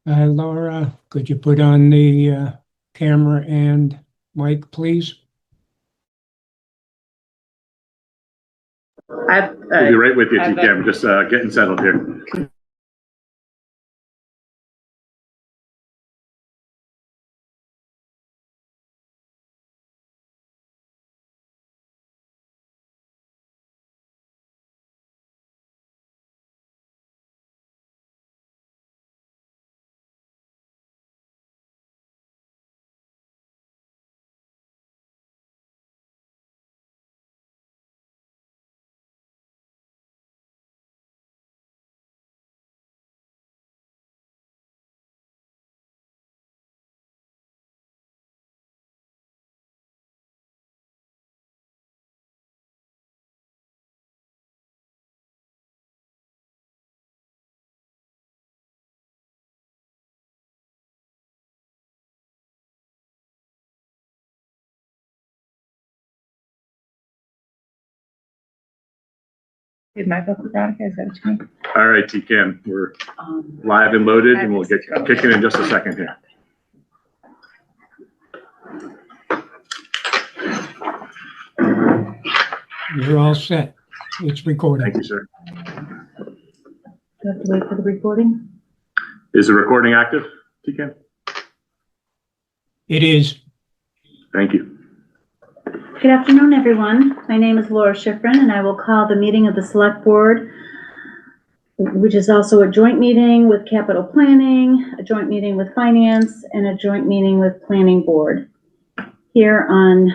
Laura, could you put on the camera and mic, please? We'll be right with you, T-Cam. Just getting settled here. Did my vote Veronica? Is that what you mean? All right, T-Cam, we're live and loaded, and we'll get kicking in just a second here. You're all set. It's recording. Thank you, sir. Do you have to wait for the recording? Is the recording active, T-Cam? It is. Thank you. Good afternoon, everyone. My name is Laura Schifrin, and I will call the meeting of the Select Board, which is also a joint meeting with Capital Planning, a joint meeting with Finance, and a joint meeting with Planning Board. Here on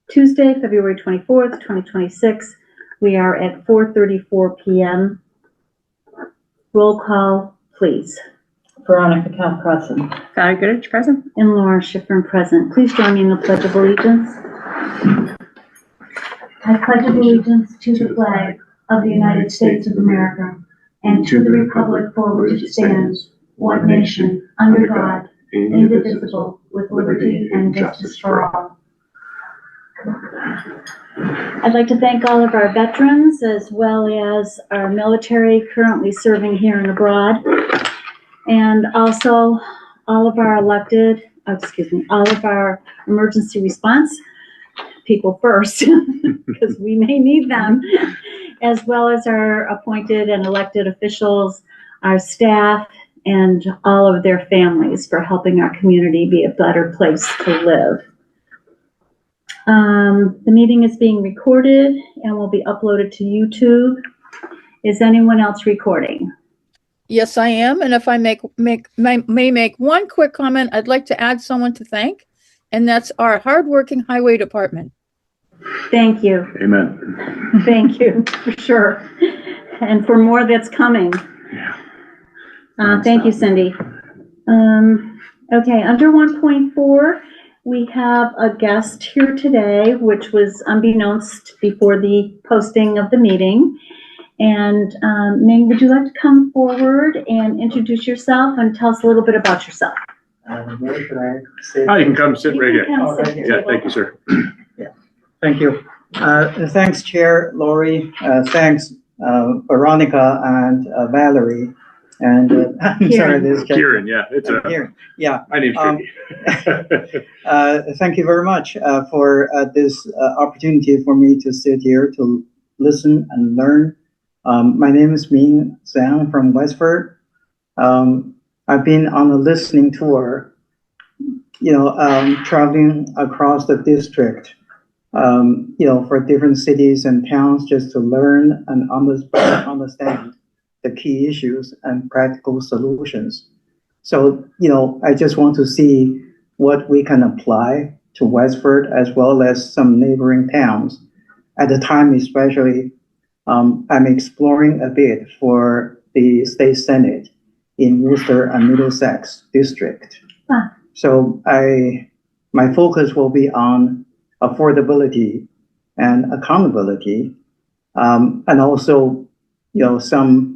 Tuesday, February 24th, 2026, we are at 4:34 p.m. Roll call, please. Veronica Cal present. Valerie Goodrich present. And Laura Schifrin present. Please join me in the Pledge of Allegiance. I pledge allegiance to the flag of the United States of America and to the republic for which it stands, one nation, under God, indivisible, with liberty and justice for all. I'd like to thank all of our veterans as well as our military currently serving here and abroad, and also all of our all of our emergency response people first, because we may need them, as well as our appointed and elected officials, our staff, and all of their families for helping our community be a better place to live. The meeting is being recorded and will be uploaded to YouTube. Is anyone else recording? Yes, I am. And if I may make one quick comment, I'd like to add someone to thank, and that's our hardworking highway department. Thank you. Amen. Thank you, for sure. And for more that's coming. Yeah. Thank you, Cindy. Okay, under 1.4, we have a guest here today, which was unbeknownst before the posting of the meeting. And Ming, would you like to come forward and introduce yourself and tell us a little bit about yourself? Where should I sit? Oh, you can come sit right here. Come sit at the Yeah, table. thank you, sir. Thank you. Thanks, Chair Lori. Thanks, Veronica and Valerie. And I'm sorry, this is Kieran, yeah, it's Kieran. Yeah. my name's Tricky. Thank you very much for this opportunity for me to sit here to listen and learn. My name is Ming Zhang from Westford. I've been on a listening tour, traveling across the district, for different cities and towns just to learn and understand the key issues and practical solutions. So, I just want to see what we can apply to Westford as well as some neighboring towns. At the time, especially, I'm exploring a bit for the state senate in Worcester and Middlesex district. So my focus will be on affordability and accountability, and also, some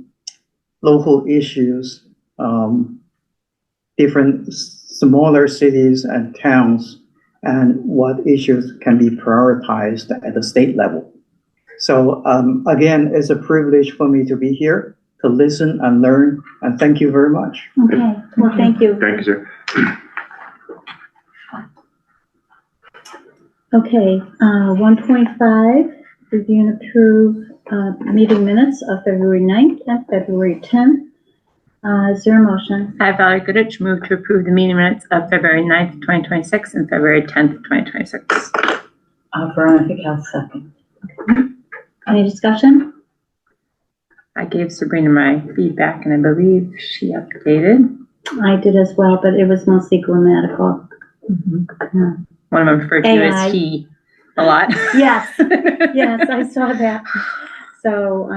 local issues, different smaller cities and towns, and what issues can be prioritized at the state level. So again, it's a privilege for me to be here. to listen and learn, and thank you very much. Okay, well, thank you. Thank you, sir. Okay, 1.5, review and approve meeting minutes of February 9th and February 10th. Is there a motion? I, Valerie Goodrich, move to approve the meeting minutes of February 9th, 2026 and February 10th, 2026. Veronica Cal second. Any discussion? I gave Sabrina my feedback and I believe she updated. I did as well, but it was mostly grammatical. Yeah. One of them referred to AI. as he a lot. Yes, yes, I saw that. So,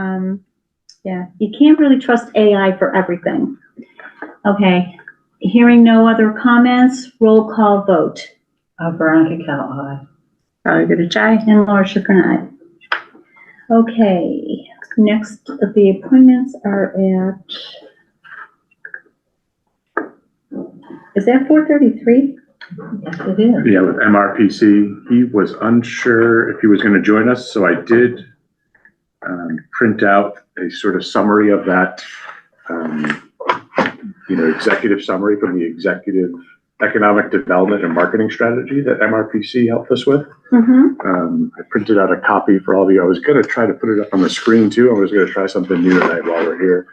yeah, you can't really trust AI for everything. Okay, hearing no other comments, roll call vote. Veronica Cal, aye. Valerie Goodrich, aye. And Laura Schifrin, aye. Okay, next the appointments are at, is that 4:33? Yes, it is. Yeah, with MRPC, he was unsure if he was going to join us, so I did print out a sort of summary of that, executive summary from the executive economic development and marketing strategy that MRPC helped us with. Mm-hmm. I printed out a copy for all of you. I was going to try to put it up on the screen too. I was going to try something new tonight while we're here.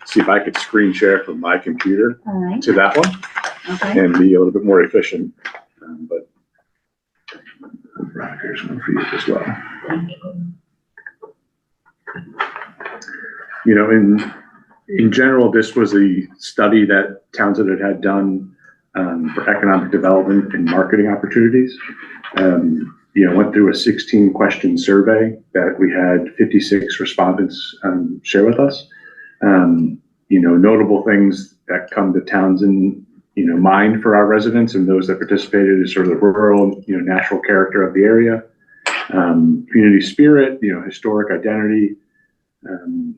See if I could screen share from my computer All right, to that one okay. and be a little bit more efficient. But here's one for you as well. Thank you. In general, this was a study that Townsend had done for economic development and marketing opportunities. Went through a 16-question survey that we had 56 respondents share with us. Notable things that come to Townsend, mind for our residents and those that participated is sort of the rural, natural character of the area, community spirit, historic identity, and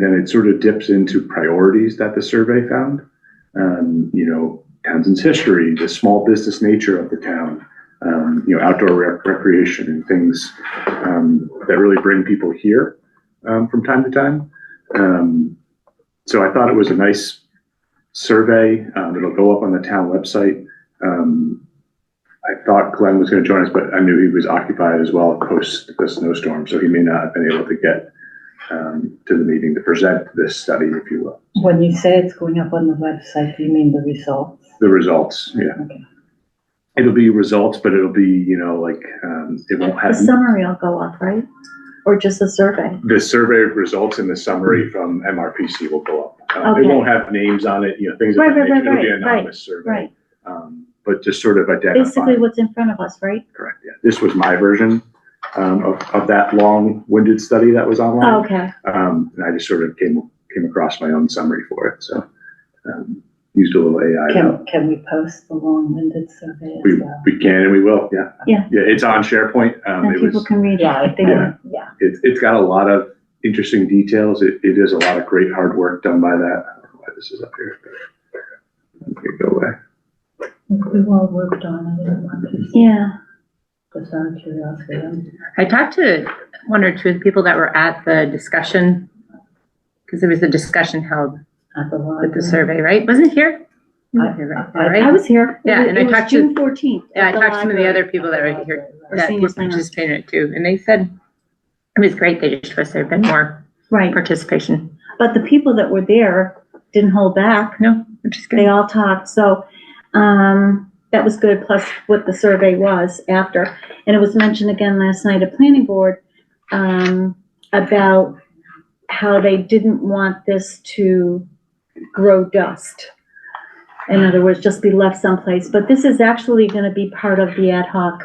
then it sort of dips into priorities that the survey found. Townsend's history, the small business nature of the town, outdoor recreation and things that really bring people here from time to time. So I thought it was a nice survey. It'll go up on the town website. I thought Glenn was going to join us, but I knew he was occupied as well post the snowstorm, so he may not have been able to get to the meeting to present this study, if you will. When you say it's going up on the website, do you mean the results? The results, yeah. Okay. It'll be results, but it'll be, it won't The have summary will go up, right? Or just a survey? the survey results and the summary from MRPC will go up. It Okay. won't have names on it, things of Right, that right, nature. right, It'll be an right, anonymous survey. Right, But just sort of identify. basically what's in front of us, right? Correct, yeah. This was my version of that long-winded study that was online. Oh, okay, And I just sort of came across my own summary for it, so used a little AI. Can we post the long-winded survey as well? We can and we will, yeah. Yeah. Yeah, it's on SharePoint. and It people was, can read it Yeah, if they yeah. want, yeah. it's got a lot of interesting details. It is a lot of great hard work done by that. I don't know why this is up here, but okay, go away. We all worked on it. Yeah, Just out of curiosity. I talked to one or two of the people that were at the discussion, because there was a discussion held At the with the library. survey, right? Wasn't it here? You were here, right? I was here. Yeah, and I It was talked to- June 14th. Yeah, I at the talked to some of the library. other people that were here Or that senior were center. participating in it too, and they said it was great. They just wish there had been more Right, participation. but the people that were there didn't hold back. No, which is They good. all talked, so, that was good, plus what the survey was after. And it was mentioned again last night at planning board, about how they didn't want this to grow dust. In other words, just be left someplace, but this is actually gonna be part of the ad hoc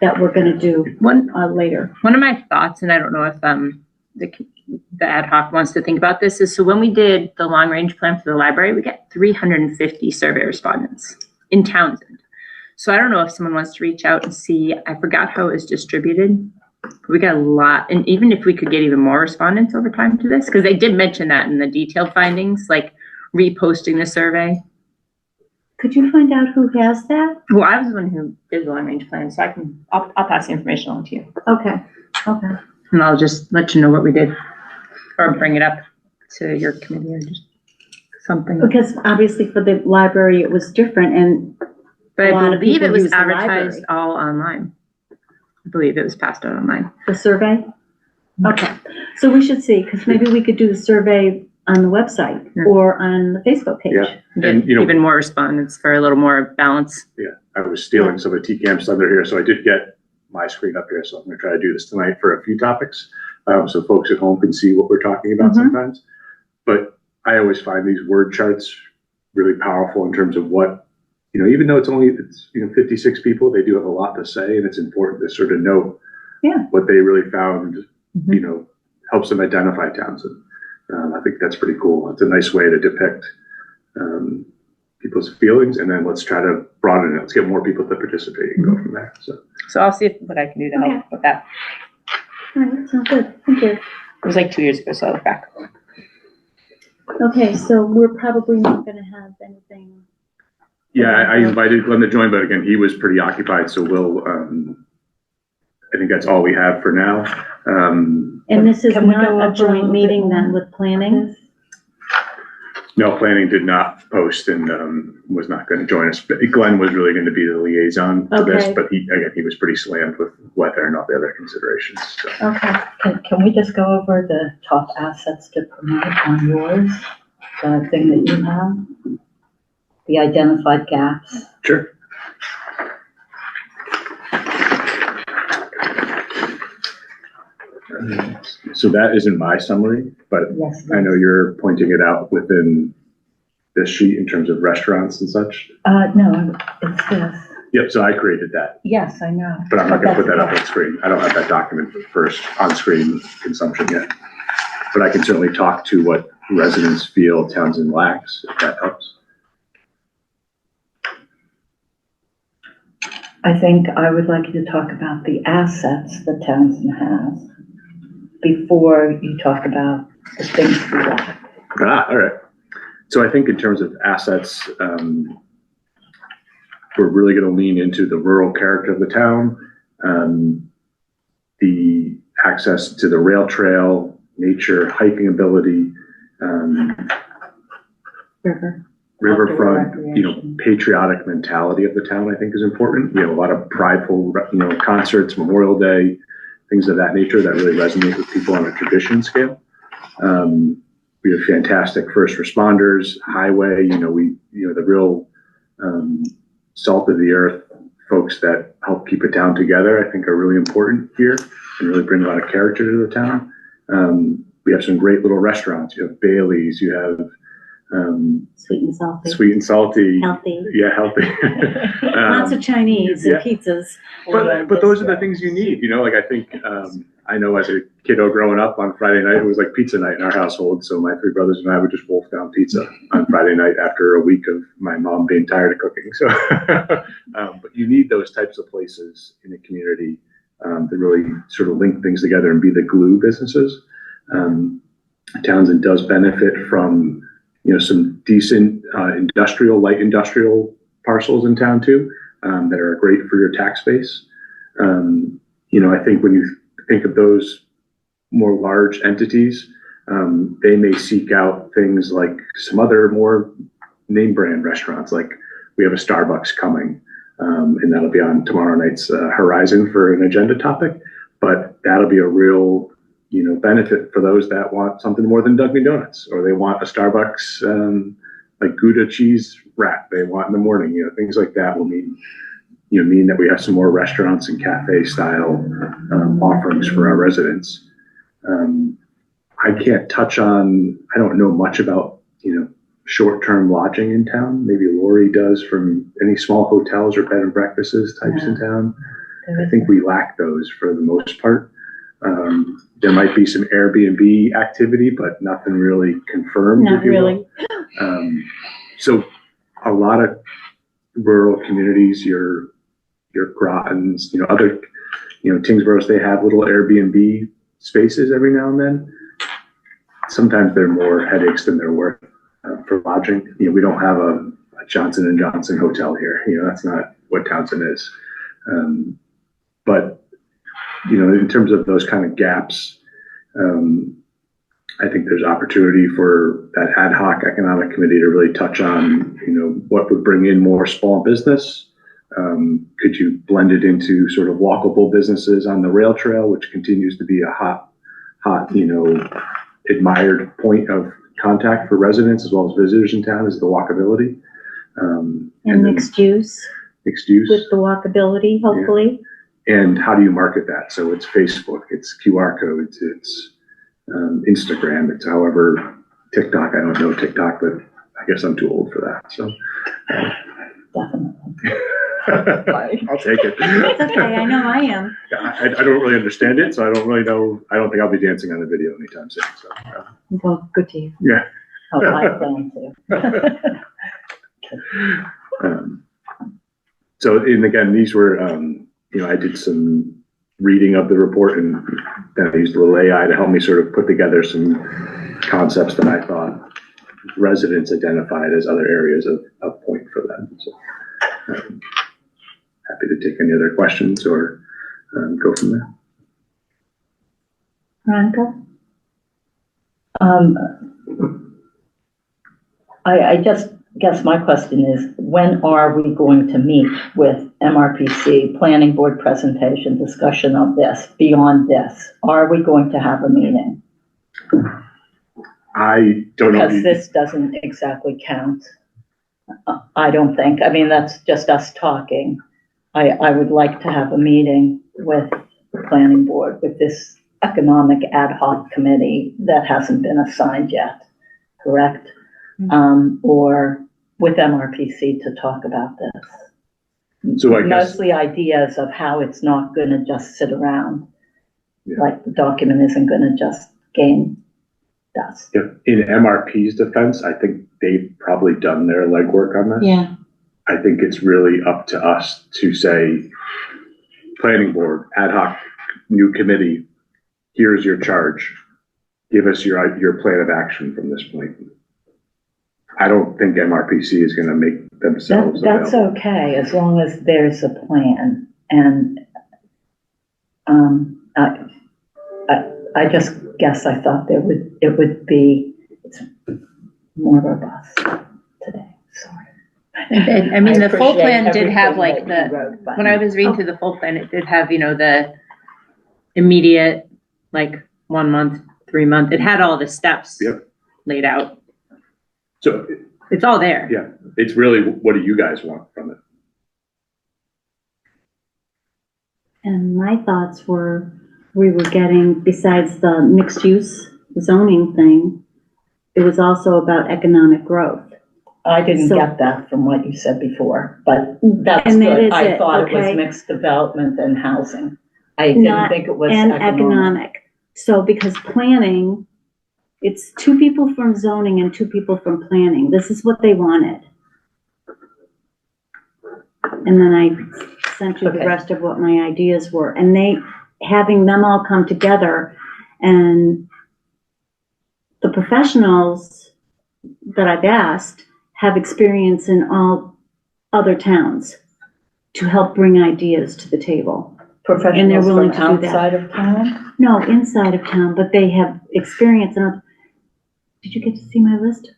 that we're gonna do, One later. One of my thoughts, and I don't know if the ad hoc wants to think about this, is so when we did the long range plan for the library, we got 350 survey respondents in Townsend. So I don't know if someone wants to reach out and see. I forgot how it was distributed. We got a lot, and even if we could get even more respondents over time to this, because they did mention that in the detailed findings, like reposting the survey. Could you find out who has that? Well, I was the one who did the long range plan, so I'll pass the information on to you, Okay, okay. and I'll just let you know what we did. or bring it up to your committee or just something. Because obviously for the library, it was different, and But a lot I of believe people it was use the advertised library. all online. I believe it was passed out online. the survey? Okay, so we should see, because maybe we could do the survey on the website Yeah. or on the Facebook page. Yeah. Get And, you know, even more respondents for a little more balance. I was stealing some of TCAM's thunder here, so I did get my screen up here, so I'm gonna try to do this tonight for a few topics, so folks at home can see what we're talking about Mhm. sometimes. But I always find these word charts really powerful in terms of what, you know, even though it's 56 people, they do have a lot to say, and it's important to sort of know Yeah. what they really found, Mhm. you know, helps them identify Townsend. I think that's pretty cool. It's a nice way to depict people's feelings, and then let's try to broaden it. Let's get more people to participate and go from there. So I'll see what I can do to help Okay. with that. All right, sounds good, thank you. It was like 2 years ago, so I'll look back. Okay, so we're probably not gonna have anything. Yeah, I invited Glenn to join, but again, he was pretty occupied, so we'll, I think that's all we have for now. And this is Can we go not over a a joint little meeting bit then more? with planning? No, planning did not post and was not going to join us. But Glenn was really going to be the liaison to this, Okay. but he was pretty slammed with weather and all the other considerations. So. Okay, Can we just go over the top assets to promote on yours, the thing that you have? The identified gaps? Sure. So that is in my summary, but Yes. I know you're pointing it out within this sheet in terms of restaurants and such. No, it's this. Yep, so I created that, Yes, I know. but I'm not going to put that up that's- on screen. I don't have that document for on-screen consumption yet. But I can certainly talk to what residents feel Townsend lacks, if that helps. I think I would like you to talk about the assets that Townsend has before you talk about the things we lack. All right. So I think in terms of assets, we're really going to lean into the rural character of the town, the access to the rail trail, nature, hiking ability, River. riverfront, Outdoor you know, recreation. patriotic mentality of the town, I think is important. We have a lot of prideful, you know, concerts, Memorial Day, things of that nature that really resonate with people on a tradition scale. We have fantastic first responders, highway, you know, the real salt of the earth folks that help keep it down together, I think are really important here and really bring a lot of character to the town. We have some great little restaurants. You have Bailey's, you have sweet and salty, Sweet and Salty. healthy, Yeah, healthy. lots of Chinese and yeah. pizzas. But those are the things you need, you know, like I think, I know as a kiddo growing up on Friday night, it was like pizza night in our household. So my three brothers and I would just wolf down pizza on Friday night after a week of my mom being tired of cooking. So, but you need those types of places in the community to really sort of link things together and be the glue businesses. Townsend does benefit from, you know, some decent light industrial parcels in town too, that are great for your tax base. You know, I think when you think of those more large entities, they may seek out things like some other more name brand restaurants. Like we have a Starbucks coming, and that'll be on tomorrow night's horizon for an agenda topic. But that'll be a real, you know, benefit for those that want something more than Dunkin' Donuts, or they want a Starbucks like Gouda cheese wrap they want in the morning. You know, things like that will mean that we have some more restaurants and cafe style offerings for our residents. I can't touch on, I don't know much about, you know, short-term lodging in town. Maybe Lori does from any small hotels or bed and breakfasts types in town. I think we lack those for the most part. There might be some Airbnb activity, but nothing really confirmed. Not if you will. really. So a lot of rural communities, your Grottons, you know, other, you know, Tingsboroughs, they have little Airbnb spaces every now and then. Sometimes they're more headaches than they're worth for lodging. You know, we don't have a Johnson & Johnson hotel here. You know, that's not what Townsend is. But, you know, in terms of those kind of gaps, I think there's opportunity for that ad hoc economic committee to really touch on, what would bring in more small business. Could you blend it into sort of walkable businesses on the rail trail, which continues to be a hot, admired point of contact for residents as well as visitors in town, is the walkability. And then mixed use mixed use. with the walkability, hopefully. And how do you market that? So it's Facebook, it's QR codes, it's Instagram, it's however, TikTok. I don't know TikTok, but I guess I'm too old for that. So Definitely. I'll take it. It's okay, I know I am. I don't really understand it, so I don't really know. I don't think I'll be dancing on the video anytime soon. So Well, good to you. yeah. Oh, I plan to. So, and again, these were, I did some reading of the report, and then I used a little AI to help me sort of put together some concepts that I thought residents identified as other areas of point for them. So, happy to take any other questions or go from there. Veronica? I just guess my question is, when are we going to meet with MRPC, planning board presentation, discussion of this, beyond this? Are we going to have a meeting? I don't know. Because this doesn't exactly count. I don't think. I mean, that's just us talking. I would like to have a meeting with the planning board, with this economic ad hoc committee that hasn't been assigned yet, correct? Or with MRPC to talk about this. So I guess, mostly ideas of how it's not going to just sit around. Yeah. Like the document isn't going to just gain dust. in MRP's defense, I think they've probably done their legwork on this. Yeah. I think it's really up to us to say, planning board, ad hoc, new committee, here's your charge. Give us your plan of action from this point. I don't think MRPC is going to make themselves That's available. okay, as long as there's a plan. And I just guess I thought it would be more robust today. Sorry. And, I mean, the full appreciate plan did have everything like that you wrote, but- when I was reading through the full plan, it did have, the immediate, like 1 month, 3 month, it had all the steps Yep. laid out. So It's all there. yeah, it's really, what do you guys want from it? And my thoughts were, we were getting, besides the mixed use zoning thing, it was also about economic growth. I didn't So- get that from what you said before, but that's And that good. is I it, thought it okay? was mixed development and housing. I didn't Not- think it was And economic. economic. So because planning, it's 2 people from zoning and 2 people from planning. This is what they wanted. And then I sent you the Okay. rest of what my ideas were. And having them all come together, and the professionals that I've asked have experience in all other towns to help bring ideas to the table. Professionals willing from to do that. outside of town? No, inside of town, but they have experience in other. Did you get to see my list?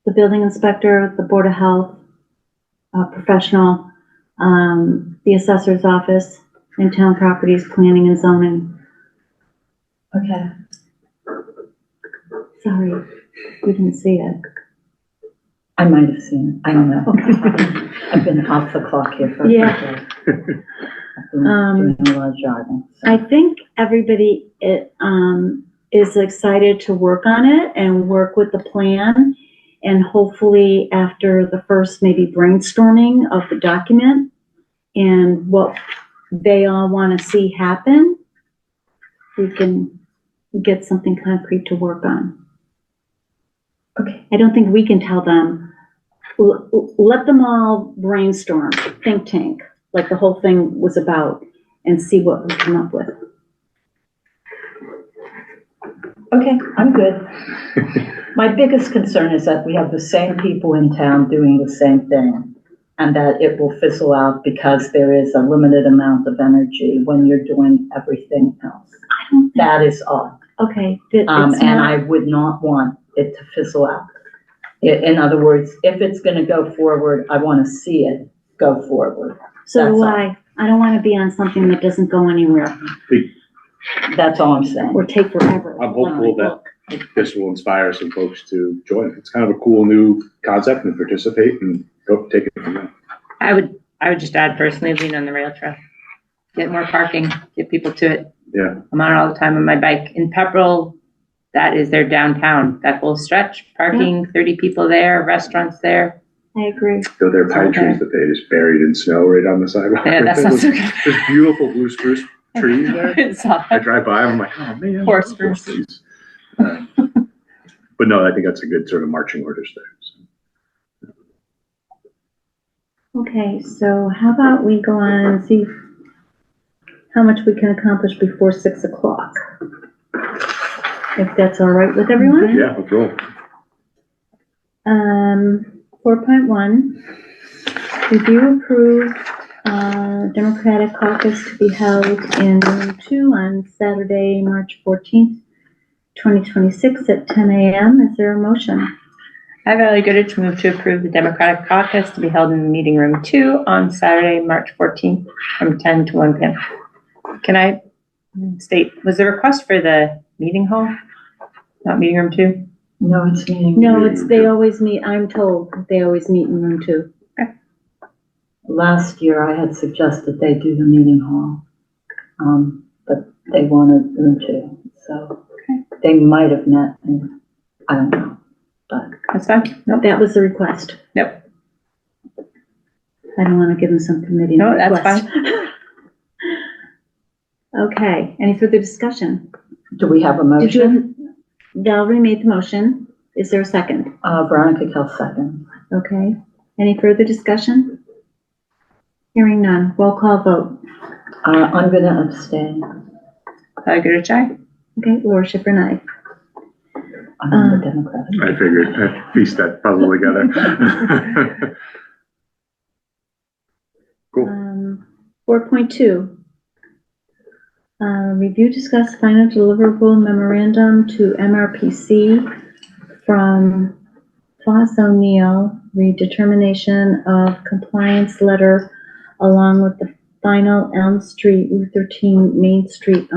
The building inspector, the board of health, professional, the assessor's office, and town properties, planning and zoning. Okay. Sorry, you didn't see it. I might have seen it. I don't know. I've been off the clock here for a Yeah. I've been doing a lot of driving. so. I think everybody is excited to work on it and work with the plan. And hopefully after the first maybe brainstorming of the document and what they all want to see happen, we can get something concrete to work on. Okay. I don't think we can tell them, let them all brainstorm, think tank, like the whole thing was about, and see what we come up with. Okay, I'm good. My biggest concern is that we have the same people in town doing the same thing, and that it will fizzle out because there is a limited amount of energy when you're doing everything else. I don't think, That is all. Okay, it's And I not, would not want it to fizzle out. In other words, if it's gonna go forward, I wanna see it go forward. so that's do all. I don't wanna be on something that doesn't go anywhere That's all I'm saying. or take forever. I'm hopeful that this will inspire some folks to join. It's kind of a cool new concept and participate and go take it from there. I would just add personally, lean on the rail trail. Get more parking, get people to it. Yeah. I'm on it all the time on my bike. In Pepperell, that is their downtown, that whole stretch, parking, 30 people there, restaurants there. I agree. So there are pine Okay. trees that they just buried in snow right on the sidewalk. Yeah, that sounds so good. There's beautiful blue spruce trees there. It's all- I drive by, I'm like, oh man. Poor those spruce. trees. But no, I think that's a good sort of marching orders there. So. Okay, so how about we go on and see how much we can accomplish before 6 o'clock? If that's all right with everyone? Yeah, let's roll. 4.1, review approve, Democratic caucus to be held in room 2 on Saturday, March 14th, 2026 at 10 a.m. Is there a motion? I, Valley Goodrich, move to approve the Democratic Caucus to be held in Meeting Room 2 on Saturday, March 14th from 10 to 1 p.m. Can I state, was the request for the meeting hall, not Meeting Room 2? No, it's meeting. No, they always meet, I'm told, they always meet in room 2. Last year, I had suggested they do the meeting hall, but they wanted room 2, so they might have met, and I don't know, but. That's fine. Nope. That was the request. Nope. I don't want to give them some committee No, that's request. Okay, any further discussion? Do we have a Did you motion? Valerie made the motion. Is there a second? Veronica Kell second. Okay. Any further discussion? Hearing none. Roll call vote. I'm gonna abstain. Valley Goodrich, aye. Okay, Laura Schifrin, aye. I'm on the Democratic. I figured I'd piece that puzzle together. Cool. 4.2. Review, discuss final deliverable memorandum to MRPC from Foss O'Neill, redetermination of compliance letter along with the final Elm Street, Route 13 Main Street,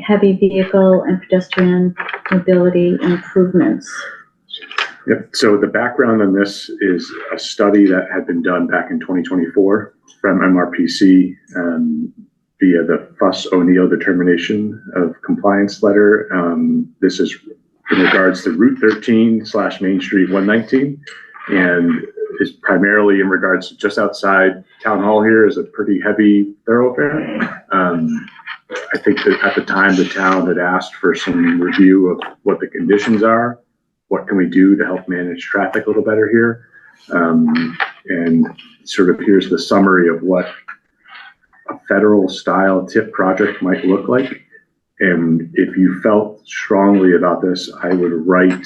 heavy vehicle and pedestrian mobility improvements. Yep. So the background on this is a study that had been done back in 2024 from MRPC via the Foss O'Neill determination of compliance letter. This is in regards to Route 13 / Main Street 119, and is primarily in regards to just outside Town Hall here is a pretty heavy thoroughfare. I think that at the time the town had asked for some review of what the conditions are, what can we do to help manage traffic a little better here, and sort of here's the summary of what a federal style TIP project might look like. And if you felt strongly about this, I would write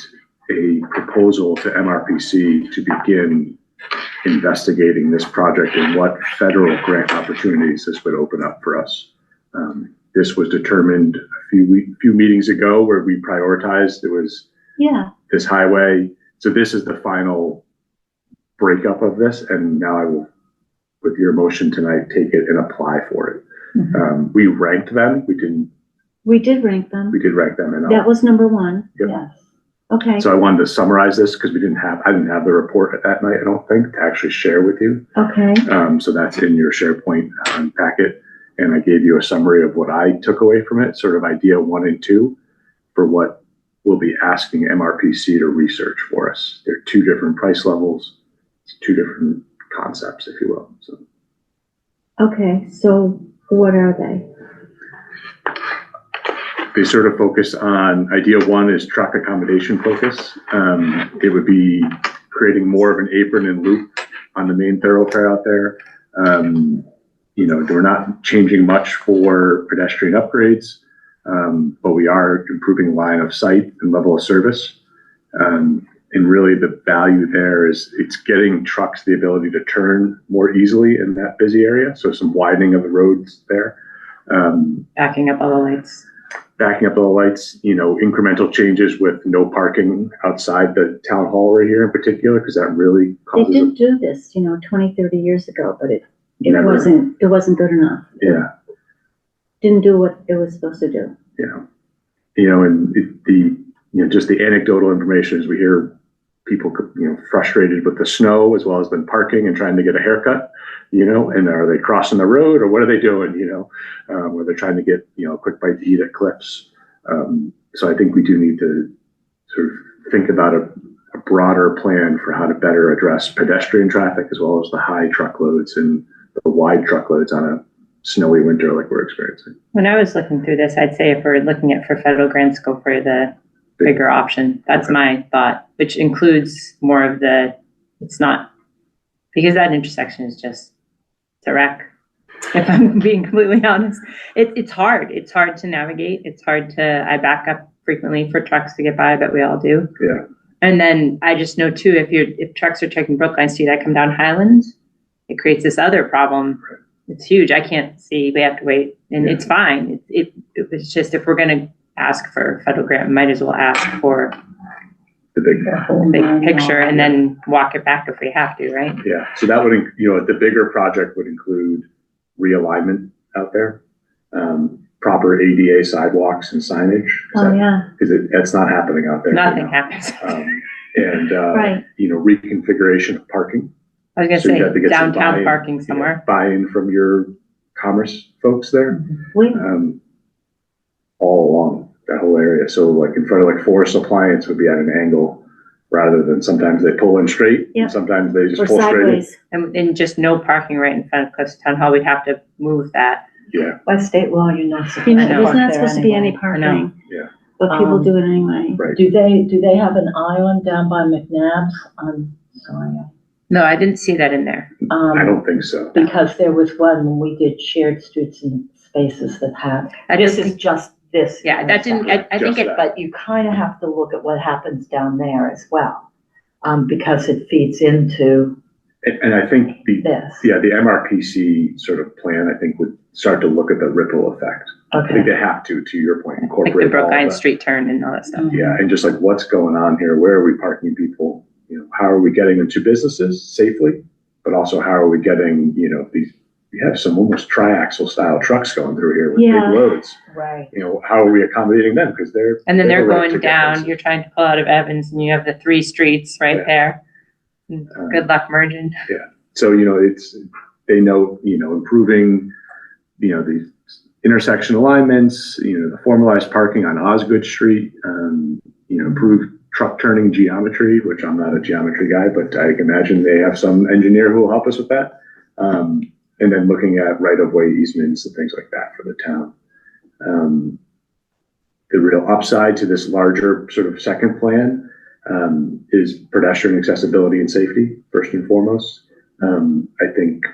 a proposal to MRPC to begin investigating this project and what federal grant opportunities this would open up for us. This was determined a few meetings ago where we prioritized. There was this highway. So this is the final breakup of this. And now I will, with your motion tonight, take it and apply for it. Mm-hmm. We ranked them. We did rank them. We did rank them. And That was number 1. Yep. Yes. Okay. So I wanted to summarize this because I didn't have the report at that night, I don't think, to actually share with you. Okay. So that's in your SharePoint packet. And I gave you a summary of what I took away from it, sort of idea 1 and 2 for what we'll be asking MRPC to research for us. They're 2 different price levels, 2 different concepts, if you will. So. Okay, so what are they? They sort of focus on idea 1 is truck accommodation focus. It would be creating more of an apron and loop on the main thoroughfare out there. We're not changing much for pedestrian upgrades, but we are improving line of sight and level of service. And really the value there is it's getting trucks the ability to turn more easily in that busy area. So some widening of the roads there. Backing up all the lights. backing up all the lights, incremental changes with no parking outside the town hall right here in particular, because that really They causes did do this, 20, 30 years ago, but it Never. wasn't good enough. yeah, Didn't do what it was supposed to do. and just the anecdotal information is we hear people, frustrated with the snow as well as then parking and trying to get a haircut, and are they crossing the road or what are they doing, where they're trying to get, a quick bite to eat at Cliffs. So I think we do need to sort of think about a broader plan for how to better address pedestrian traffic as well as the high truckloads and the wide truckloads on a snowy winter like we're experiencing. When I was looking through this, I'd say if we're looking at for federal grants, go for the bigger option. That's my thought, which includes more of it's not, because that intersection is just, it's a wreck. If I'm being completely honest, it's hard. It's hard to navigate. It's hard I back up frequently for trucks to get by, but we all do. Yeah. And then I just know too, if trucks are taking Brookline Street, I come down Highland, it creates this other problem. It's huge. I can't see, we have to wait, and it's fine. It's just, if we're going to ask for federal grant, we might as well ask for The big picture and then walk it back if we have to, right? Yeah, so that would, the bigger project would include realignment out there, proper ADA sidewalks and signage. Because that's not happening out there. Nothing happens. And, Right. reconfiguration of parking. I was going So you have to to say get some downtown buy-in, parking somewhere. Buy-in from your commerce folks there, We, all along that whole area. So like in front of like Forest Appliance would be at an angle rather than sometimes they pull in straight. Yeah. And sometimes they just or pull straight in. sideways. And just no parking right in front of Cliffs Town Hall. We'd have to move that. Yeah, By state law, you're not supposed You to know, park there's not there supposed to be any anyway. parking. Yeah. But people do it anyway. right. Do they have an island down by McNabb's? I'm sorry. No, I didn't see that in there. I don't think so. Because there was one when we did shared streets and spaces that had, this is just this. Yeah, that didn't, I think Just it, that. But you kind of have to look at what happens down there as well, because it feeds into And I think this. the MRPC sort of plan, I think would start to look at the ripple effect. I think Okay. they have to your point, like incorporate the all of Brookline that. Street turn and all that stuff. Yeah, and just like what's going on here, where are we parking people? How are we getting them to businesses safely? But also how are we getting, we have some almost triaxle style trucks going through here with big Yeah. loads. Right. How are we accommodating them? Because And then they're they have a right going to get down, places. you're trying to pull out of Evans and you have the 3 streets right Yeah. there. Good luck merging. So, they know, improving, these intersection alignments, the formalized parking on Osgood Street, improved truck turning geometry, which I'm not a geometry guy, but I can imagine they have some engineer who will help us with that. And then looking at right-of-way easements and things like that for the town. The real upside to this larger sort of second plan is pedestrian accessibility and safety, first and foremost. I think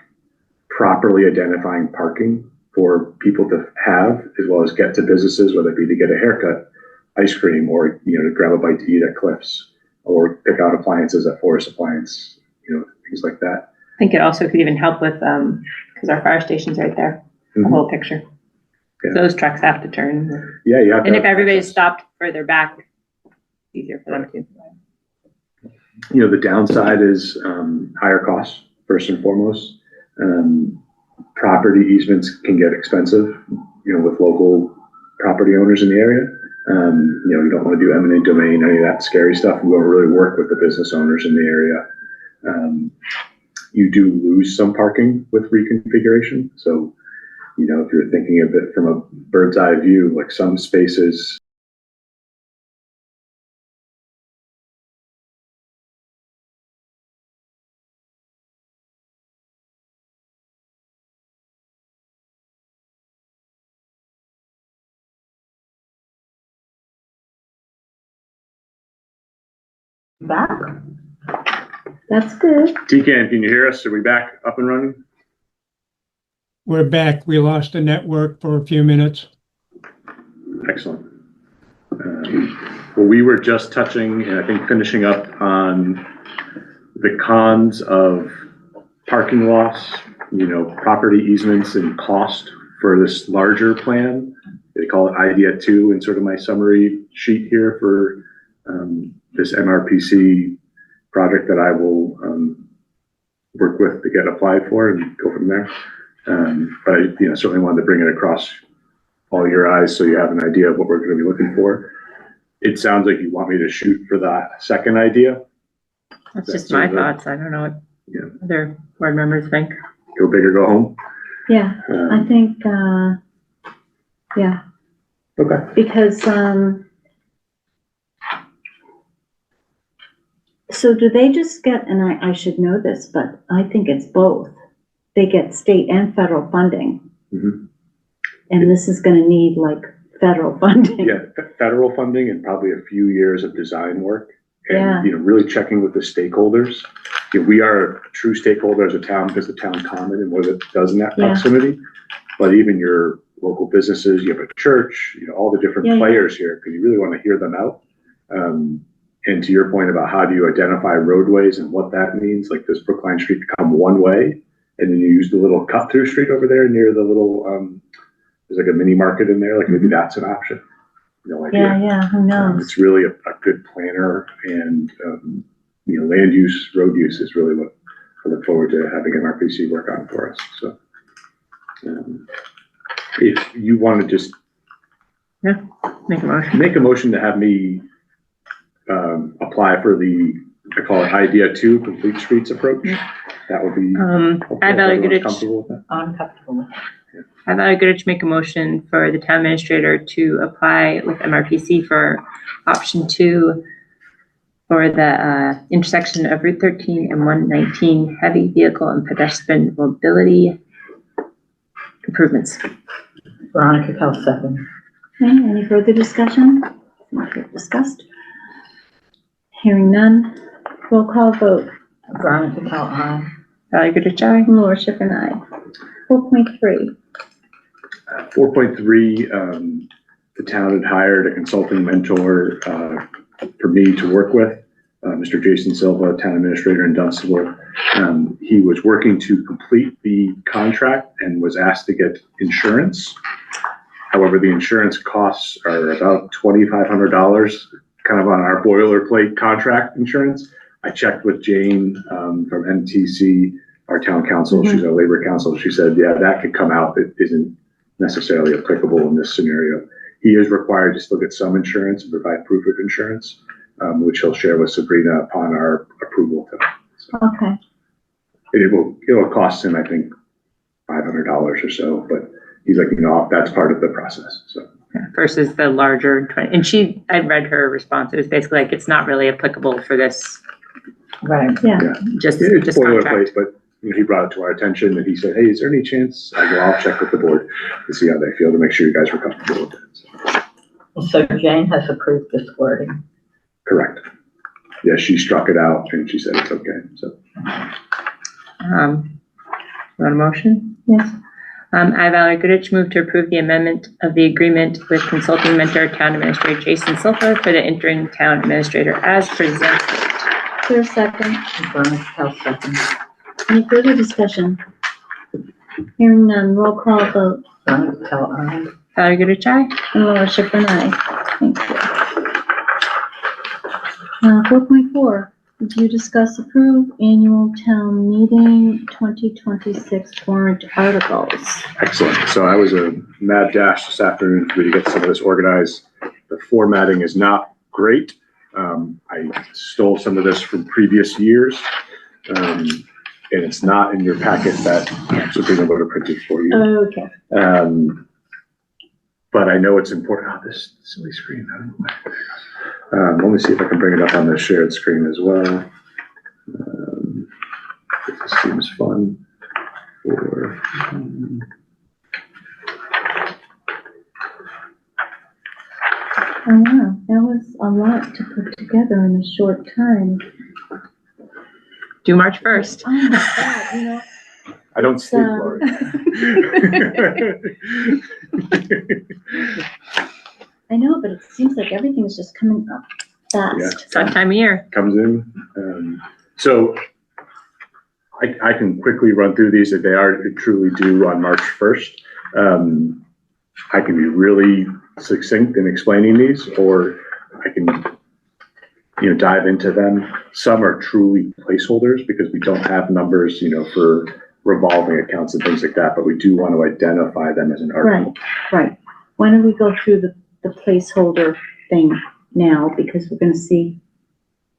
properly identifying parking for people to have, as well as get to businesses, whether it be to get a haircut, ice cream, or, to grab a bite to eat at Cliffs, or pick out appliances at Forest Appliance, things like that. I think it also could even help with, because our fire station's right there, the Mhm. whole picture. Yeah. Those trucks have to turn. Yeah, you have to And if have everybody access. stopped further back, it's easier for them to. The downside is higher costs, first and foremost. Property easements can get expensive, with local property owners in the area. You don't want to do eminent domain, any of that scary stuff. We want to really work with the business owners in the area. You do lose some parking with reconfiguration. So, if you're thinking of it from a bird's eye view, like some spaces, Back? That's good. TCAN, can you hear us? Are we back up and running? We're back. We lost the network for a few minutes. Excellent. Well, we were just touching and I think finishing up on the cons of parking loss, property easements and cost for this larger plan. they call it idea 2 in sort of my summary sheet here for this MRPC project that I will work with to get applied for and go from there. But I certainly wanted to bring it across all your eyes so you have an idea of what we're going to be looking for. It sounds like you want me to shoot for that second idea. That's just my thoughts. I don't know what other board members think. Go big or go home. Yeah, I think, yeah, Okay. because, so do they just get, and I should know this, but I think it's both. They get state and federal funding. Mhm. And this is gonna need like federal funding. Yeah, federal funding and probably a few years of design work. Yeah. And, really checking with the stakeholders. We are a true stakeholder as a town because the town common and what it does in that Yeah. proximity. But even your local businesses, you have a church, all the different Yeah, players here, because you really want to hear them out. And to your point about how do you identify roadways and what that means, like does Brookline Street become one way? And then you use the little cut through street over there near the little, there's like a mini market in there, like maybe that's an option. No idea. Yeah, who knows? It's really a good planner and, land use, road use is really what I look forward to having MRPC work on for us. So if you want to just Make a motion. make a motion to have me apply for I call it idea 2, complete streets approach, that would be. I value Goodrich. Comfortable with that. I'm comfortable with it. I value Goodrich make a motion for the town administrator to apply with MRPC for option 2 for the intersection of Route 13 and 119 heavy vehicle and pedestrian mobility improvements. Veronica Cal second. Okay, any further discussion? Not yet discussed. Hearing none, roll call vote. Veronica Cal aye. Value Goodrich, aye. Laura Schiffern, aye. 4.3, 4.3, the town had hired a consulting mentor for me to work with, Mr. Jason Silva, town administrator in Dunstable. He was working to complete the contract and was asked to get insurance. However, the insurance costs are about $2,500, kind of on our boilerplate contract insurance. I checked with Jane from MTC, our town council. She's our labor council. She said, yeah, that could come out. It isn't necessarily applicable in this scenario. He is required to still get some insurance and provide proof of insurance, which he'll share with Sabrina upon our approval tonight. So okay. it will cost him, I think, $500 or so, but he's like, that's part of the process. So Versus the larger 20, and I read her response. It was basically like, it's not really applicable for this, Right. Yeah, just it's contract. boilerplate, but he brought it to our attention and he said, hey, is there any chance? I go, I'll check with the board to see how they feel to make sure you guys were comfortable with it. So Jane has approved this wording. Correct. Yeah, she struck it out and she said it's okay. So You want a motion? yes. I, Valerie Goodrich, move to approve the amendment of the agreement with consulting mentor town administrator Jason Silva for the interim town administrator as presented. For a second, Veronica Cal second. any further discussion? Hearing none, roll call vote. Veronica Cal aye. Valerie Goodrich, aye. And Laura Schiffern, aye. Thank you. 4.4, review, discuss, approve annual town meeting 2026 warrant articles. excellent. So I was a mad dash this afternoon for me to get some of this organized. The formatting is not great. I stole some of this from previous years. And it's not in your packet that Sabrina would have printed for you. Okay. But I know it's important. Oh, this silly screen. I don't know. Let me see if I can bring it up on the shared screen as well. This seems fun. Oh, wow, that was a lot to put together in a short time. Due March 1st. Oh my God, I don't sleep, So- Lori. I know, but it seems like everything's just coming up fast. It's that time of year. Comes in. So I can quickly run through these if they are truly due on March 1st. I can be really succinct in explaining these, or I can, dive into them. Some are truly placeholders because we don't have numbers, for revolving accounts and things like that, but we do want to identify them as an article. Right. Why don't we go through the placeholder thing now, because we're gonna see.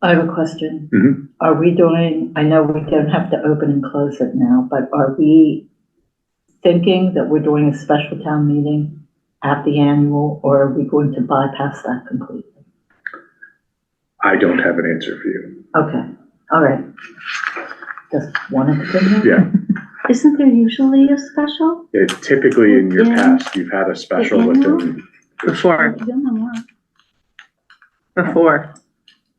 I have a question. Mhm. Are we doing, I know we don't have to open and close it now, but are we thinking that we're doing a special town meeting at the annual, or are we going to bypass that completely? I don't have an answer for you. Okay, all right. Just wanted to bring that. Yeah. Isn't there usually a special? Typically in your Yeah. past, you've had a special The annual? within. Before. I don't know what. Before.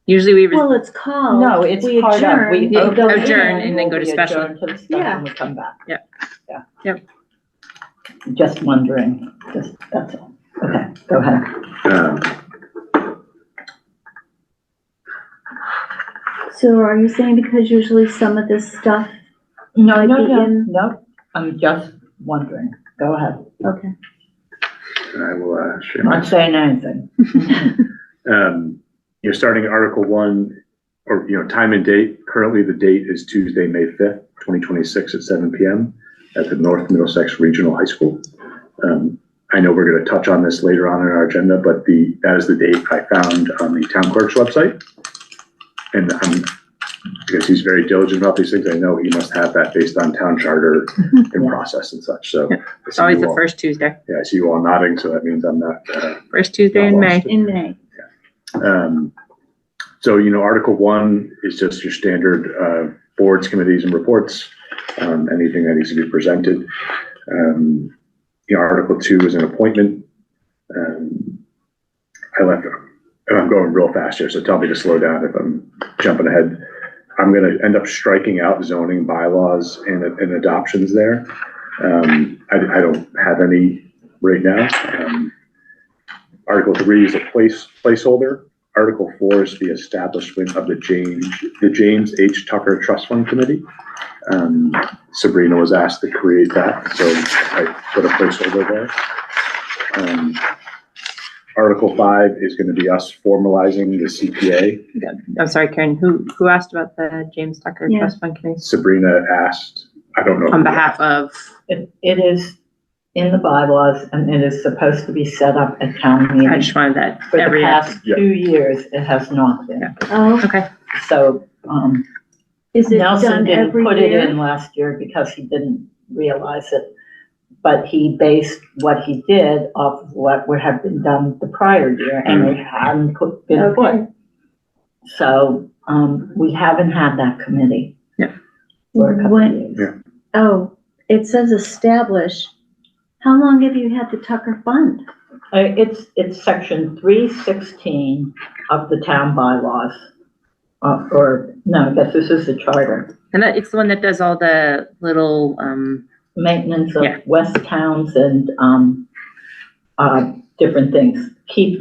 Usually we Well, it's called. No, it's we part of, adjourn, we Yeah, open the adjourn annual, and then go to we special. adjourn to the special Yeah. and we come back. Yep. Yeah. Yep. Just wondering, that's all. Okay, go ahead. Um, So are you saying because usually some of this stuff, No, Might no, be no, in- no, I'm just wondering. Go ahead. okay. I will share my Not saying anything. Starting at Article 1, or, time and date. Currently, the date is Tuesday, May 5th, 2026 at 7 p.m. at the North Middlesex Regional High School. I know we're going to touch on this later on in our agenda, but that is the date I found on the town clerk's website. And because he's very diligent about these things, I know he must have that based on town charter and Yeah. process and such. So It's always the first Tuesday. Yeah, I see you all nodding, so that means I'm not. First Tuesday in May. In May. So, Article 1 is just your standard boards, committees, and reports, anything that needs to be presented. Article 2 is an appointment. I'm going real fast here, so tell me to slow down if I'm jumping ahead. I'm going to end up striking out zoning bylaws and adoptions there. I don't have any right now. Article 3 is a placeholder. Article 4 is the establishment of the James H. Tucker Trust Fund Committee. Sabrina was asked to create that, so I put a placeholder there. Article 5 is going to be us formalizing the CPA. I'm sorry, Karen, who asked about the James Tucker Yeah. Trust Fund Committee? Sabrina asked, I don't know. On behalf of, It is in the bylaws and it is supposed to be set up at town I meeting. just wanted that For the every, past Yeah. 2 years, it has not been. Oh, okay. So, is it Nelson done didn't every put it year? in last year because he didn't realize it. But he based what he did off of what would have been done the prior year and it hadn't been put. Okay. So, we haven't had that committee. Yeah. For a couple of When- years. Yeah. Oh, it says establish. How long have you had the Tucker Fund? It's section 316 of the town bylaws. Or, no, I guess this is the charter. And it's the one that does all the little, Maintenance of Yeah. west towns and, different things.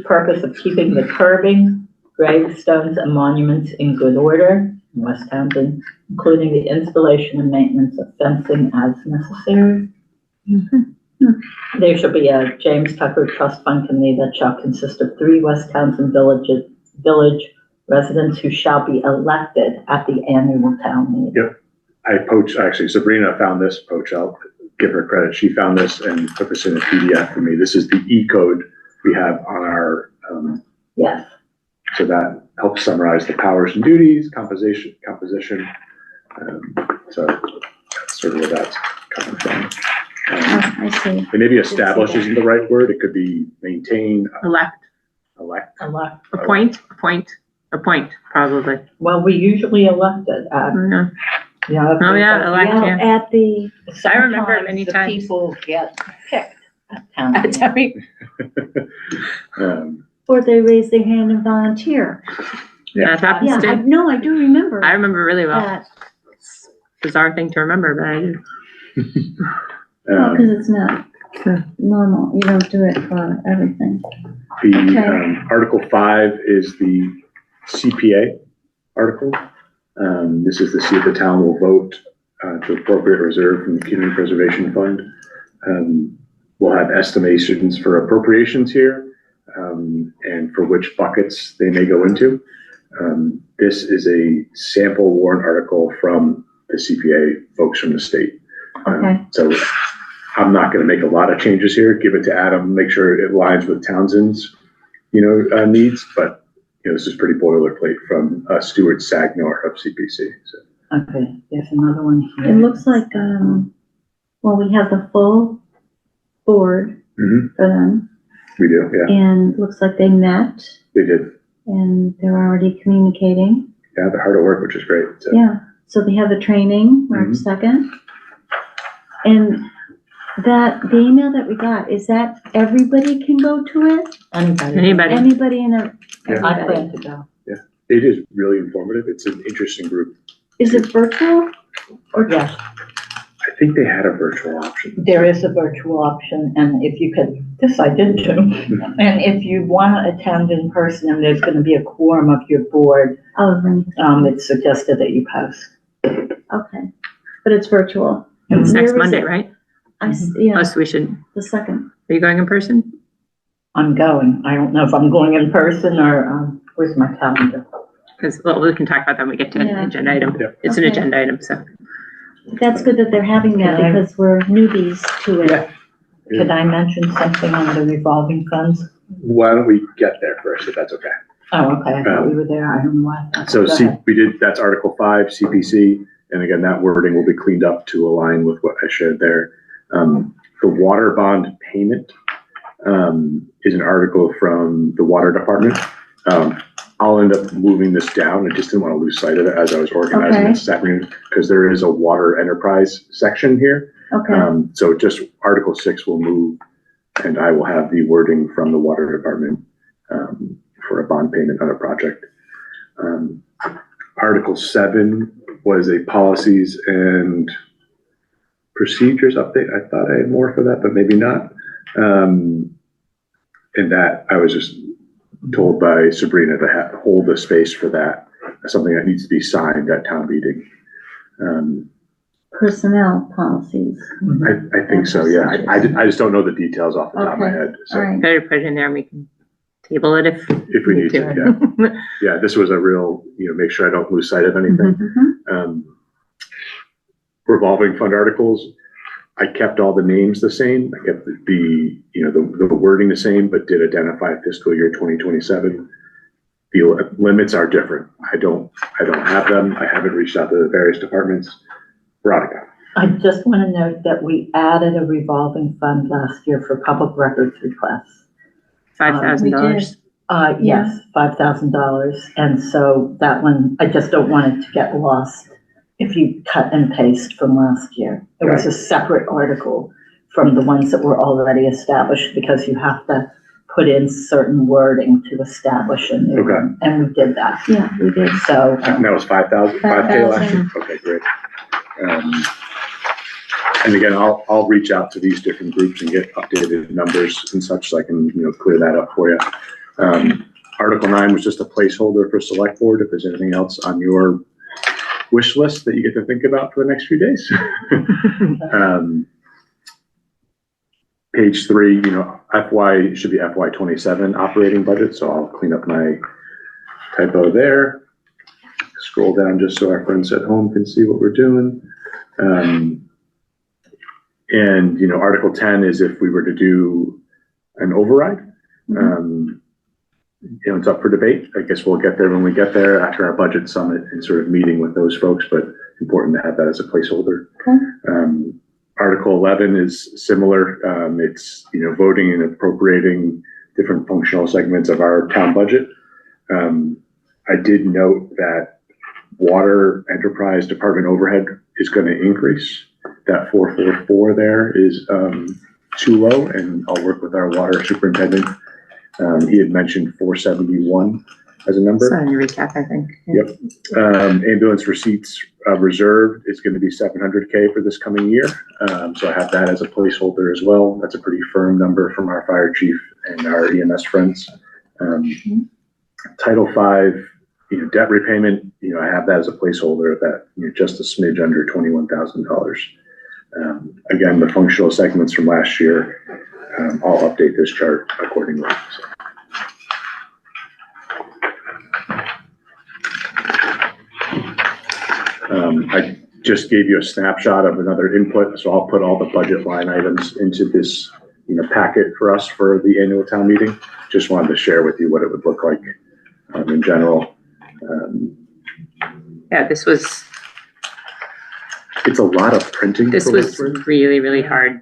Purpose of keeping the curbing, gravestones and monuments in good order in West Townsend, including the installation and maintenance of fencing as necessary. There shall be a James Tucker Trust Fund Committee that shall consist of 3 West Townsend village residents who shall be elected at the annual town meeting. Yep. Actually, Sabrina found this, I'll give her credit. She found this and put this in a PDF for me. This is the E-code we have on our, Yes. so that helps summarize the powers and duties, composition. So that's sort of where that's coming from. Oh, I see. And maybe establish isn't the right word. It could be maintain, elect, elect. appoint, probably. Well, we usually elected at, Mhm. yeah. Oh, yeah, elect, Well, yeah. at the, I remember it many Sometimes times. the people get picked at town At meeting. town meeting. or they raise their hand and volunteer. That happens Yeah, too. no, I do remember I remember really well. that. Bizarre thing to remember, but I do. Well, because it's not normal. You don't do it for everything. The Article 5 is the CPA article. This is to see if the town will vote to appropriate reserve from the Community Preservation Fund. We'll have estimations for appropriations here, and for which buckets they may go into. This is a sample warrant article from the CPA folks from the state. Okay. So I'm not going to make a lot of changes here. Give it to Adam, make sure it aligns with Townsend's, needs. But this is pretty boilerplate from Stuart Sagnor of CPC. So. Okay, there's another one It here. looks like, we have the full board Mhm. for them, We do, yeah, and looks like they met, they did. and they're already communicating. Yeah, they're hard at work, which is great. So. Yeah, so they have the training, March 2nd. And the email that we got, is that everybody can go to it? Anybody? Anybody in a, Yeah. I everybody? plan to go. It is really informative. It's an interesting group. Is it virtual? Or Yes, I think they had a virtual option. there is a virtual option, and if you could, this I did too. And if you want to attend in person and there's going to be a quorum of your board, Oh, then, it's suggested that you post. okay, but it's virtual. It's Where next is Monday, it? right? Yeah, Oh, so we should, the 2nd. are you going in person? I'm going. I don't know if I'm going in person or, where's my calendar? Because, well, we can talk about that when we get to an Yeah. agenda item. Yeah. It's an Okay. agenda item, so. That's good that they're having that Can I- because we're newbies to it. Yeah. Could I mention something on the revolving funds? Why don't we get there first, if that's okay? Oh, okay, I thought we were there. I don't know why. So Go ahead. that's Article 5, CPC, and again, that wording will be cleaned up to align with what I shared there. The water bond payment is an article from the water department. I'll end up moving this down. I just didn't want to lose sight of it as I was organizing Okay. this afternoon, because there is a water enterprise section here. Okay, So just Article 6 will move, and I will have the wording from the water department for a bond payment on a project. Article 7 was a policies and procedures update. I thought I had more for that, but maybe not. And that I was just told by Sabrina to hold the space for that. That's something that needs to be signed at town meeting. personnel policies. I think so, yeah. I just don't know the details off the top of my Okay. head. All So right, Better put it in there and we can table it if. if we need to, yeah. Yeah, this was a real, make sure I don't lose sight of anything. Mhm. Revolving fund articles, I kept all the names the same. I kept the wording the same, but did identify fiscal year 2027. The limits are different. I don't have them. I haven't reached out to the various departments. Veronica. I just want to note that we added a revolving fund last year for public records requests. $5,000. Yes, $5,000. And so that one, I just don't want it to get lost if you cut and paste from last year. It was a separate article from the ones that were already established, because you have to put in certain wording to establish a new Okay. one. And we did that. Yeah, we did. So, And that was 5,000, 5K last year? 5,000. Okay, great. And again, I'll reach out to these different groups and get updated numbers and such, so I can, clear that up for you. Article 9 was just a placeholder for select board. If there's anything else on your wish list that you get to think about for the next few days. Page 3, FY should be FY 27 operating budget. So I'll clean up my typo there. Scroll down just so our friends at home can see what we're doing. And Article 10 is if we were to do an override. It's up for debate. I guess we'll get there when we get there after our budget summit and sort of meeting with those folks, but important to have that as a placeholder. Okay. Article 11 is similar. It's, voting and appropriating different functional segments of our town budget. I did note that water enterprise department overhead is going to increase. That 444 there is too low, and I'll work with our water superintendent. He had mentioned 471 as a number. So your recap, I think. Yep. Ambulance receipts reserved is going to be 700K for this coming year. So I have that as a placeholder as well. That's a pretty firm number from our fire chief and our EMS friends. Title V, debt repayment, I have that as a placeholder at that, just a smidge under $21,000. Again, the functional segments from last year, I'll update this chart accordingly. So. I just gave you a snapshot of another input, so I'll put all the budget line items into this, packet for us for the annual town meeting. Just wanted to share with you what it would look like in general. Yeah, this was It's a lot of printing. this for was Westford. really, really hard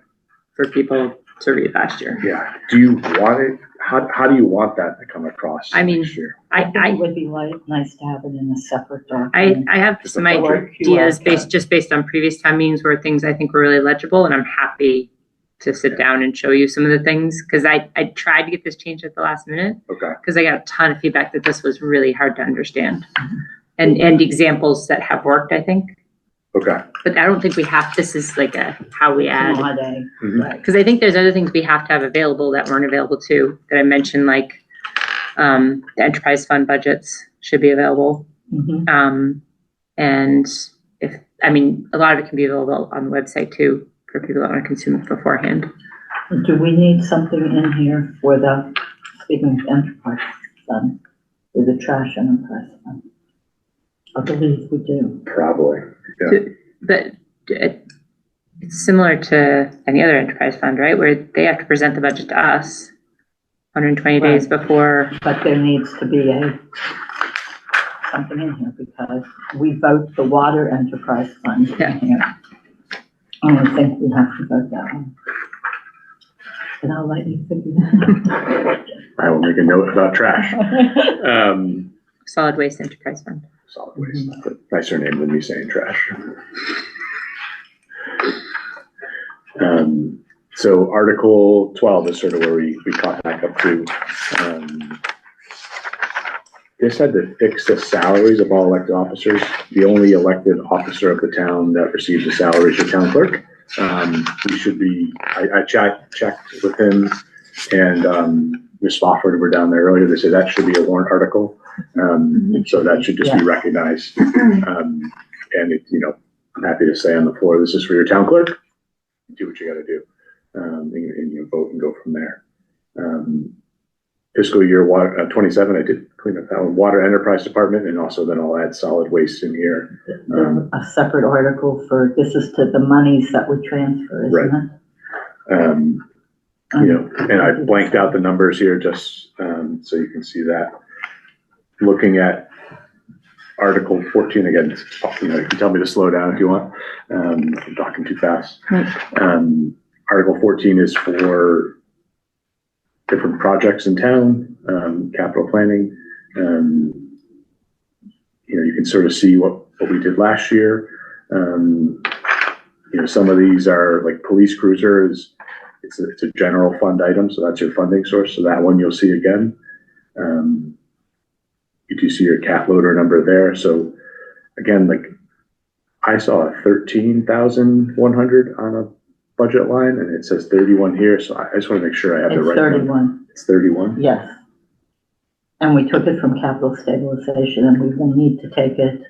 for people to read last year. Yeah. Do you want it? How do you want that to come across? I mean, next year? I think it would be nice to have it in a separate I document. have some Or ideas QR based on previous town meetings where things I think were really legible, and I'm happy to sit down and show you some of the things, because I tried to get this changed at the last minute, Okay. because I got a ton of feedback that this was really hard to understand, and examples that have worked, I think. Okay. But I don't think we have, this is like how we add. Holiday, Mhm. right. Because I think there's other things we have to have available that weren't available too, that I mentioned, like the enterprise fund budgets should be available. Mhm. And a lot of it can be available on the website too, for people that want to consume it beforehand. Do we need something in here for the, speaking of enterprise fund, for the trash enterprise fund? I believe we do. Probably. Yeah. But it's similar to any other enterprise fund, right? Where they have to present the budget to us 120 days before. But there needs to be something in here because we vote the water enterprise fund in here. And I think we have to vote that one. And I'll let you figure that out. I will make a note about trash. Solid waste enterprise fund. Solid waste. Nicer name than me saying trash. So Article 12 is sort of where we caught back up to. This had to fix the salaries of all elected officers. The only elected officer of the town that receives a salary is the town clerk. We should be, I checked with him and Ms. Spofford were down there earlier. They said that should be a warrant article. So that should just be recognized. And I'm happy to say on the floor, this is for your town clerk. Do what you got to do. And you vote and go from there. Fiscal year 27, I did clean up that one. Water Enterprise Department, and also then I'll add solid waste in here. A separate article for, this is to the monies that we transfer, isn't it? And I blanked out the numbers here just so you can see that. Looking at Article 14 again, you can tell me to slow down if you want. I'm talking too fast. Article 14 is for different projects in town, capital planning. You can sort of see what we did last year. Some of these are like police cruisers. It's a general fund item, so that's your funding source. So that one you'll see again. You do see your cat loader number there. So again, like I saw a 13,100 on a budget line, and it says 31 here. So I just want to make sure I have the right number. 31. It's 31. Yes. And we took it from capital stabilization, and we will need to take it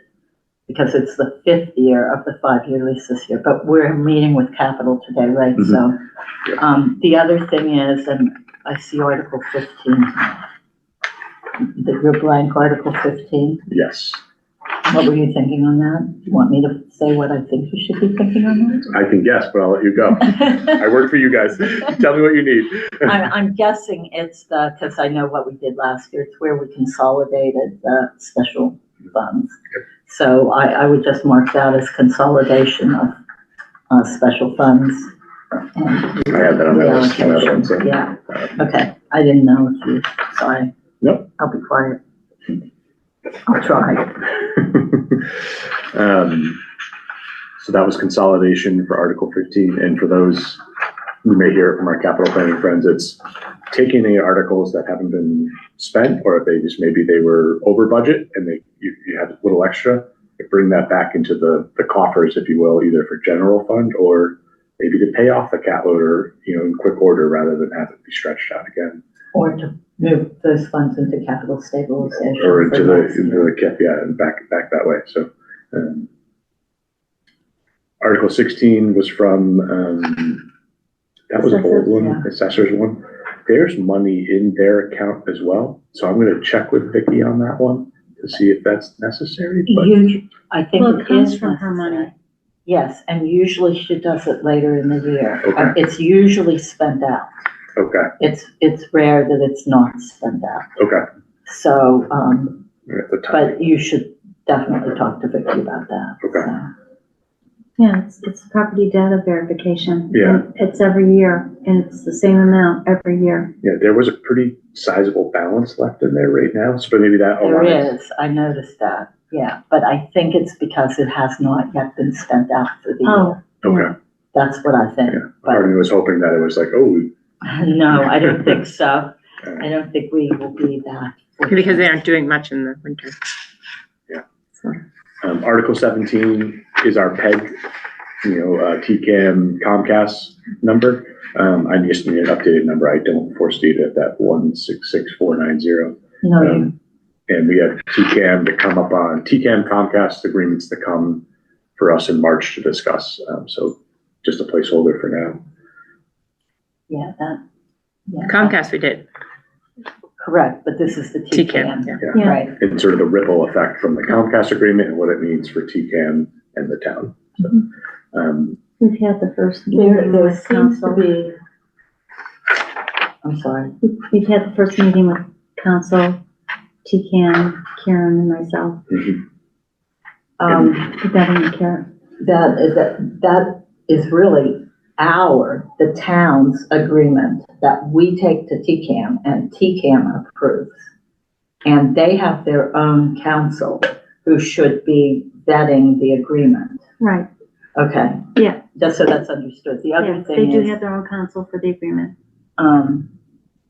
because it's the 5th year of the 5-year lease this year. But we're meeting with capital today, right? So the other thing is, and I see Article 15. Your blank Article 15. Yes. What were you thinking on that? Do you want me to say what I think you should be thinking on that? I can guess, but I'll let you go. I work for you guys. Tell me what you need. I'm guessing it's because I know what we did last year. It's where we consolidated the special funds. So I would just mark that as consolidation of special funds. I have that on my list. Another one, so. Yeah. Okay. I didn't know if you. Sorry. Nope. I'll be quiet. I'll try. So that was consolidation for Article 15. And for those who may hear it from our capital planning friends, it's taking the articles that haven't been spent, or if they just, maybe they were over budget and you had a little extra, bring that back into the coffers, if you will, either for general fund or maybe to pay off the cat loader, in quick order rather than have it be stretched out again. Or to move those funds into capital stabilization. Or into the cap, yeah, and back that way. So Article 16 was from, that was a old one, assessor's one. There's money in their account as well. So I'm going to check with Vicki on that one to to see if that's necessary, but I think Well, it it comes is from her money. necessary. Yes, and usually she does it later in the year. Okay. It's usually spent out. okay, It's rare that it's not spent out. okay. So, At the time. but you should definitely talk to Vicky about that. Okay. So. Yeah, it's property data verification. Yeah. And it's every year, and it's the same amount every year. Yeah, there was a pretty sizable balance left in there right now, so maybe that There aligns. is, I noticed that, yeah, but I think it's because it has not yet been spent out for the Oh, year. Okay, That's what I think. yeah. Part of me was hoping that it was like, oh, No, I don't think so. uh, I don't think we will be that. Because they aren't doing much in the winter. Yeah. So. Article 17 is our PEG, TCAM Comcast number. I just need an updated number. I don't foresee it at that 166490. No, And we have TCAM to come up on TCAM Comcast agreements to come for us in March to discuss. So just a placeholder for now. yeah, Comcast we did. correct, but this is the TCAM, TCAM. yeah. Yeah. Right, And sort of the ripple effect from the Comcast agreement and what it means for TCAM and the town. So, we've had the first there meeting with seems to council. be, I'm sorry, We've had the first meeting with council, TCAM, Karen and myself, mhm. Betty and Karen. that is really the town's agreement that we take to TCAM and TCAM approves. And they have their own counsel who should be vetting the agreement. Right, Okay. Yeah. Just so that's understood. The other yeah, they thing do is, have their own counsel for the agreement.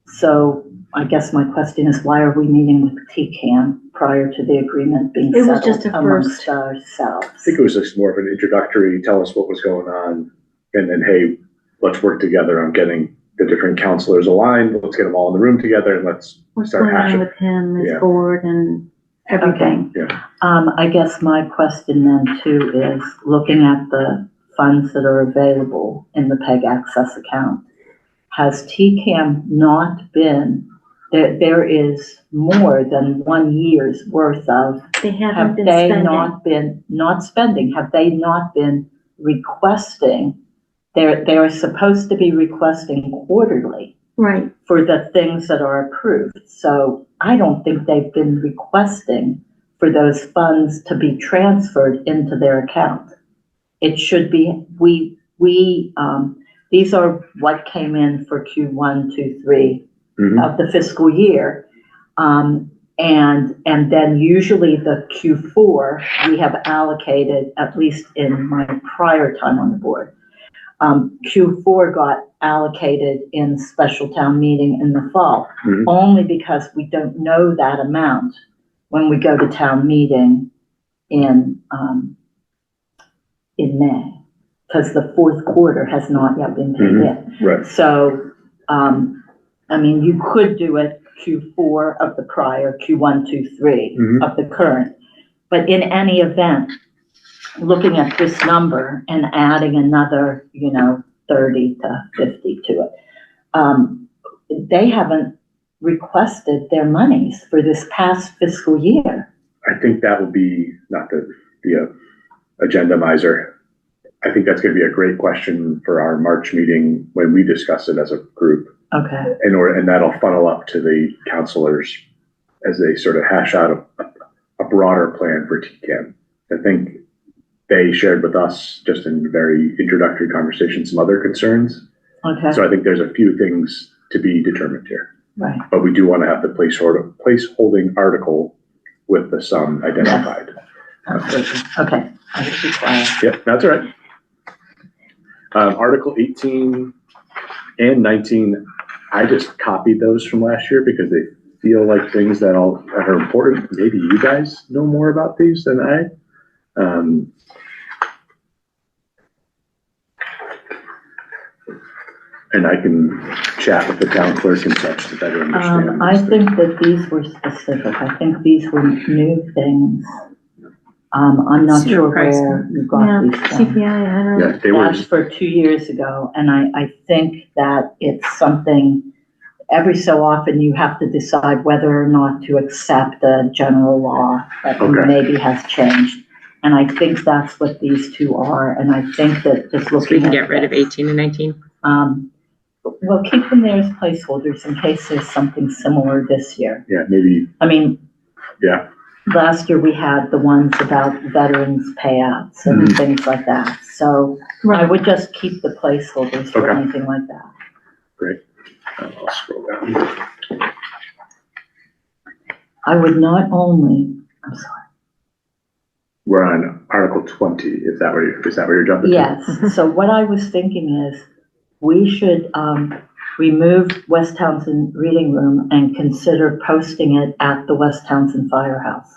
so I guess my question is, why are we meeting with TCAM prior to the agreement being It was settled just a amongst first. ourselves? I think it was just more of an introductory, tell us what was going on, and then, hey, let's work together on getting the different counselors aligned. Let's get them all in the room together and let's What's start going on hashing. with him, his Yeah. board and everything. I guess my question then too is, looking at the funds that are available in the PEG Access account, has TCAM not been, there is more than 1 year's worth of, They haven't have been they spending. not spending, have they not been requesting? They're supposed to be requesting quarterly Right, for the things that are approved. So I don't think they've been requesting for those funds to be transferred into their account. It should be, these are what came in for Q1, 2, 3 Mhm. of the fiscal year. And then usually the Q4, we have allocated, at least in my prior time on the board, Q4 got allocated in special town meeting in the fall, Mhm. only because we don't know that amount when we go to town meeting in May, because the fourth quarter has not yet been paid in. Right. So, I mean, you could do it Q4 of the prior, Q1, 2, 3 Mhm. of the current, but in any event, looking at this number and adding another, 30 to 50 to it, they haven't requested their monies for this past fiscal year. I think that would be, not to be a agenda miser, I think that's going to be a great question for our March meeting when we discuss it as a group. Okay. And that'll funnel up to the counselors as they sort of hash out a broader plan for TCAM. I think they shared with us, just in very introductory conversation, some other concerns. Okay. So I think there's a few things to be determined here, Right. but we do want to have the placeholding article with the sum identified. Absolutely. Okay. I will be quiet. Yep, that's all right. Article 18 and 19, I just copied those from last year because they feel like things that are important. Maybe you guys know more about these than I. And I can chat with the town clerk and such to better understand. I these think that these were specific. I think these were new things. I'm not Super sure price. where you yeah, got these from. CPI, I don't know. Yeah, they were. That's for 2 years ago, and I think that it's something, every so often you have to decide whether or not to accept a general law that Okay. maybe has changed. And I think that's what these two are. And I think that just So we looking can at get rid of this, 18 and 19. we'll keep them there as placeholders in case there's something similar this year. Yeah, maybe, I mean, yeah, last year we had the ones about veterans payouts and things like that. So I would just keep the placeholders for Okay. anything like that. great. I'll scroll down. I would not only, I'm sorry. We're on Article 20. Is that where you're jumping to? Yes, so what I was thinking is, we should, remove West Townsend Reading Room and consider posting it at the West Townsend Firehouse.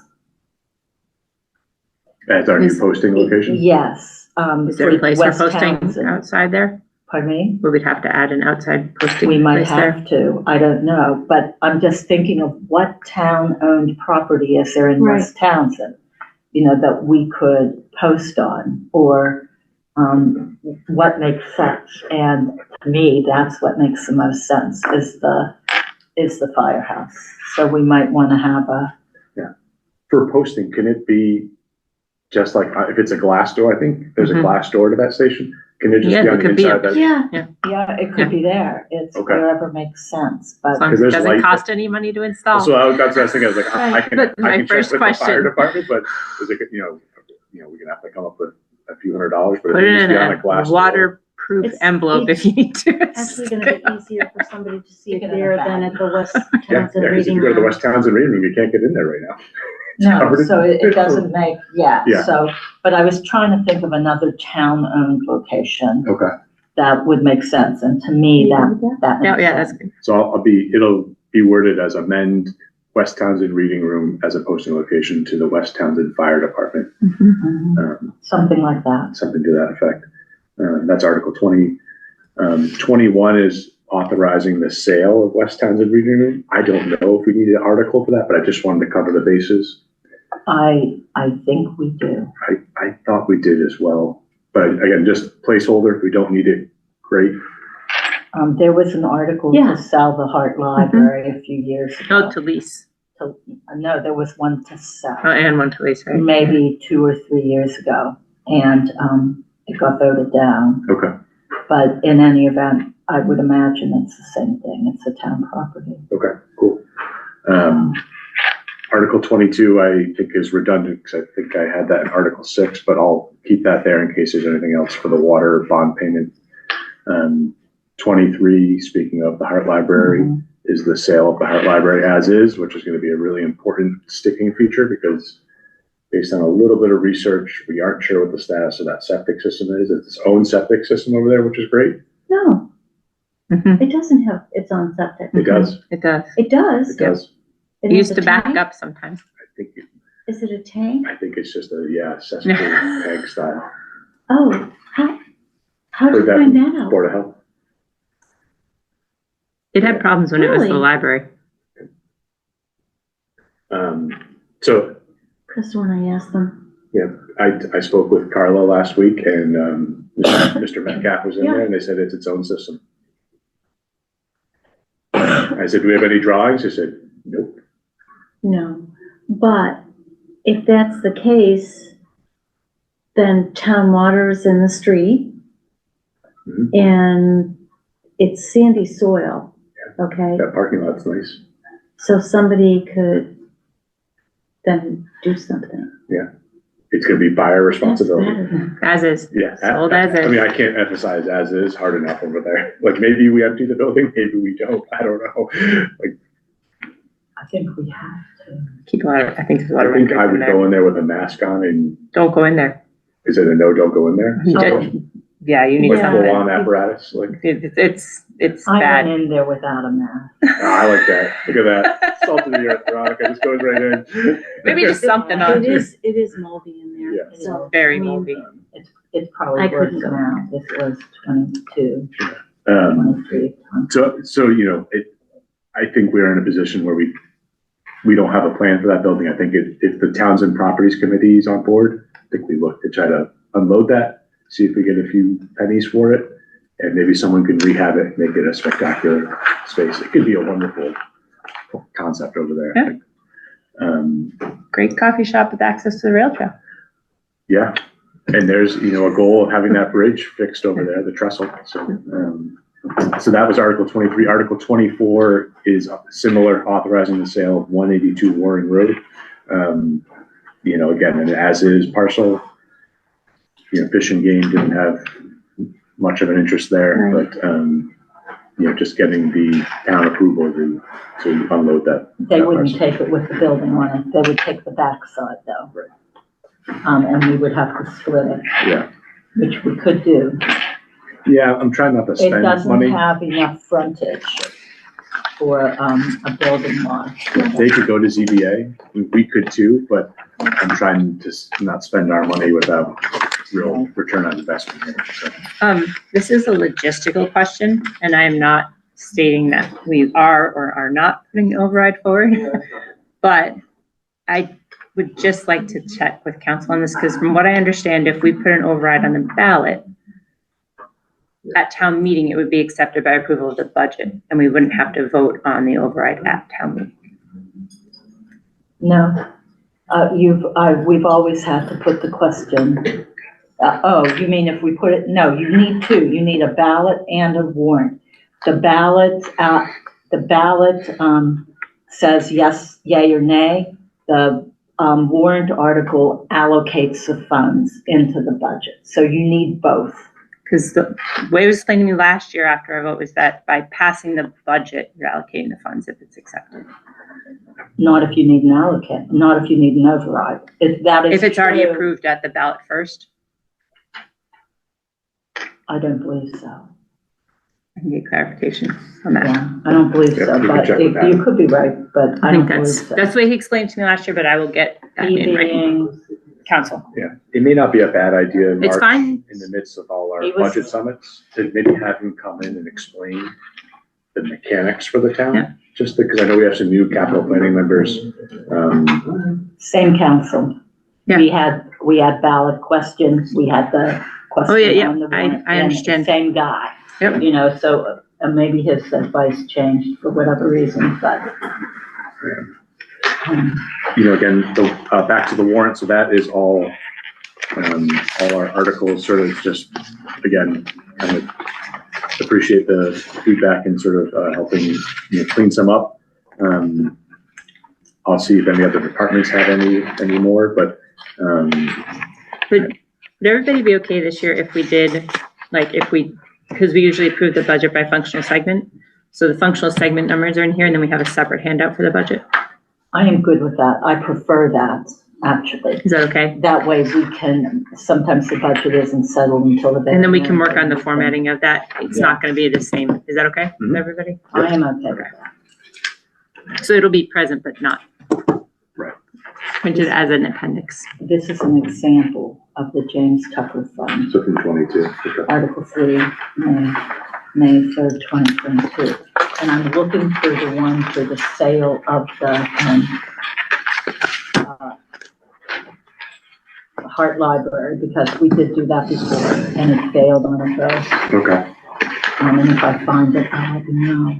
As our new posting location? Yes. Is there a place for West posting Townsend. outside there? Pardon me? We would have to add an outside posting We might place there. have to, I don't know, but I'm just thinking of what town-owned property is there in West Townsend, that we could post on, or what makes sense. And to me, that's what makes the most sense, is the firehouse. So we might want to have For posting, can it be just like, if it's a glass door, I think there's a glass door to that station? Can it just Yeah, be it on the could be inside? yeah, it could be there. It's Okay. wherever makes sense, but. As long as it there's doesn't light- cost any money to install. So that's what I was thinking. I was like, I can But my check first with the fire question- department, but is it, we're gonna have to come up with a few $100s, but Put if it it in be on a a glass door. waterproof It's- envelope if you need to. Actually gonna be easier for somebody to see Stick it it in a there bag. than at the West Yeah, Townsend because if Reading you go to the Room. West Townsend Reading Room, you can't get in there right now. No, covered so in- it doesn't make, Yeah. so, but I was trying to think of another town-owned location Okay, that would make sense, and to me, that Yeah, makes yeah, that's sense. good. so it'll be worded as amend West Townsend Reading Room as a posting location to the West Townsend Fire Department. Mhm. Something like that. Something to that effect. That's Article 20. 21 is authorizing the sale of West Townsend Reading Room. I don't know if we need an article for that, but I just wanted to cover the bases. I think we do. I thought we did as well, but again, just placeholder. If we don't need it, great. There was an article Yeah. to sell the Hart Library a few years ago. Oh, to lease. No, there was one to sell, Oh, and one to lease, right? maybe 2 or 3 years ago, and it got voted down. Okay, But in any event, I would imagine it's the same thing. It's a town property. okay, cool. Article 22, I think is redundant because I think I had that in Article 6, but I'll keep that there in case there's anything else for the water bond payment. 23, speaking of the Hart Library, Mhm. is the sale of the Hart Library as is, which is going to be a really important sticking feature because based on a little bit of research, we aren't sure what the status of that septic system is. It's its own septic system over there, which is great. No, Mhm. it doesn't have its own septic. It does, It does. It does. it does. It It has used a to back tank. up sometimes. Is it a tank? I think it's just a, cesspool tank style. Oh, how did Heard you that find from that out? Board of Health. It had problems when it was the Really? library. So Because when I asked them, I spoke with Carla last week and Mr. Metcalf was in there and they said it's its own system. I said, do we have any drawings? He said, nope. no, but if that's the case, then town water is in the street Mhm. and it's sandy soil, okay? That parking lot's nice. So somebody could then do something. It's gonna be buyer That's responsibility. better than. As is. Yeah. Sold as I is. mean, I can't emphasize as is hard enough over there. Like maybe we empty the building, maybe we don't. I don't know. Like, I think we have to. Keep a lot of, I think there's a lot I of think I records in would there. go in there with a mask on and Don't go in there. is it a no, don't go in there? Yeah, you need Like Yeah. full something. on apparatus, like, It's I bad. went in there without a mask. I like that. Look at that. Salt of the earth, Veronica, just goes right in. Maybe just something on. It is moldy in there. Yeah. So, Very I mean, moldy. It's probably I worse couldn't go. now. This was 22, Um, 23. so, I think we're in a position where we don't have a plan for that building. I think if the Townsend Properties Committee is on board, I think we look to try to unload that, see if we get a few pennies for it. and maybe someone can rehab it, make it a spectacular space. It could be a wonderful concept over there. Yeah. Great coffee shop with access to the rail trail. Yeah, and there's, a goal of having that bridge fixed over there, the trestle. So that was Article 23. Article 24 is similar, authorizing the sale of 182 Warren Road. Again, an as-is parcel. Fish and Game didn't have much of an interest there, right. But just getting the town approval to unload that. They that wouldn't parcel. take it with the building on it. They would take the backside though. Right. And we would have to split it, Yeah, which we could do. yeah. I'm trying not to It spend doesn't money. have enough frontage for, a building lot. They could go to ZBA. We could too, but I'm trying to not spend our money without real return on investment here. So. This is a logistical question, and I am not stating that we are or are not putting the override forward. But I would just like to check with council on this, because from what I understand, if we put an override on the ballot at town meeting, it would be accepted by approval of the budget, and we wouldn't have to vote on the override at town meeting. No, we've always had to put the question. You mean if we put it, no, you need two. You need a ballot and a warrant. The ballot says yes, yay or nay. The warrant article allocates the funds into the budget. So you need both. Because the way it was explained to me last year after our vote was that by passing the budget, you're allocating the funds if it's accepted. Not if you need an not if you need an override. If it's already true, approved at the ballot first, I don't believe so. I can get clarification on that. Yeah, I don't believe Yeah, so, we can but check with that. you could be right, but I I don't think believe that's so. the way he explained to me last year, but I will get that He in writing. being, Council. Yeah, it may not be a bad idea in It's March, fine. in the midst of all our He was- budget summits, to maybe have him come in and explain the mechanics for the town. Yeah. Just because I know we have some new capital planning members. same council. Yeah. We had ballot questions, we had the question Oh, yeah, on the I warrant, and understand. Same guy. Yep. So maybe his advice changed for whatever reason, but. Again, back to the warrant, so that is all our articles, sort of just, again, kind of appreciate the feedback and sort of helping clean some up. I'll see if any other departments have any more, but Would everybody be okay this year if we did, because we usually approve the budget by functional segment. So the functional segment numbers are in here, and then we have a separate handout for the budget. I am good with that. I prefer that, actually. Is that okay? That way we can, sometimes the budget isn't settled until the. And then we can work on the formatting of that. It's not going to be the same. Is that okay with Mhm. everybody? I am okay with that. So it'll be present, but not Right. printed as an appendix. This is an example of the James Tucker Fund, so from 22. Okay. Article 3, May 3rd, 2022. And I'm looking for the one for the sale of the Hart Library, because we did do that before and it failed on a vote. Okay. And if I find it, I'll let you know.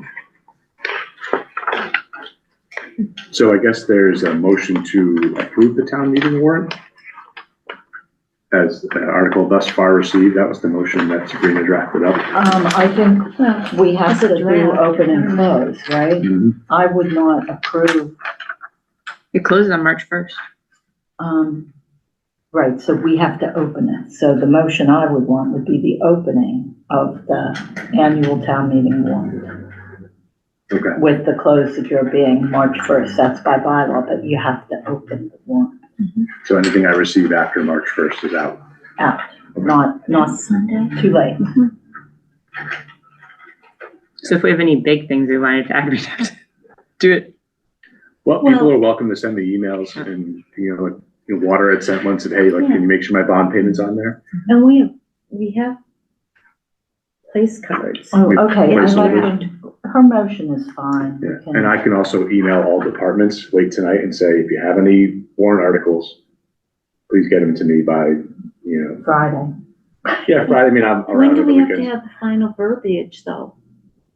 So I guess there's a motion to approve the town meeting warrant as the article thus far received. That was the motion that Sabrina drafted up. I think we have to do open and close, right? Mhm. I would not approve, It closes on March 1st. right, so we have to open it. So the motion I would want would be the opening of the annual town meeting warrant, Okay. with the close secure being March 1st. That's by bylaw, but you have to open the warrant So anything I receive after March 1st is out. out, not too late. So if we have any big things we wanted to add, we'd have to do it. Well, people are welcome to send me emails, and Water had sent one, said, hey, can you make sure my bond payment's on there? And we have place cards. Oh, okay, Place I like orders. her motion is fine. We Yeah. can- And I can also email all departments late tonight and say, if you have any warrant articles, please get them to me by, Friday. Yeah, Friday, I mean, I'm When around do on the we have to weekends. have the final verbiage, though,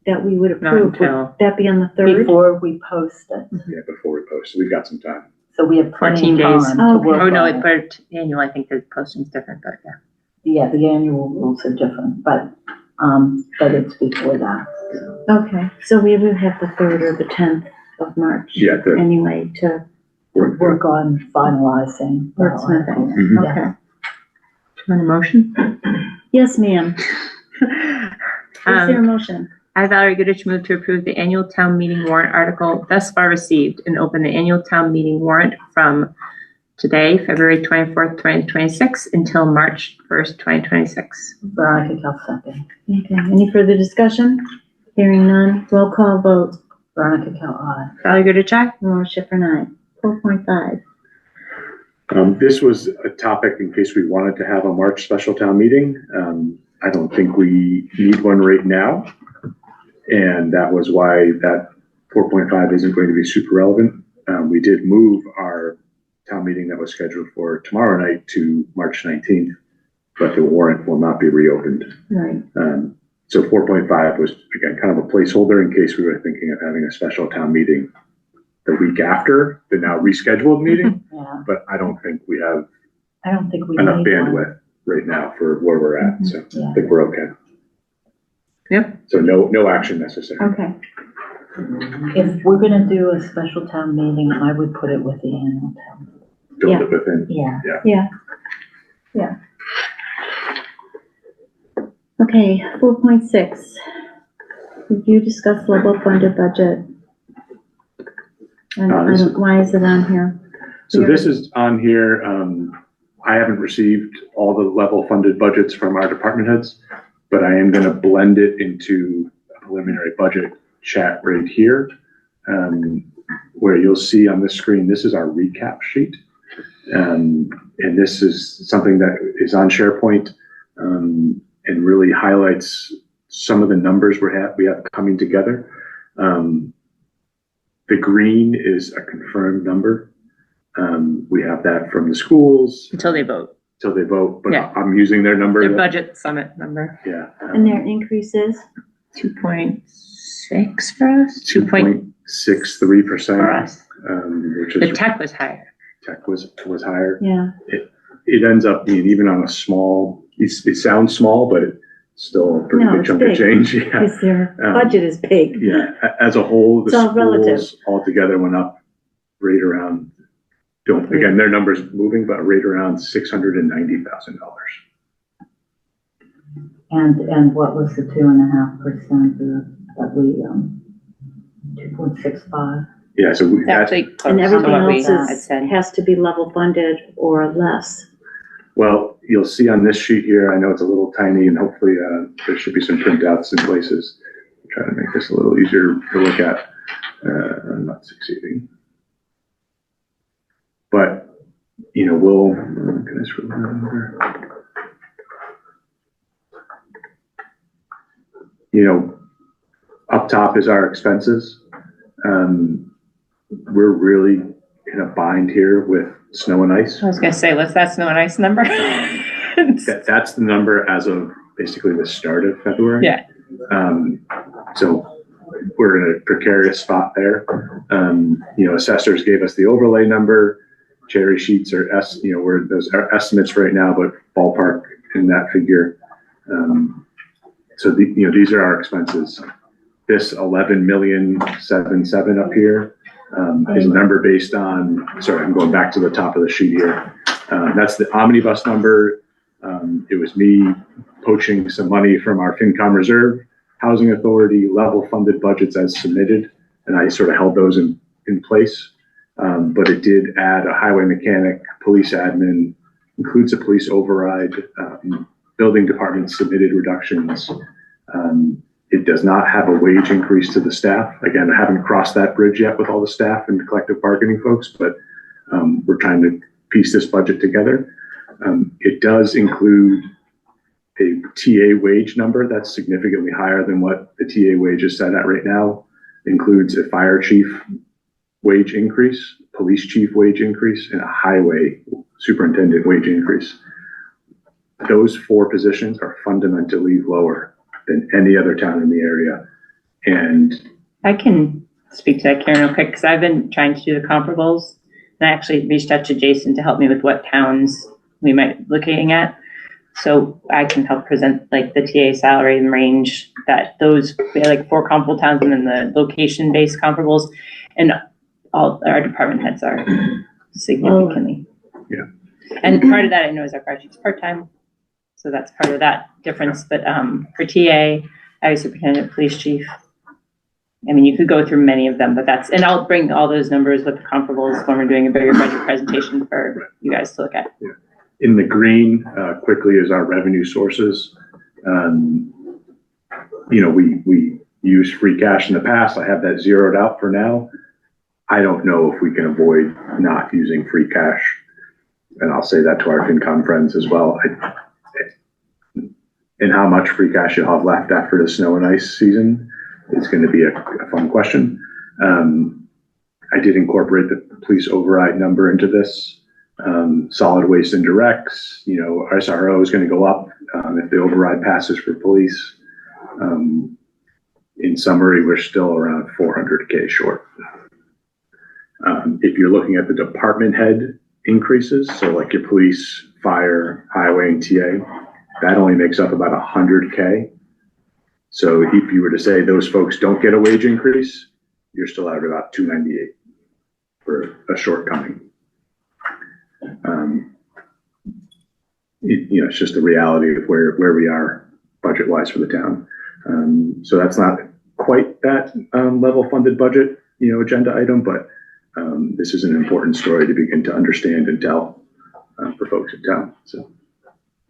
that we would Not approve? Would until- that be on the 3rd? Before we post it, Yeah, before we post, so we've got some time. so we have plenty 14 of days. time to Okay. work Oh, no, on it. but annual, I think the posting's different, but yeah. Yeah, the annual rules are different, but it's before that. Okay, so we would have the 3rd or the 10th of March. Yeah, the- Anyway, to Work on finalizing. the wordsmithing. articles. Mhm. Yeah. Okay. Want a motion? Yes, ma'am. Is there a motion? I, Valerie Goodrich, move to approve the annual town meeting warrant article thus far received and open the annual town meeting warrant from today, February 24th, 2026 until March 1st, 2026. Veronica Cal second. Okay, any further discussion? Hearing none, roll call vote. Veronica Cal aye. Valerie Goodrich, aye. Laura Schifrin, aye. 4.5. This was a topic in case we wanted to have a March special town meeting. I don't think we need one right now. And that was why that 4.5 isn't going to be super relevant. We did move our town meeting that was scheduled for tomorrow night to March 19th, but the warrant will not be reopened. Right. So 4.5 was, again, kind of a placeholder in case we were thinking of having a special town meeting the week after the now rescheduled meeting, Yeah, but I don't think we have I don't think we enough need bandwidth right now for where we're at, so Yeah. I think we're okay. Yep. So no action necessary. Okay, one. If we're gonna do a special town meeting, I would put it with the annual town. Build Yeah. it within. Yeah. okay, 4.6. Review, discuss level funded budget. And I don't, why is it on here? So this is on here. I haven't received all the level funded budgets from our department heads, but I am going to blend it into a preliminary budget chat right here, where you'll see on this screen, this is our recap sheet. And this is something that is on SharePoint and really highlights some of the numbers we have coming together. The green is a confirmed number. We have that from the schools Until they vote. till they vote, but Yeah. I'm using their number. Their budget summit number, Yeah. And their increases? 2.6 for us, 2.63%, for us. which The is tech was higher. tech was higher. Yeah, It ends up being even on a small, it sounds small, but it's still a pretty No, big it's chunk big. of change. Yeah. because their Um, budget is big. Yeah. As a whole, the It's all relative. schools altogether went up right around, again, their numbers moving, but right around $690,000. And what was the 2.5% that we, 2.65? Yeah. So that's, Actually, close And to everything what we else had is, said. has to be level funded or less. well, you'll see on this sheet here, I know it's a little tiny and hopefully there should be some printouts in places. Try to make this a little easier to look at. I'm not succeeding. But, can I scroll down over? Up top is our expenses. We're really in a bind here with snow and ice. I was gonna say, what's that snow and ice number? That's the number as of basically the start of February. Yeah. So we're in a precarious spot there. Assessors gave us the overlay number. Cherry sheets are where those are estimates right now, but ballpark in that figure. So these are our expenses. This 11,000,777 up here is a number based on. Sorry, I'm going back to the top of the sheet here. That's the omnibus number. It was me poaching some money from our FinCom reserve, housing authority, level funded budgets as submitted, and I sort of held those in place. But it did add a highway mechanic, police admin, includes a police override, building department submitted reductions. It does not have a wage increase to the staff. Again, I haven't crossed that bridge yet with all the staff and collective bargaining folks, but we're trying to piece this budget together. It does include a TA wage number that's significantly higher than what the TA wage is set at right now. It includes a fire chief wage increase, police chief wage increase, and a highway superintendent wage increase. those 4 positions are fundamentally lower than any other town in the area. And I can speak to that, Karen, real quick, because I've been trying to do the comparables. And I actually reached out to Jason to help me with what towns we might be looking at. So I can help present like the TA salary and range that those, we had like 4 comparable towns and then the location-based comparables. And all our department heads are significantly. Yeah. And part of that I know is our fire chief's part-time. So that's part of that difference. But for TA, I was superintendent, police chief. I mean, you could go through many of them, but that's, and I'll bring all those numbers with the comparables when we're doing a bigger budget presentation for you guys to look at. Yeah. In the green, quickly is our revenue sources. We use free cash in the past. I have that zeroed out for now. I don't know if we can avoid not using free cash. And I'll say that to our FinCom friends as well. And how much free cash you'll have left after the snow and ice season is going to be a fun question. I did incorporate the police override number into this. Solid waste indirects, SRO is going to go up if the override passes for police. In summary, we're still around 400K short. If you're looking at the department head increases, so like your police, fire, highway, and TA, that only makes up about 100K. So if you were to say those folks don't get a wage increase, you're still at about 298 for a shortcoming. It's just the reality of where we are budget-wise for the town. So that's not quite that level funded budget, agenda item, but this is an important story to begin to understand and tell for folks in town. So,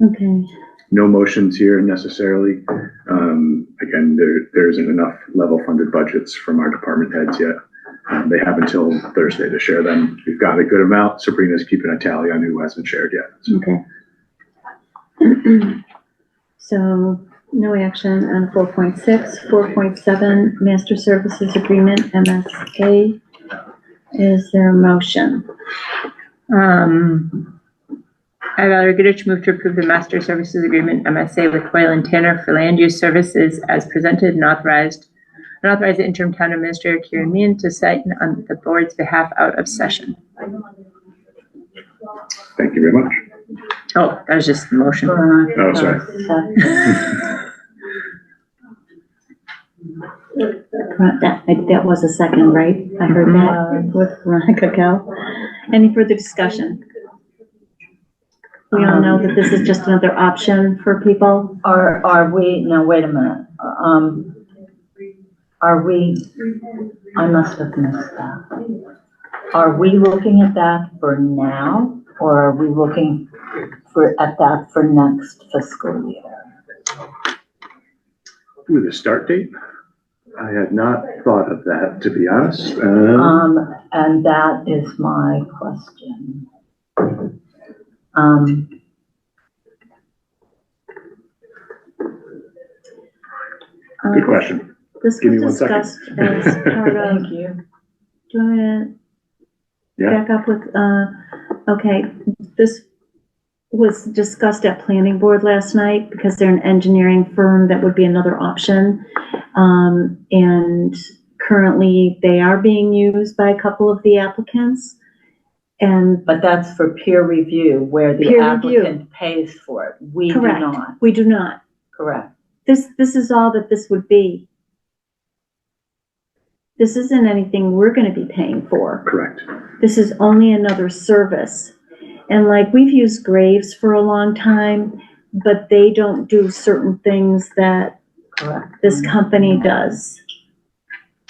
Okay. no motions here necessarily. Again, there isn't enough level funded budgets from our department heads yet. They have until Thursday to share them. We've got a good amount. Sabrina's keeping a tally on who hasn't shared yet. So. Okay. So no action on 4.6, 4.7, Master Services Agreement, MSA. Is there a motion? I'd rather Goodrich move to approve the Master Services Agreement, MSA, with Hoyle and Tanner for land use services as presented and authorized. And authorize the interim town administrator, Kieran Meehan, to sign on the board's behalf out of session. Thank you very much. Oh, that was just the motion. Oh, sorry. That was a second, right? I heard that with Veronica Kell. Any further discussion? We all know that this is just another option for people. Are we, now wait a minute, I must have missed that. Are we looking at that for now, or are we looking at that for next fiscal year? Ooh, the start date? I had not thought of that, to be honest. And that is my question. Good question. This Give me was 1 second. discussed as part of, Thank you. do you want to Yeah. back up with, okay, this was discussed at planning board last night because they're an engineering firm. That would be another option. And currently they are being used by a couple of the applicants. And But that's for peer review, where the Peer review. applicant pays for it. We do Correct. not, we do not. correct. This is all that this would be. This isn't anything we're gonna be paying for. Correct. This is only another service. And like, we've used Graves for a long time, but they don't do certain things that Correct. this company does.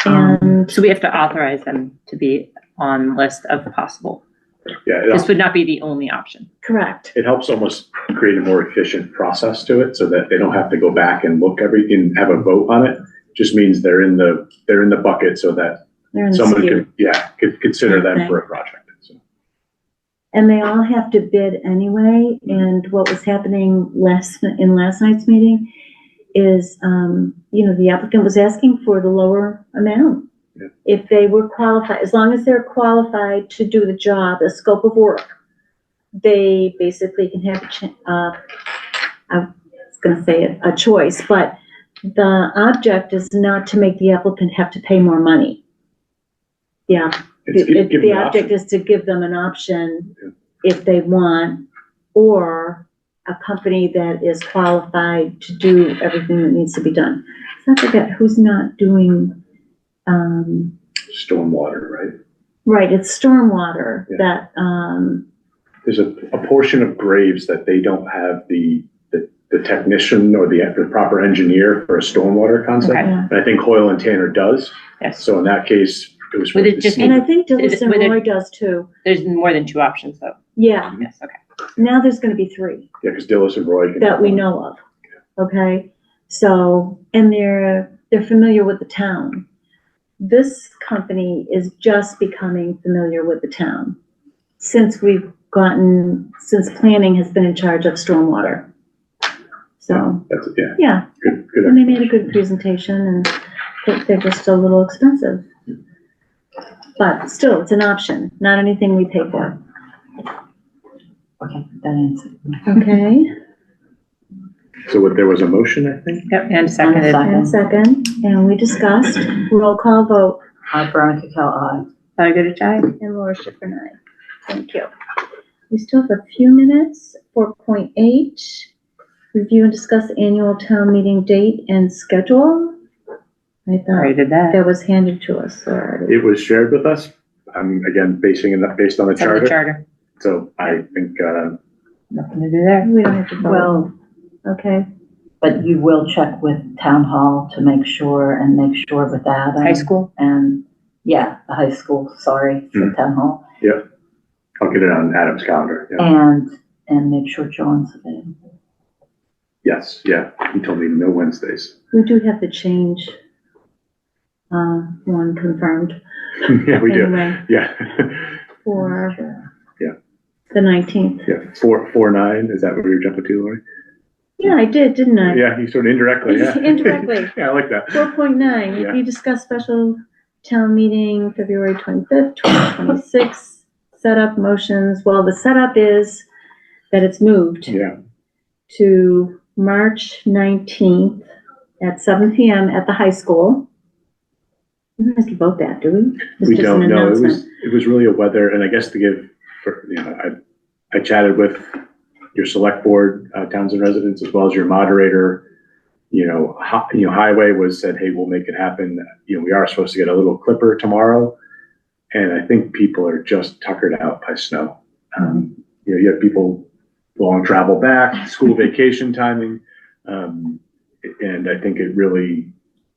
And So we have to authorize them to be on the list of possible. Yeah, This would not be the only option. correct, it helps almost create a more efficient process to it so that they don't have to go back and look and have a vote on it. Just means they're in the bucket so that they're in the someone queue. could consider them Okay. for a project. So. And they all have to bid anyway. And what was happening in last night's meeting is, the applicant was asking for the lower amount. Yeah. If they were qualified, as long as they're qualified to do the job, the scope of work, they basically can have I was gonna say a choice, but the object is not to make the applicant have to pay more money. Yeah, the object is to give them an option if they want, or a company that is qualified to do everything that needs to be done. So I forget who's not doing, Stormwater, right? right, it's stormwater Yeah. that, There's a portion of Graves that they don't have the technician or the proper engineer for a stormwater concept. Okay. yeah. And I think Hoyle and Tanner does. Yes. So in that case, it was. Would it just And I think Is it- Dillis and would it- Roy does too. There's more than 2 options though. Yeah, Yes, okay. now there's gonna be 3 Yeah, because Dillis and Roy. can- that we know of. Okay, so, and they're familiar with the town. This company is just becoming familiar with the town since planning has been in charge of stormwater. So, That's it, yeah. yeah, Good. and they made a good presentation, and they're just a little expensive. But still, it's an option, not anything we pay for. Okay, that answers. Okay, So there was a motion, I think? Yep, and seconded. and second, and we discussed, roll call vote, Hi, Veronica Cal, aye. Shall I go to Jai? and Laura Schifrin, aye. Thank you. We still have a few minutes. 4.8, review and discuss annual town meeting date and schedule. I Already thought did that. that was handed to us already. It was shared with us. Again, based on the It's on the charter. charter. So I think, Nothing to do there. We don't have to vote. Well, Okay, but you will check with town hall to make sure with that. High school? And, yeah, the high school, sorry, for town hall. I'll get it on Adam's calendar. Yeah. And make sure John's available. Yes, yeah. He told me no Wednesdays. we do have the change, one confirmed. Yeah, we do. Anyway, Yeah. for Yeah. the 19th. Yeah. 4-9. Is that what you were jumping to, Lori? Yeah, I did, didn't I? Yeah, you sort of indirectly. Yeah. Indirectly. Yeah, I like that. 4.9, Yeah. review discuss special town meeting, February 25th, 2026. Setup motions, well, the setup is that it's moved Yeah. to March 19th at 7 PM at the high school. We don't have to vote that, do we? It's We just an don't know. announcement. It was really a weather, and I guess to give, I chatted with your select board, Townsend residents, as well as your moderator. Highway said, hey, we'll make it happen. We are supposed to get a little clipper tomorrow. And I think people are just tuckered out by snow. You have people long travel back, school vacation timing. And I think it really,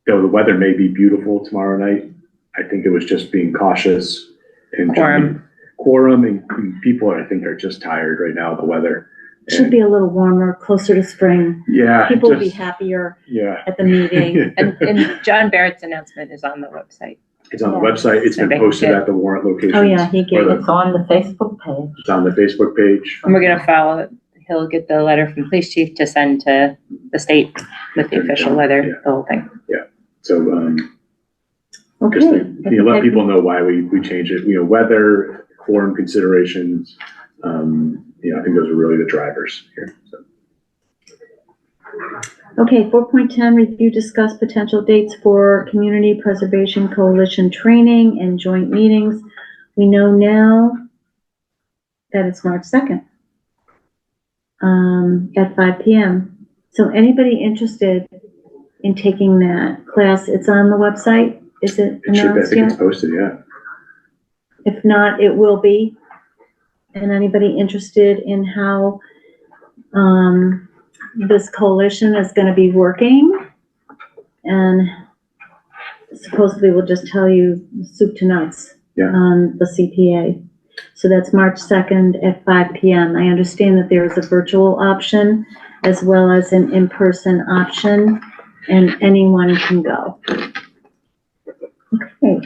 though the weather may be beautiful tomorrow night, I think it was just being cautious and quorum and people, I think, are just tired right now of the weather. Should be a little warmer, closer to spring. Yeah. People will be happier Yeah. at the meeting. And John Barrett's announcement is on the website. It's on the website. It's been posted at the warrant locations. Oh, yeah, he gave it. It's on the Facebook page. It's on the Facebook page. And we're gonna follow it. He'll get the letter from the police chief to send to the state with the official letter, the whole thing. So, Okay. just to let people know why we changed it, weather, quorum considerations, I think those are really the drivers here. So. Okay, 4.10, review, discuss potential dates for Community Preservation Coalition training and joint meetings. We know now that it's March 2nd, at 5 PM. So anybody interested in taking that class, it's on the website? Is it It should be, I announced think it's yet? posted, yeah. If not, it will be. And anybody interested in how, this coalition is gonna be working? And supposedly we'll just tell you soup to nuts Yeah. on the CPA. So that's March 2nd at 5 PM. I understand that there is a virtual option as well as an in-person option, and anyone can go. Okay,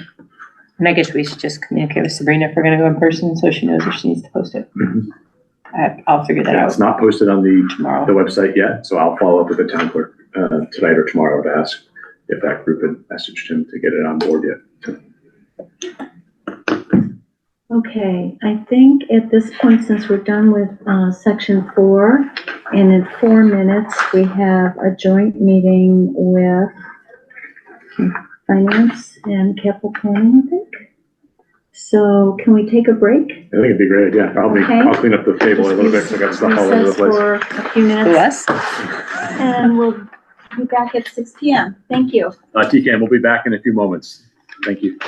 And I guess we should just communicate with Sabrina if we're gonna go in person, so she knows if she needs to post it. Mhm. I'll figure that It's out not posted on the tomorrow. website yet, so I'll follow up with the town clerk tonight or tomorrow to ask if that group had messaged him to get it on board yet. Okay, I think at this point, since we're done with section 4, and in 4 minutes, we have a joint meeting with finance and capital planning, I think. So can we take a break? I think it'd be great. Yeah, Okay. I'll clean up the table a little bit because I got stuff all over the Recess place. for a few minutes, and we'll be back at 6 p.m. Thank you. TCAM, we'll be back in a few moments. Thank you.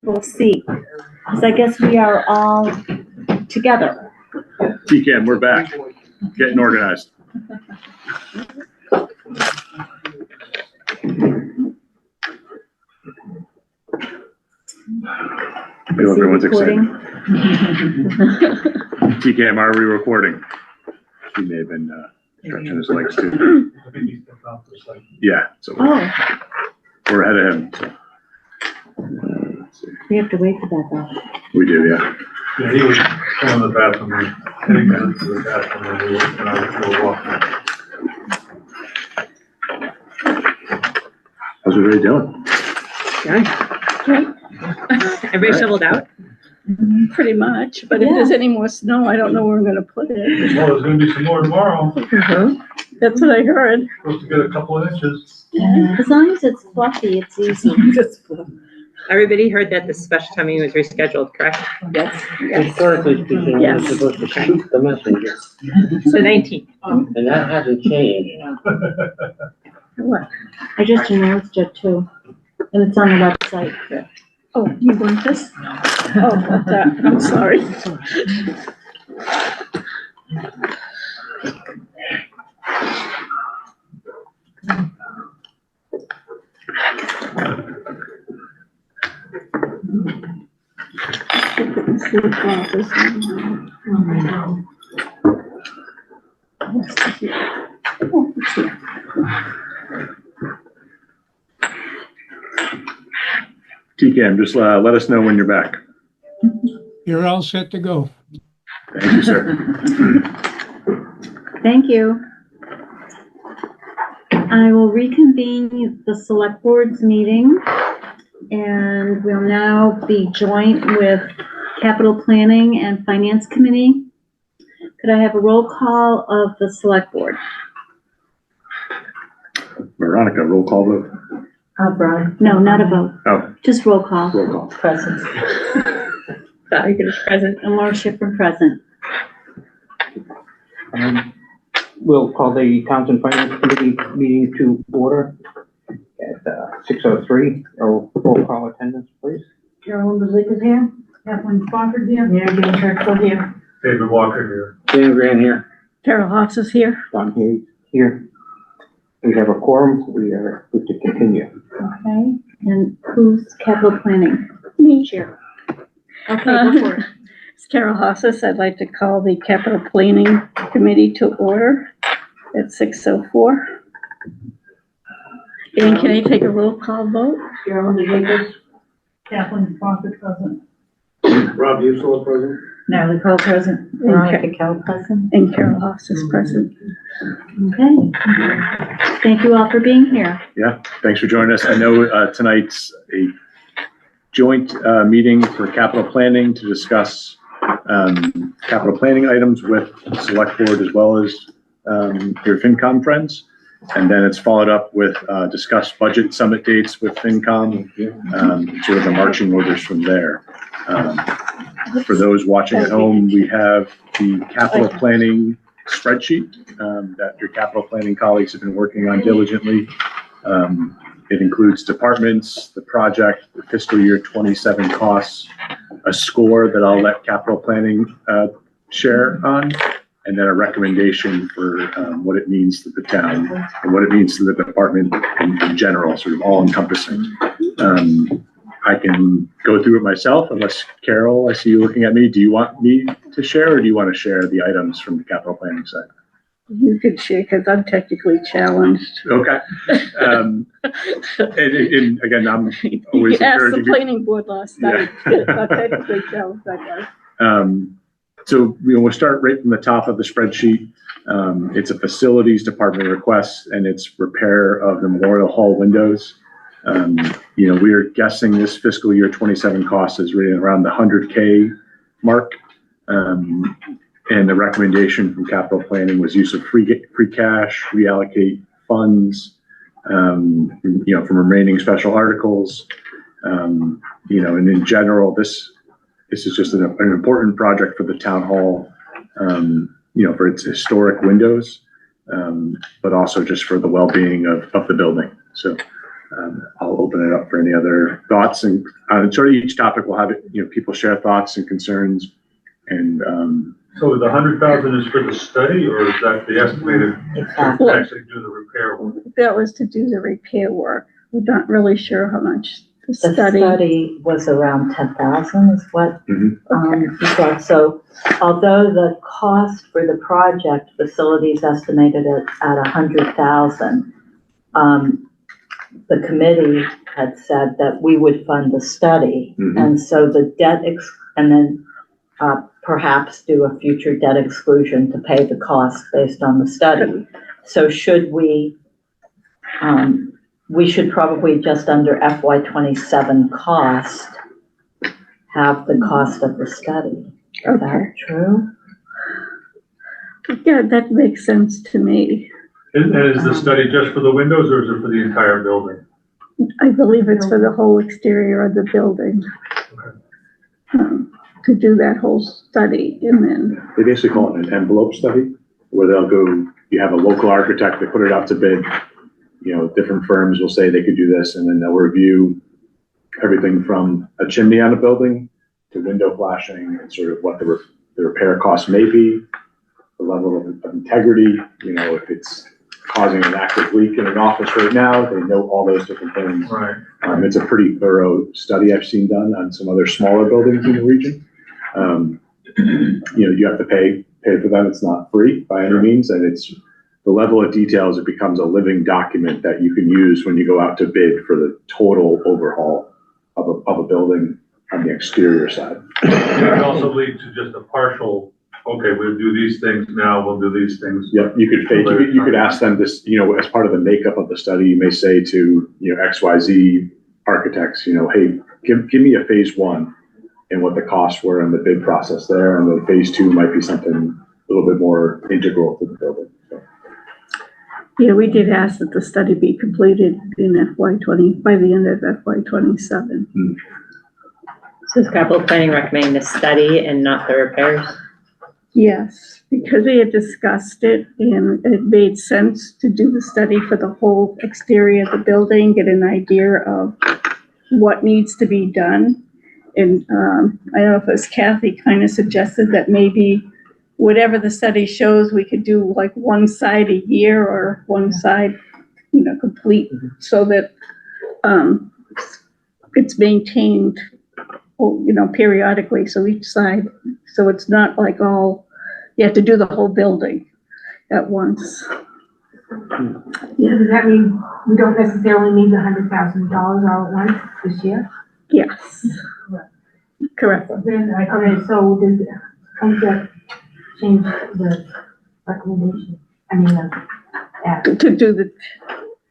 We'll see, because I guess we are all together. TCAM, we're back. Getting organized. I know everyone's excited. TCAM, are we recording? He may have been stretching his legs too. Yeah, so Oh, we're ahead of him. So. Let's see. we have to wait for that though. We do, yeah. Yeah, he was going to the bathroom, heading into the bathroom, and I was walking. How's everybody doing? Everybody shoveled out? Pretty much, but if there's any more snow, I don't know where I'm gonna put it. Well, there's gonna be some more tomorrow, That's what I heard. supposed to get a couple of inches. As long as it's fluffy, it's easy. Everybody heard that the special time meeting was rescheduled, correct? Yes. Historically speaking, we're Yes. supposed to shoot the messenger, So 19. and that hasn't changed. I just announced it too, and it's on the website. Oh, you want this? Oh, that, I'm sorry. TCAM, just let us know when you're back. You're all set to go. Thank you, sir. Thank you. I will reconvene the select board's meeting, and we'll now be joint with capital planning and finance committee. Could I have a roll call of the select board? Veronica, roll call vote. Brian. No, not a vote, Oh, just roll call. roll call. Present. Present. And Laura Schifrin present. We'll call the Townsend Finance Committee meeting to order at 6:03. Roll call attendance, please. Carolyn Bazika's here, Kathleen Spofford here. Mary Jane Churchville here. David Walker here. Dan Grant here. Carol Haas is here. Don Hayes here. We have a quorum. We are good to continue. Okay, and who's capital planning? Me. Chair. Okay, go for it. It's Carol Haas. I'd like to call the Capital Planning Committee to order at 6:04. And can I take a roll call vote? Carolyn Bazika's, Kathleen Spofford present. Rob Usula present. Natalie Cole present. Veronica Kell present. And Carol Haas is present. Okay. Thank you all for being here. Yeah, thanks for joining us. I know tonight's a joint meeting for capital planning to discuss capital planning items with Select Board as well as your FinCom friends. And then it's followed up with discuss budget summit dates with FinCom, sort of the marching orders from there. For those watching at home, we have the capital planning spreadsheet that your capital planning colleagues have been working on diligently. It includes departments, the project, the fiscal year 27 costs, a score that I'll let capital planning share on, and then a recommendation for what it means to the town and what it means to the department in general, sort of all encompassing. I can go through it myself, unless Carol, I see you looking at me. Do you want me to share, or do you want to share the items from the capital planning side? You could share, because I'm technically challenged. Okay. And again, I'm You always asked the encouraging people. planning board last night. I'm technically challenged, that guy. So we'll start right from the top of the spreadsheet. It's a facilities department request, and it's repair of the Memorial Hall windows. We are guessing this fiscal year 27 cost is really around the 100K mark. And the recommendation from capital planning was use of free cash, reallocate funds, from remaining special articles. And in general, this is just an important project for the town hall, for its historic windows, but also just for the well-being of the building. So I'll open it up for any other thoughts, and sort of each topic will have people share thoughts and concerns. And So the 100,000 is for the study, or is that the estimated Exactly. to actually do the repair work? That was to do the repair work. We're not really sure how much the The study. study was around 10,000 is what, Mhm. he said. So although the cost for the project, facilities estimated it at 100,000, the committee had said that we would fund the study. Mhm. And so the and then perhaps do a future debt exclusion to pay the cost based on the study. So should we should probably just under FY 27 cost, have the cost of the study. Is that true? Yeah, that makes sense to me. And is the study just for the windows, or is it for the entire building? I believe it's for the whole exterior of the building. To do that whole study, and then, They basically call it an envelope study, where they'll go, you have a local architect, they put it out to bid. Different firms will say they could do this, and then they'll review everything from a chimney on a building to window flashing, and sort of what the repair cost may be, the level of integrity, if it's causing an active leak in an office right now, they know all those different things. Right. It's a pretty thorough study I've seen done on some other smaller buildings in the region. You have to pay for them. It's not free by any means, and it's the level of details. It becomes a living document that you can use when you go out to bid for the total overhaul of a building on the exterior side. It can also lead to just a partial, okay, we'll do these things now, we'll do these things. Yep, you could ask them this, as part of the makeup of the study, you may say to, XYZ architects, hey, give me a phase one and what the costs were in the bid process there. And then phase two might be something a little bit more integral to the building. So. yeah, we did ask that the study be completed in by the end of FY 27. So is capital planning recommending the study and not the repairs? Yes, because we had discussed it, and it made sense to do the study for the whole exterior of the building, get an idea of what needs to be done. And I don't know if it was Kathy kind of suggested that maybe whatever the study shows, we could do like one side a year or one side, complete, so that it's maintained, periodically. So each side, so it's not like you have to do the whole building at once. Yeah, does that mean we don't necessarily need the $100,000 all at once this year? Yes. Correct. Then, okay, so how does that change the recommendation? I mean, To do the,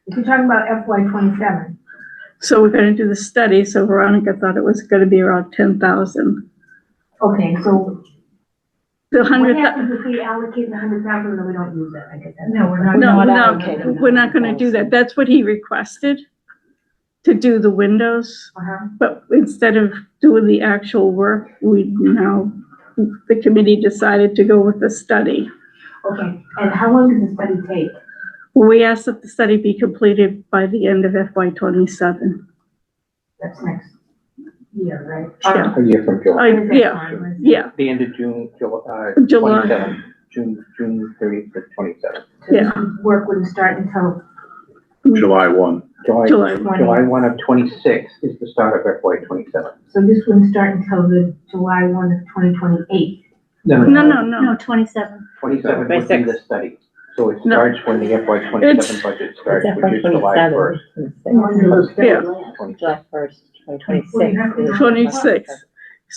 if you're talking about FY 27, so we're gonna do the study, so Veronica thought it was gonna be around 10,000. okay, so The what 100, happens if we allocate the 100,000 and we don't use it? I guess no, we're not. no, allocating we're not gonna do that. That's what he requested, to do the windows. Uh-huh. But instead of doing the actual work, the committee decided to go with the study. Okay, and how long does the study take? We asked that the study be completed by the end of FY 27. That's next year, right? Yeah. A year from July. Yeah, The end of June, July. July. 27, June 30th to 27. So Yeah. this work wouldn't start until, July 1. July. July 1 of 26 is the start of FY 27. so this wouldn't start until the July 1 of 2028. No. 27. 27 would be 26. the study. So it No. starts when the FY 27 budget starts, which is July 1st. Yeah. July 1st, 2026. 26.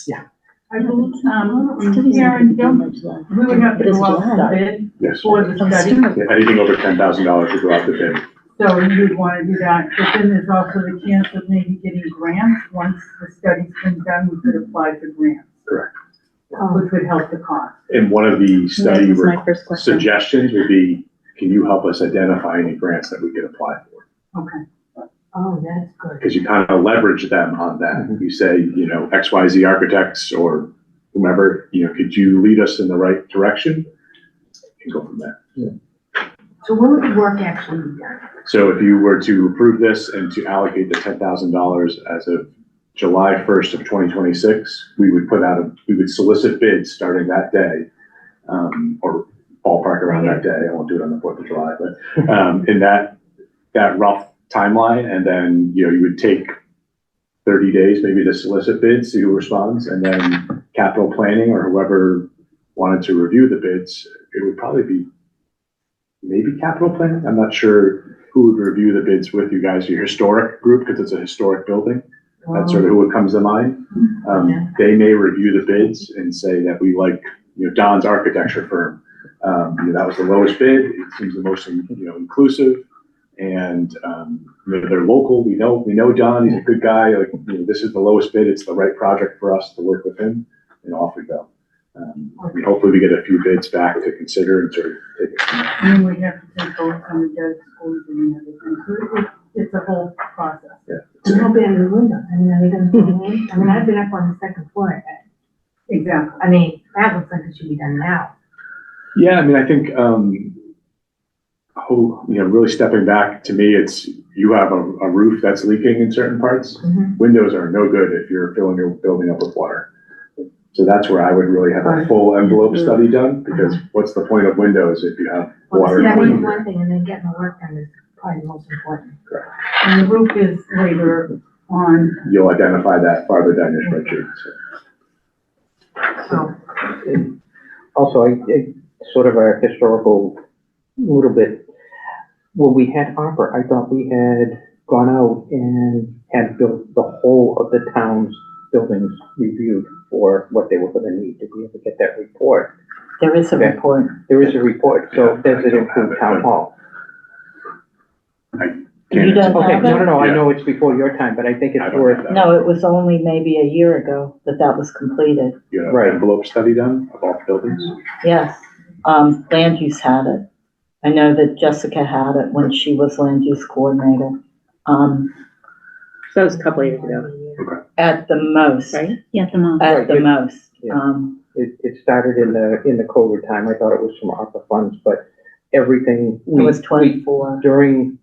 Yeah. I believe, Studies Karen, aren't don't, much left. we would have to It is go out July. for bid Yes. for the study, Yeah, anything over $10,000 would go out to bid. so you would want to do that. But then there's also the chance of maybe getting grants. Once the study's been done, we could apply for grants. Correct. Which would help the cost. And one of the study That was my first question. suggestions would be, can you help us identify any grants that we could apply for? Okay. Oh, that's good. Because you kind of leverage them on that. You say, XYZ Architects or whomever, could you lead us in the right direction? And go from there. So when would the work actually be done? So if you were to approve this and to allocate the $10,000 as of July 1st of 2026, we would solicit bids starting that day, or ballpark around that day. I won't do it on the 4th of July, but in that rough timeline, and then you would take 30 days maybe to solicit bids, see who responds, and then capital planning or whoever wanted to review the bids, it would probably be maybe capital planning. I'm not sure who would review the bids with you guys, your historic group, because it's a historic building. That's sort of who comes to mind. They may review the bids and say that we like, Don's architecture firm. That was the lowest bid. It seems the most, inclusive. And they're local. We know Don. He's a good guy. This is the lowest bid. It's the right project for us to work with him. And off we go. Hopefully we get a few bids back to consider and sort of take it from there. And we have to take over some of the schools and everything. So it's a whole process. Yeah. And how big are the windows? I mean, are they gonna be in? I mean, I've been up on the second floor. Exactly. I mean, that looks like it should be done now. Yeah, I mean, I think, really stepping back, to me, it's, you have a roof that's leaking in certain parts. Mhm. Windows are no good if you're filling your building up with water. So that's where I would really have a full envelope study done, because what's the point of windows if you have water? That going is in? one thing, and then getting the work done is probably the most important. Correct. And the roof is later on, You'll identify that farther down your spreadsheet. so. Also, I sort of a historical little bit. When we had Harper, I thought we had gone out and had built the whole of the town's buildings reviewed for what they were gonna need to be able to get that report. There is a Okay. report. There is a report, so does it include town hall? You don't Okay, have no, it? I Yeah. know it's before your time, but I think I it's don't worth, have that. No, it was only maybe a year ago that was completed. You have Right. an envelope study done of all the buildings? Yes, land use had it. I know that Jessica had it when she was land use coordinator. So that was a couple of years ago, At the most, right? Yeah, at the moment. at the Right, most. yeah. it started in the COVID time. I thought it was from ARPA funds, but everything. It was 24. During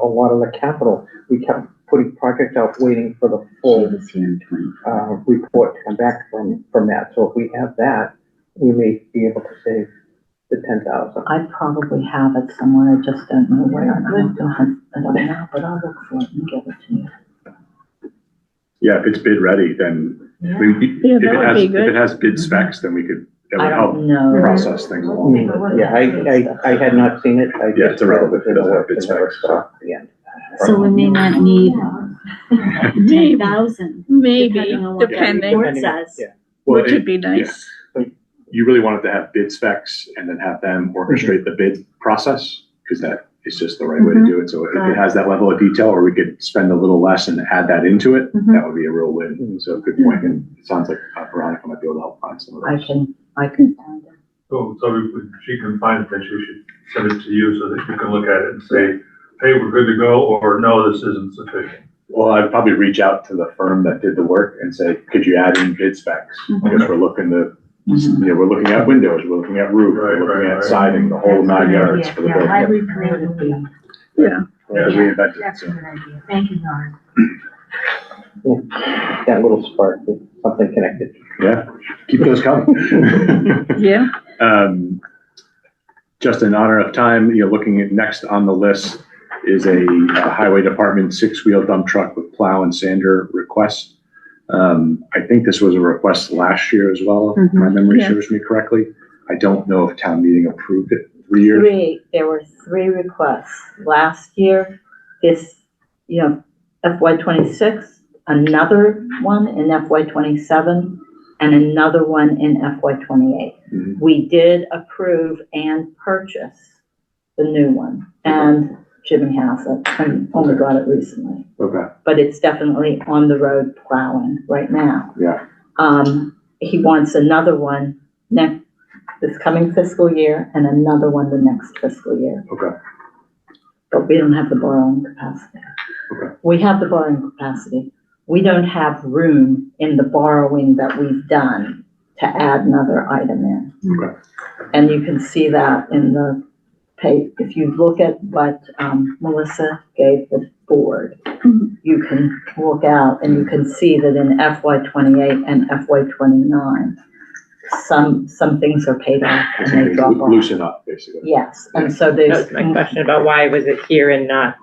a lot of the capital, we kept putting projects out, waiting for the She full, was here in 20. report to come back from that. So if we have that, we may be able to save the 10,000. I probably have it somewhere, I just don't know where. I don't know, but I'll look for it and give it to you. Yeah, if it's bid ready, then, Yeah, that would be if good. it has bid specs, then that I would help don't know. process things along. Yeah, I had not seen it. I Yeah, it's just irrelevant. read It doesn't have it bid and never specs. saw the end. So we may not need Maybe, 10,000. maybe, Depending on what the depending, report says. Yeah. Well, which would be nice. You really wanted to have bid specs and then have them orchestrate the bid process, because that is just the right way to do it. So if it has that level of detail, or we could spend a little less and add that into it, that would be a real win. So good point. And it sounds like Veronica might be able to help find some of I those. can find it. So if she can find it, then she should send it to you so that you can look at it and say, hey, we're good to go, or no, this isn't sufficient. Well, I'd probably reach out to the firm that did the work and say, could you add in bid specs? Because we're looking we're looking at windows, we're looking at roof, we're looking at siding, the whole 9 yards for the Yeah, I building. recreated the. Yeah. Yeah, reinvent it. That's a good idea. Thank you, Don. That little spark, something connected. Yeah, keep those coming. Yeah, Just in honor of time, looking at next on the list is a highway department 6-wheel dump truck with plow and sander request. I think this was a request last year as well, if my memory Yeah. serves me correctly. I don't know if town meeting approved it 3 years. There were 3 requests last year. This, FY '26, another one in FY '27 and another one in FY '28. Mhm. We did approve and purchase the new one, and Jimmy has it, and only got it recently. Okay, But it's definitely on the road plowing right now. yeah, He wants another one this coming fiscal year and another one the next fiscal year. okay, But we don't have the borrowing capacity. Okay. We have the borrowing capacity. We don't have room in the borrowing that we've done to add another item in. okay. And you can see that in the pay, if you look at what Melissa gave the board, you can look out and you can see that in FY '28 and FY '29, some things are paid off and they drop off. Loosen up, basically. Yes, and so That there's. was my question about why was it here and not?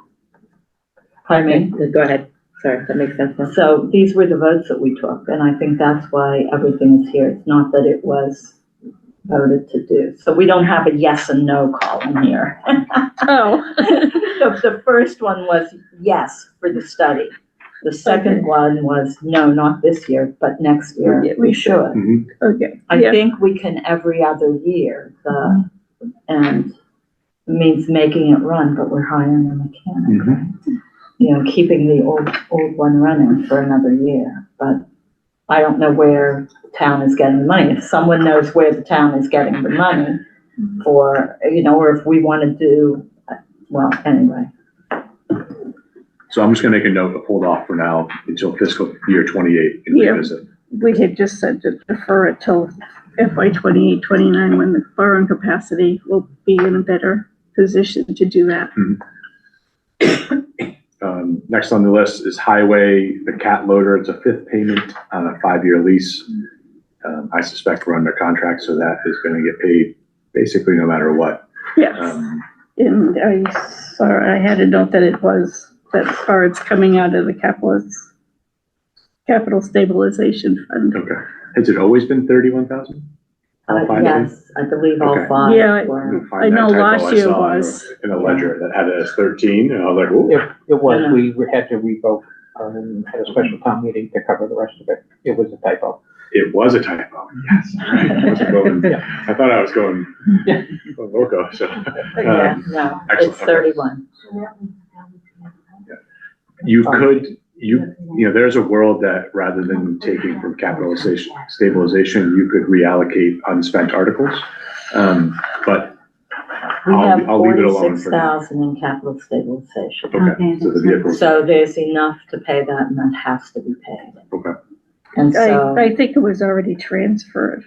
Pardon me? Go ahead. Sorry, that makes sense now. So these were the votes that we took, and I think that's why everything is here. It's not that it was voted to do. So we don't have a yes and no column here. Oh. The first one was yes for the study. The second one was no, not this year, but next year we should. Mhm. Okay, I yeah, think we can every other year, and it means making it run, but we're hiring a mechanic, right? You know, keeping the old one running for another year, but I don't know where town is getting the money. If someone knows where the town is getting the money for, you know, or if we want to do, well, anyway. So I'm just gonna make a note to hold off for now until fiscal year '28 and Yeah. revisit. we had just said to defer it till FY '28, '29, when the borrowing capacity will be in a better position to do that. Next on the list is highway, the cat loader. It's a fifth payment on a 5-year lease. I suspect we're under contract, so that is gonna get paid basically no matter what. Yes, Um, and I had a note that it's coming out of the capital stabilization fund. Okay. Has it always been 31,000? All five Yes, I believe all Okay. five Yeah, were. I know last year was. In a ledger that had it as 13, and I was like, ooh. It was, Yeah. we had to revoke, had a special town meeting to cover the rest of it. It was a typo. It was a typo, yes. Right. I wasn't going- I thought I was going loco, so. Yeah, no, excellent. it's 31. You could, you know, there's a world that rather than taking from stabilization, you could reallocate unspent articles. But We have I'll leave it alone for now. 46,000 in capital stabilization. Okay, so the vehicles. So there's enough to pay that, and that has to be paid. Okay. And so I think it was already transferred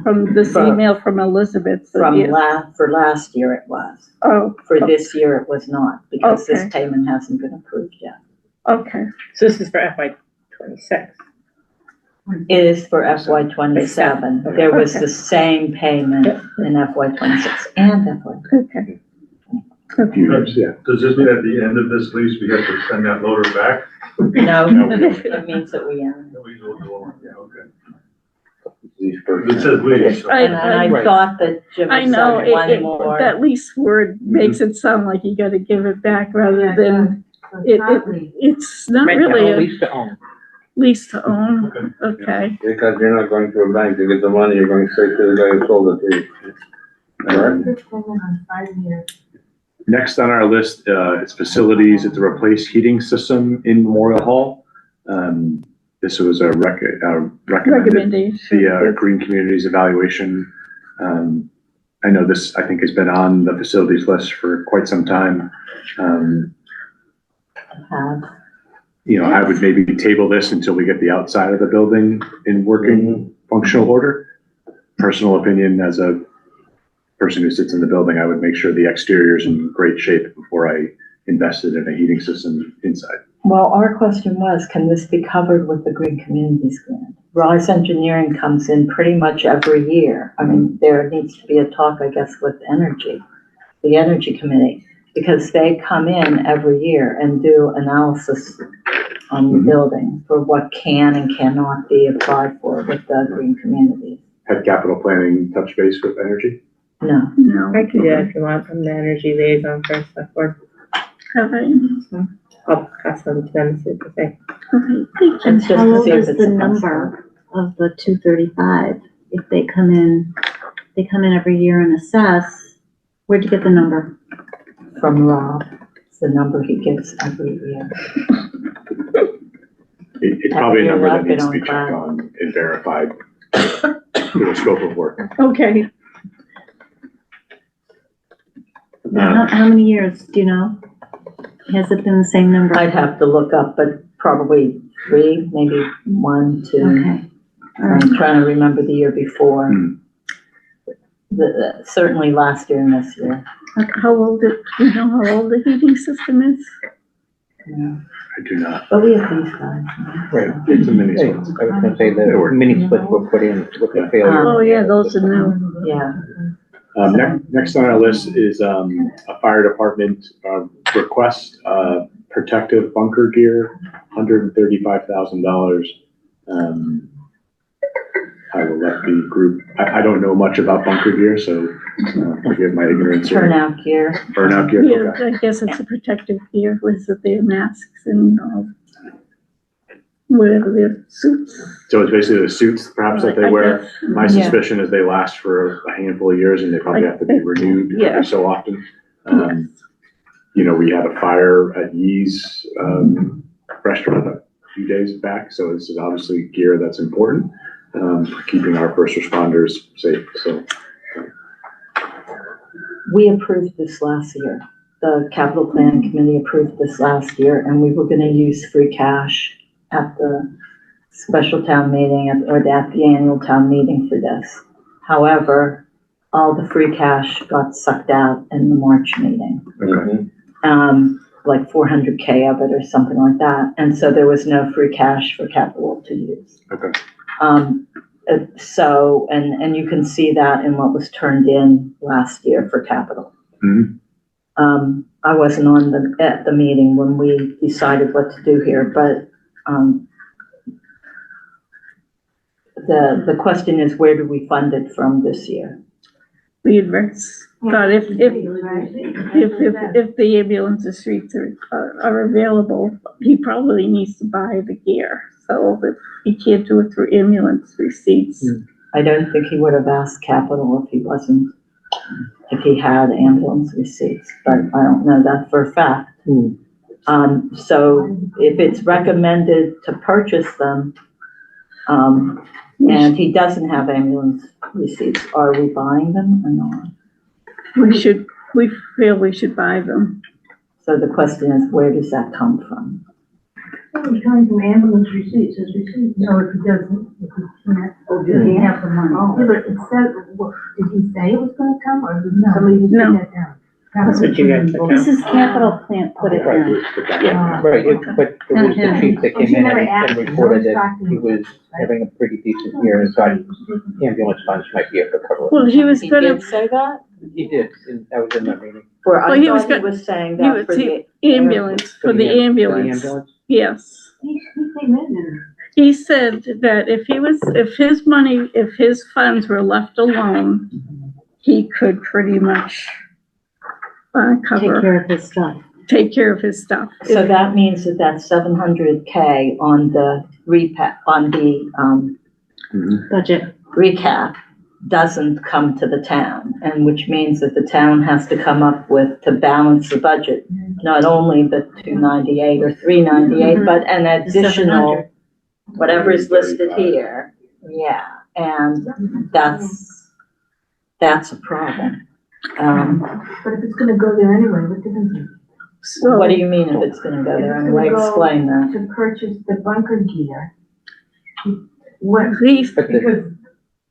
from this From- email from Elizabeth. so from yeah. for last year it was. Oh, For this year it was not, because this Okay. payment hasn't been approved yet. okay, So this is for FY '26. It is for FY '27. There was the same payment in FY '26 and FY. okay. Few years, yeah. Does this mean at the end of this lease, we have to send that loader back? No, No, we don't. it means that we own it. Yeah, okay. It says lease. so- I- And I Right. thought that Jim I had know, said one it, more. that lease word makes it sound like you gotta give it back rather than, it's not Rent to really At a least to own. lease to own, Okay. okay. Because you're not going to a bank to get the money, you're going straight to the guy who sold it to you. Next on our list, is facilities. It's a replace heating system in Memorial Hall. This was a recommended Recommendation. the Green Communities evaluation. I know this, I think, has been on the facilities list for quite some time. You know, I would maybe table this until we get the outside of the building in working functional order. Personal opinion, as a person who sits in the building, I would make sure the exterior is in great shape before I invested in a heating system inside. Well, our question was, can this be covered with the Green Communities grant? Rise Engineering comes in pretty much every year. I mean, there needs to be a talk, I guess, with the Energy Committee, because they come in every year and do analysis on the building for what can and cannot be applied for with the Green Communities. Had capital planning touch base with energy? No. No. I could do that if you want. I'm the energy liaison for Selectboard. Have I? I'll pass them to them, see what they say. Okay, thank you. It's just How to old see if is it's the a number of the 235? If they come in every year and assess, where'd you get the number? From Rob. It's the number he gives every year. It's probably a Every number year that needs to be I've been checked on on and verified for the scope of work. Okay, How many years, do you know? Has it been the same number? I'd have to look up, but probably 3, maybe 1, 2. Okay, all right. I'm trying to remember the year before. Hmm. Certainly last year and this year. how old do you know how old the heating system is? Yeah. I do not. But we have these guys. Right. It's a mini I split. was gonna say the mini splits were put in with the failure. Oh, yeah, those are new. Yeah. Next on our list is a fire department request, protective bunker gear, $135,000. I will let the group, I don't know much about bunker gear, so forgive my ignorance here. Turnout gear. Burnout gear, Yeah, okay. I guess it's a protective gear, with their masks and, whatever their suits. So it's basically the suits perhaps that they I wear. guess. My Yeah. suspicion is they last for a handful of years and they probably have to be renewed Yeah. every so often. Yes. We had a fire at Yee's restaurant a few days back, so this is obviously gear that's important for keeping our first responders safe. So We approved this last year. The capital planning committee approved this last year, and we were gonna use free cash at the special town meeting or at the annual town meeting for this. However, all the free cash got sucked out in the March meeting. okay. Like 400K of it or something like that. And so there was no free cash for capital to use. Okay. So, and you can see that in what was turned in last year for capital. Mhm. I wasn't at the meeting when we decided what to do here, but, the question is, where do we fund it from this year? The adverts, but if the ambulance receipts are available, he probably needs to buy the gear. So if he can't do it through ambulance receipts. I don't think he would have asked capital if he had ambulance receipts, but I don't know that for a fact. So if it's recommended to purchase them, and he doesn't have ambulance receipts, are we buying them or not? We feel we should buy them. So the question is, where does that come from? It was coming from ambulance receipts, as receipts. No, if he doesn't, if he can't, or does he have the money? Yeah, but it said, did he say it was gonna come, or did somebody just No. put that down? That's what you got. This is capital plant put it Right. in. Yeah, right, but it was the chief that came in and reported that he was having a pretty decent year and thought ambulance funds might be able to cover it. Well, he was He gonna, did say that? He did, and that was in that meeting. Or Well, I he was thought he gonna- was saying he that was for the. ambulance, for the ambulance, yes. He said that if his funds were left alone, he could pretty much Take care of his stuff. take care of his stuff. So that means that 700K on the Budget. recap doesn't come to the town, and which means that the town has to come up with, to balance the budget, not only the 298 or 398, but an additional, 700. whatever is listed here. Yeah, and that's a problem. But if it's gonna go there anyway, what difference? So, What do you mean if it's gonna go there? Anyway, explain that. To purchase the bunker gear. What, he's, because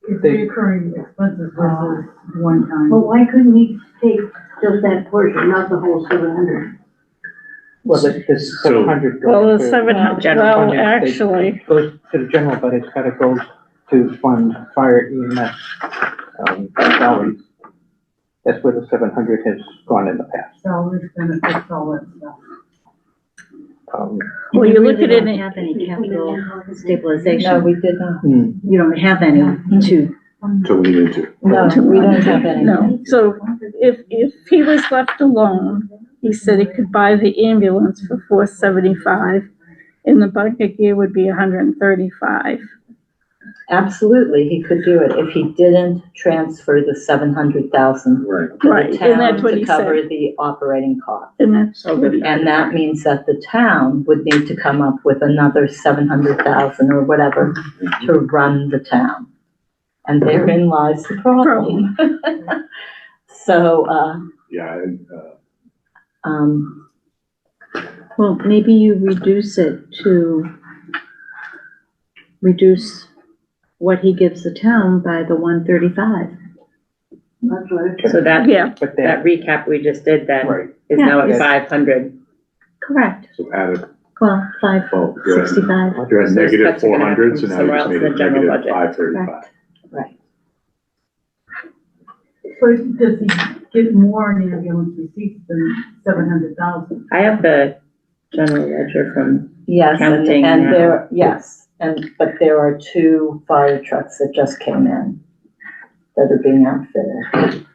it's They- recurring expenses versus one time. Well, why couldn't he take just that portion, not the whole 700? Well, the 700. well, the goes to- 700, well, actually, Goes to the general, but it's gotta go to fund fire EMS, salaries. That's where the 700 has gone in the past. Salaries, benefits, all that stuff. well, you look at really it, don't have any capital No, stabilization. we did not. You don't have any to, To lean into. No, we don't have any. no. So if he was left alone, he said he could buy the ambulance for $475 And the bucket gear would be 135. Absolutely, he could do it if he didn't transfer the 700,000 Right. to Right, the and that's town what to he cover said. the operating cost. And that's what he And that means that the town would need to come up with another 700,000 or whatever to run the town. And therein lies the problem. So, Yeah, and, Well, maybe you reduce it to reduce what he gives the town by the 135. That's right. So that, Yeah, But that recap we just did then right, is Yeah. now at Yes. 500. Correct. so added, Well, well, you're at, 565. you're at So negative cuts are gonna come 400, so now you somewhere just else made in it the general negative budget. 535. right. So does he get more in ambulance receipts than 700,000? I have the general ledger from, Yes, Counting and now. there, yes, but there are 2 fire trucks that just came in that are being outfitted.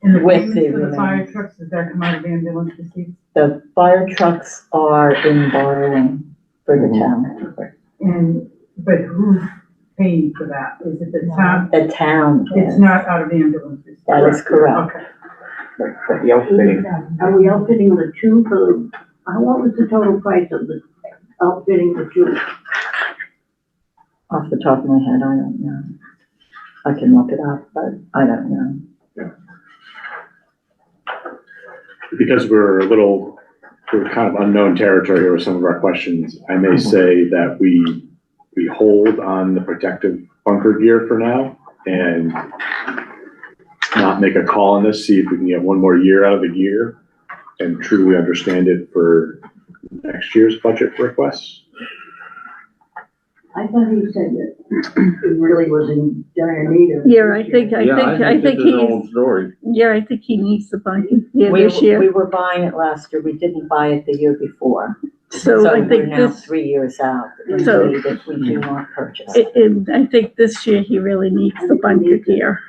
And the With payments for the the fire trucks, does that come out of ambulance receipts? The fire trucks are in borrowing for the town. But who's paying for that? Is it the town? The town It's is, not out of ambulance receipts? that is correct. Okay. But the outfitting, Are we outfitting the 2 for the, what was the total price of the outfitting the 2? Off the top of my head, I don't know. I can look it up, but I don't know. Because we're kind of unknown territory here with some of our questions, I may say that we hold on the protective bunker gear for now and not make a call on this, see if we can get one more year out of the gear and truly understand it for next year's budget requests. I thought he said that it really was in dire need of. yeah, I think Yeah, I think it's his own story. I think he needs the bucket gear We this year. were buying it last year. We didn't buy it the year before. So I we're think now this, 3 years out. We So- need it. We do not purchase it. I think this year he really needs the bucket gear.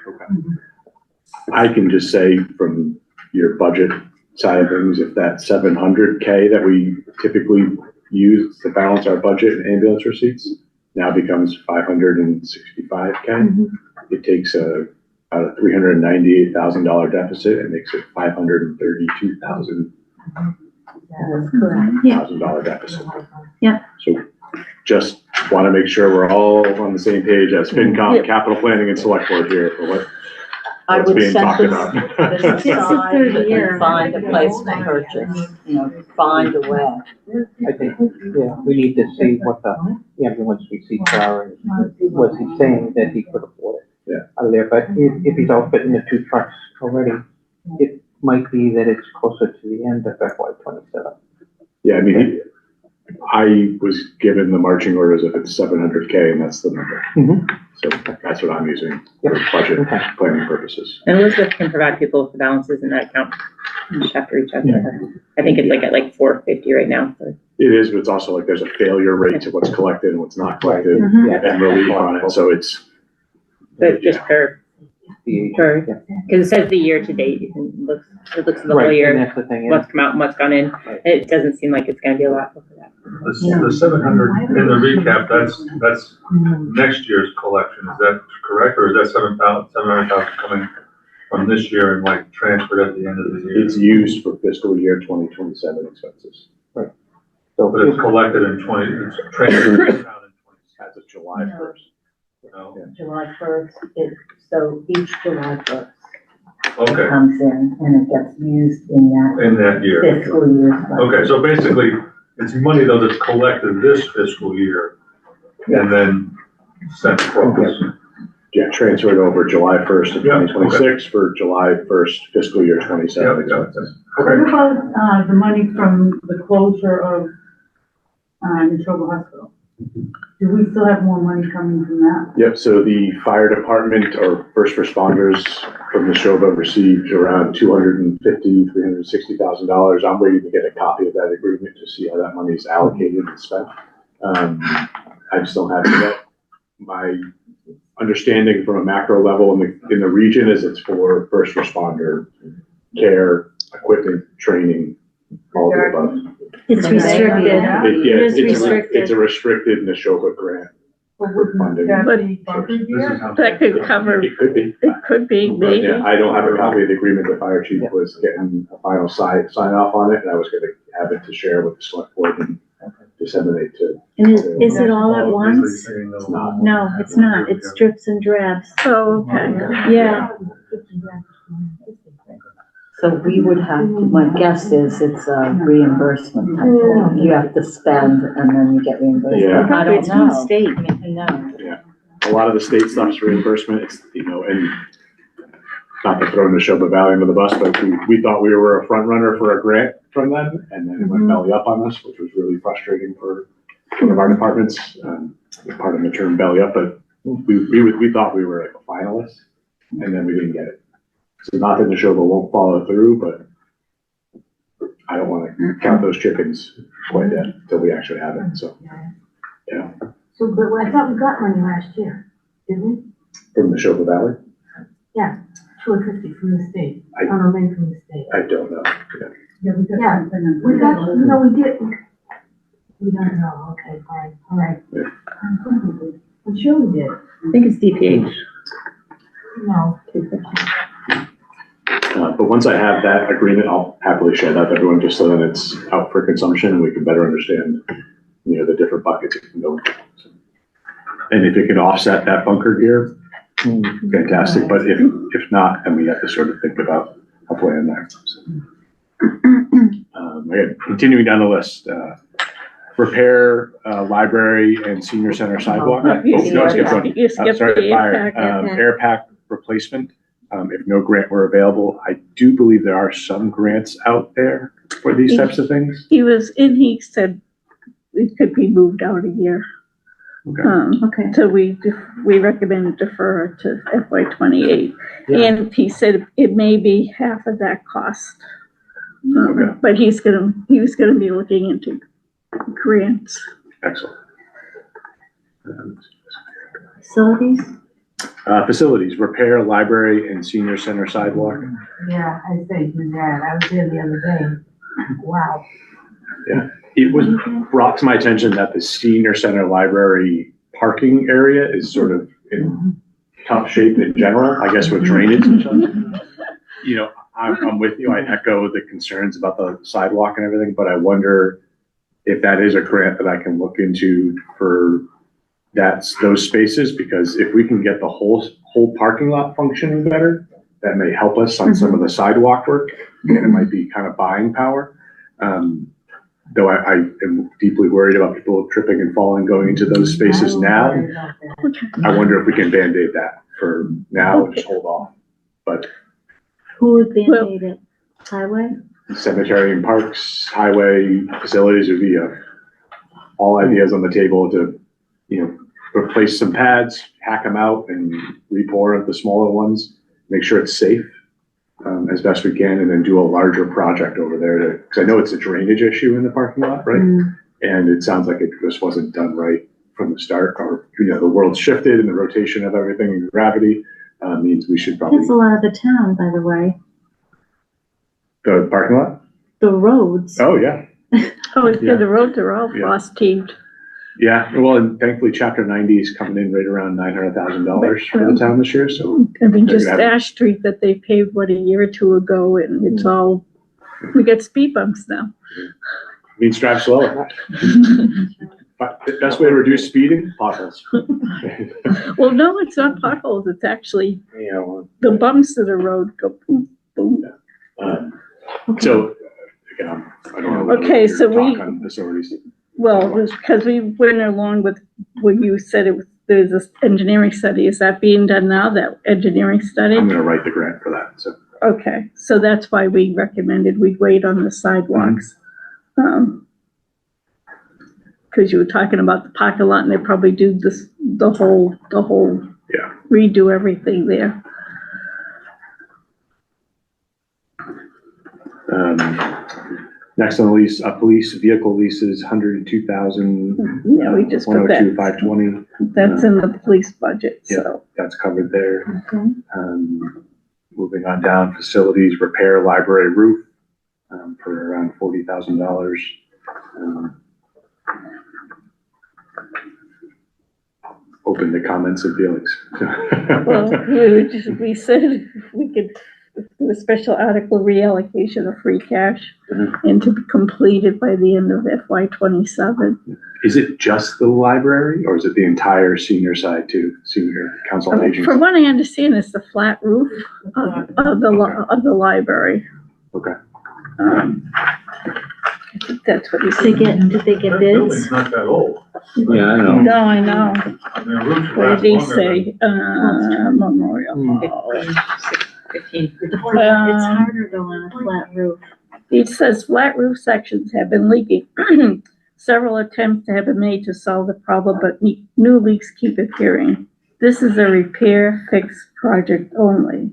I can just say from your budget side of things, if that 700K that we typically use to balance our budget and ambulance receipts now becomes 565K, it takes a $398,000 deficit and makes it $532,000 That is correct. $1,000 deficit. Yeah. So just want to make sure we're all on the same page as FinCom, Yep. capital planning and select board here for what's I would being set talked this, about. this It's a aside 30-year. and find a place to purchase, find a way. I think, yeah, we need to see what the ambulance receipts are and was he saying that he could afford it? Yeah. Out of there, but if he's outfitting the 2 trucks already, it might be that it's closer to the end of FY 27. Yeah, I mean, I was given the marching orders if it's 700K and that's the number. Mhm. So that's what I'm using Yep. for budget Okay. planning purposes. and Elizabeth can provide people with the balances in that account. You just have to reach out to her. I think it's at like 450 right now. So It is, but it's also like there's a failure rate to what's collected and what's not collected Yeah. and relief on it. So it's, it's just for, The- for, yeah. because it says the year to date, it looks at the whole Right, and year, that's the thing, is- what's come out and what's gone in. It doesn't seem like it's gonna be a lot over that. The 700 in the recap, that's next year's collection, is that correct? Or is that 700,000 coming from this year and like transferred at the end of the year? it's used for fiscal year 2027 expenses so But it's collected in it's transferred out in 20, as of July 1st. no? July 1st, so each July 1st Okay, comes in and it gets used in that in that year. fiscal year. Okay, so basically, it's money though that's collected this fiscal year and then sent across. Yeah, transferred over July 1st of Yeah, okay. 2026 for July 1st fiscal year 27 Yeah, yeah. expenses. What Okay, about, the money from the closure of, Neshoba Hospital? Do we still have more money coming from that? Yep, so the fire department or first responders from the Neshoba received around $250,000, $360,000. I'm waiting to get a copy of that agreement to see how that money is allocated and spent. I just don't have it yet. My understanding from a macro level in the region is it's for first responder care, equipment, training, all the above. It's restricted. Yeah, It is it's restricted. a restricted Neshoba grant for funding. That could cover, It could be. it could be, But maybe. yeah, I don't have a copy of the agreement. The fire chief was getting a final sign off on it, and I was gonna have it to share with the select board and disseminate to. And is it all at once? It's not. No, it's not. It's drips and drabs. Oh, okay. Yeah. So we would have, my guess is it's a reimbursement type of, you have to spend and then you get reimbursed. Yeah. I don't It's from know. state. No. A lot of the state stuff's reimbursement, it's, and not to throw Neshoba Valley under the bus, but we thought we were a front runner for a grant from them, and then it went belly up on us, which was really frustrating for one of our departments. Part of the term belly up, but we thought we were like a finalist, and then we didn't get it. So not that Neshoba won't follow through, but I don't want to count those chickens quite yet until we actually have it, so, yeah. So, but I thought we got money last year, didn't we? From Neshoba Valley? Yeah, 250 from the state, I- on a link from the state. I don't know. Yeah. Yeah, we got, no, we did. We don't know, okay, fine, all right. Yeah. I'm sure we did. I think it's DPH. No. But once I have that agreement, I'll happily share that with everyone, just so that it's out for consumption and we can better understand, the different buckets it can go into. And if it can offset that bunker gear, fantastic, but if not, then we have to sort of think about a plan there. So, again, continuing down the list, repair, library and senior center sidewalk. You Oh, no, I skipped one. You skipped Sorry, the fire. impact. Air pack replacement. If no grant were available, I do believe there are some grants out there for these types of things. He said it could be moved out a year. Okay. Okay. So we recommend defer to FY '28. Yeah. And he said it may be half of that cost. Okay. But he was gonna be looking into grants. Excellent. Facilities? Facilities, repair, library and senior center sidewalk. Yeah, I say do that. I was there the other day. Wow. It was brought to my attention that the senior center library parking area is sort of in tough shape in general, I guess with drainage and stuff. I'm with you. I echo the concerns about the sidewalk and everything, but I wonder if that is a grant that I can look into for those spaces, because if we can get the whole parking lot functioning better, that may help us on some of the sidewalk work, and it might be kind of buying power. Though I am deeply worried about people tripping and falling going into those spaces now. I wonder if we can Band-Aid that for now and just hold off. But Who would Band-Aid it? Highway? cemetery and parks, highway facilities would be all ideas on the table to, replace some pads, hack them out and re-pour the smaller ones, make sure it's safe as best we can, and then do a larger project over there because I know it's a drainage issue in the parking lot, right? And it sounds like it just wasn't done right from the start, or, the world's shifted and the rotation of everything and gravity means we should probably. That's a lot of the town, by the way. The parking lot? The roads. Oh, yeah. Oh, Yeah. the roads are all Yeah. frost heaved. Yeah, well, and thankfully Chapter 90 is coming in right around $900,000 for the town this year, so. I mean, They're just gonna have- Ash Street that they paved, a year or two ago, and it's all, we get speed bumps now. Means drive slower. But the best way to reduce speeding, potholes. Well, no, it's not potholes, it's actually the bumps of the road go boom, boom. So, again, I don't know. Okay, so we- Talk on facilities. Well, it was because we went along with what you said, there's this engineering study, is that being done now, that engineering study? I'm gonna write the grant for that, so. Okay, so that's why we recommended we'd wait on the sidewalks. Because you were talking about the parking lot, and they probably do the whole Yeah. redo everything there. Next on the lease, police vehicle leases, 102,000. Yeah, we just put that. 102,520, That's in the police budget, so. that's covered there. Okay. Moving on down, facilities, repair, library roof, for around $40,000. Open to comments and feelings. Well, we said if we could do a special article reallocation of free cash and to be completed by the end of FY '27. Is it just the library, or is it the entire senior side too? Senior council on aging? From what I understand, it's the flat roof of the library. Okay. I think that's what he said. Did they get That bids? building's not that old. Yeah, I know. No, I know. I mean, a roof should What last did he longer say? Memorial Hall. 15. It's harder though on a flat roof. It says flat roof sections have been leaking. Several attempts have been made to solve the problem, but new leaks keep appearing. This is a repair fix project only.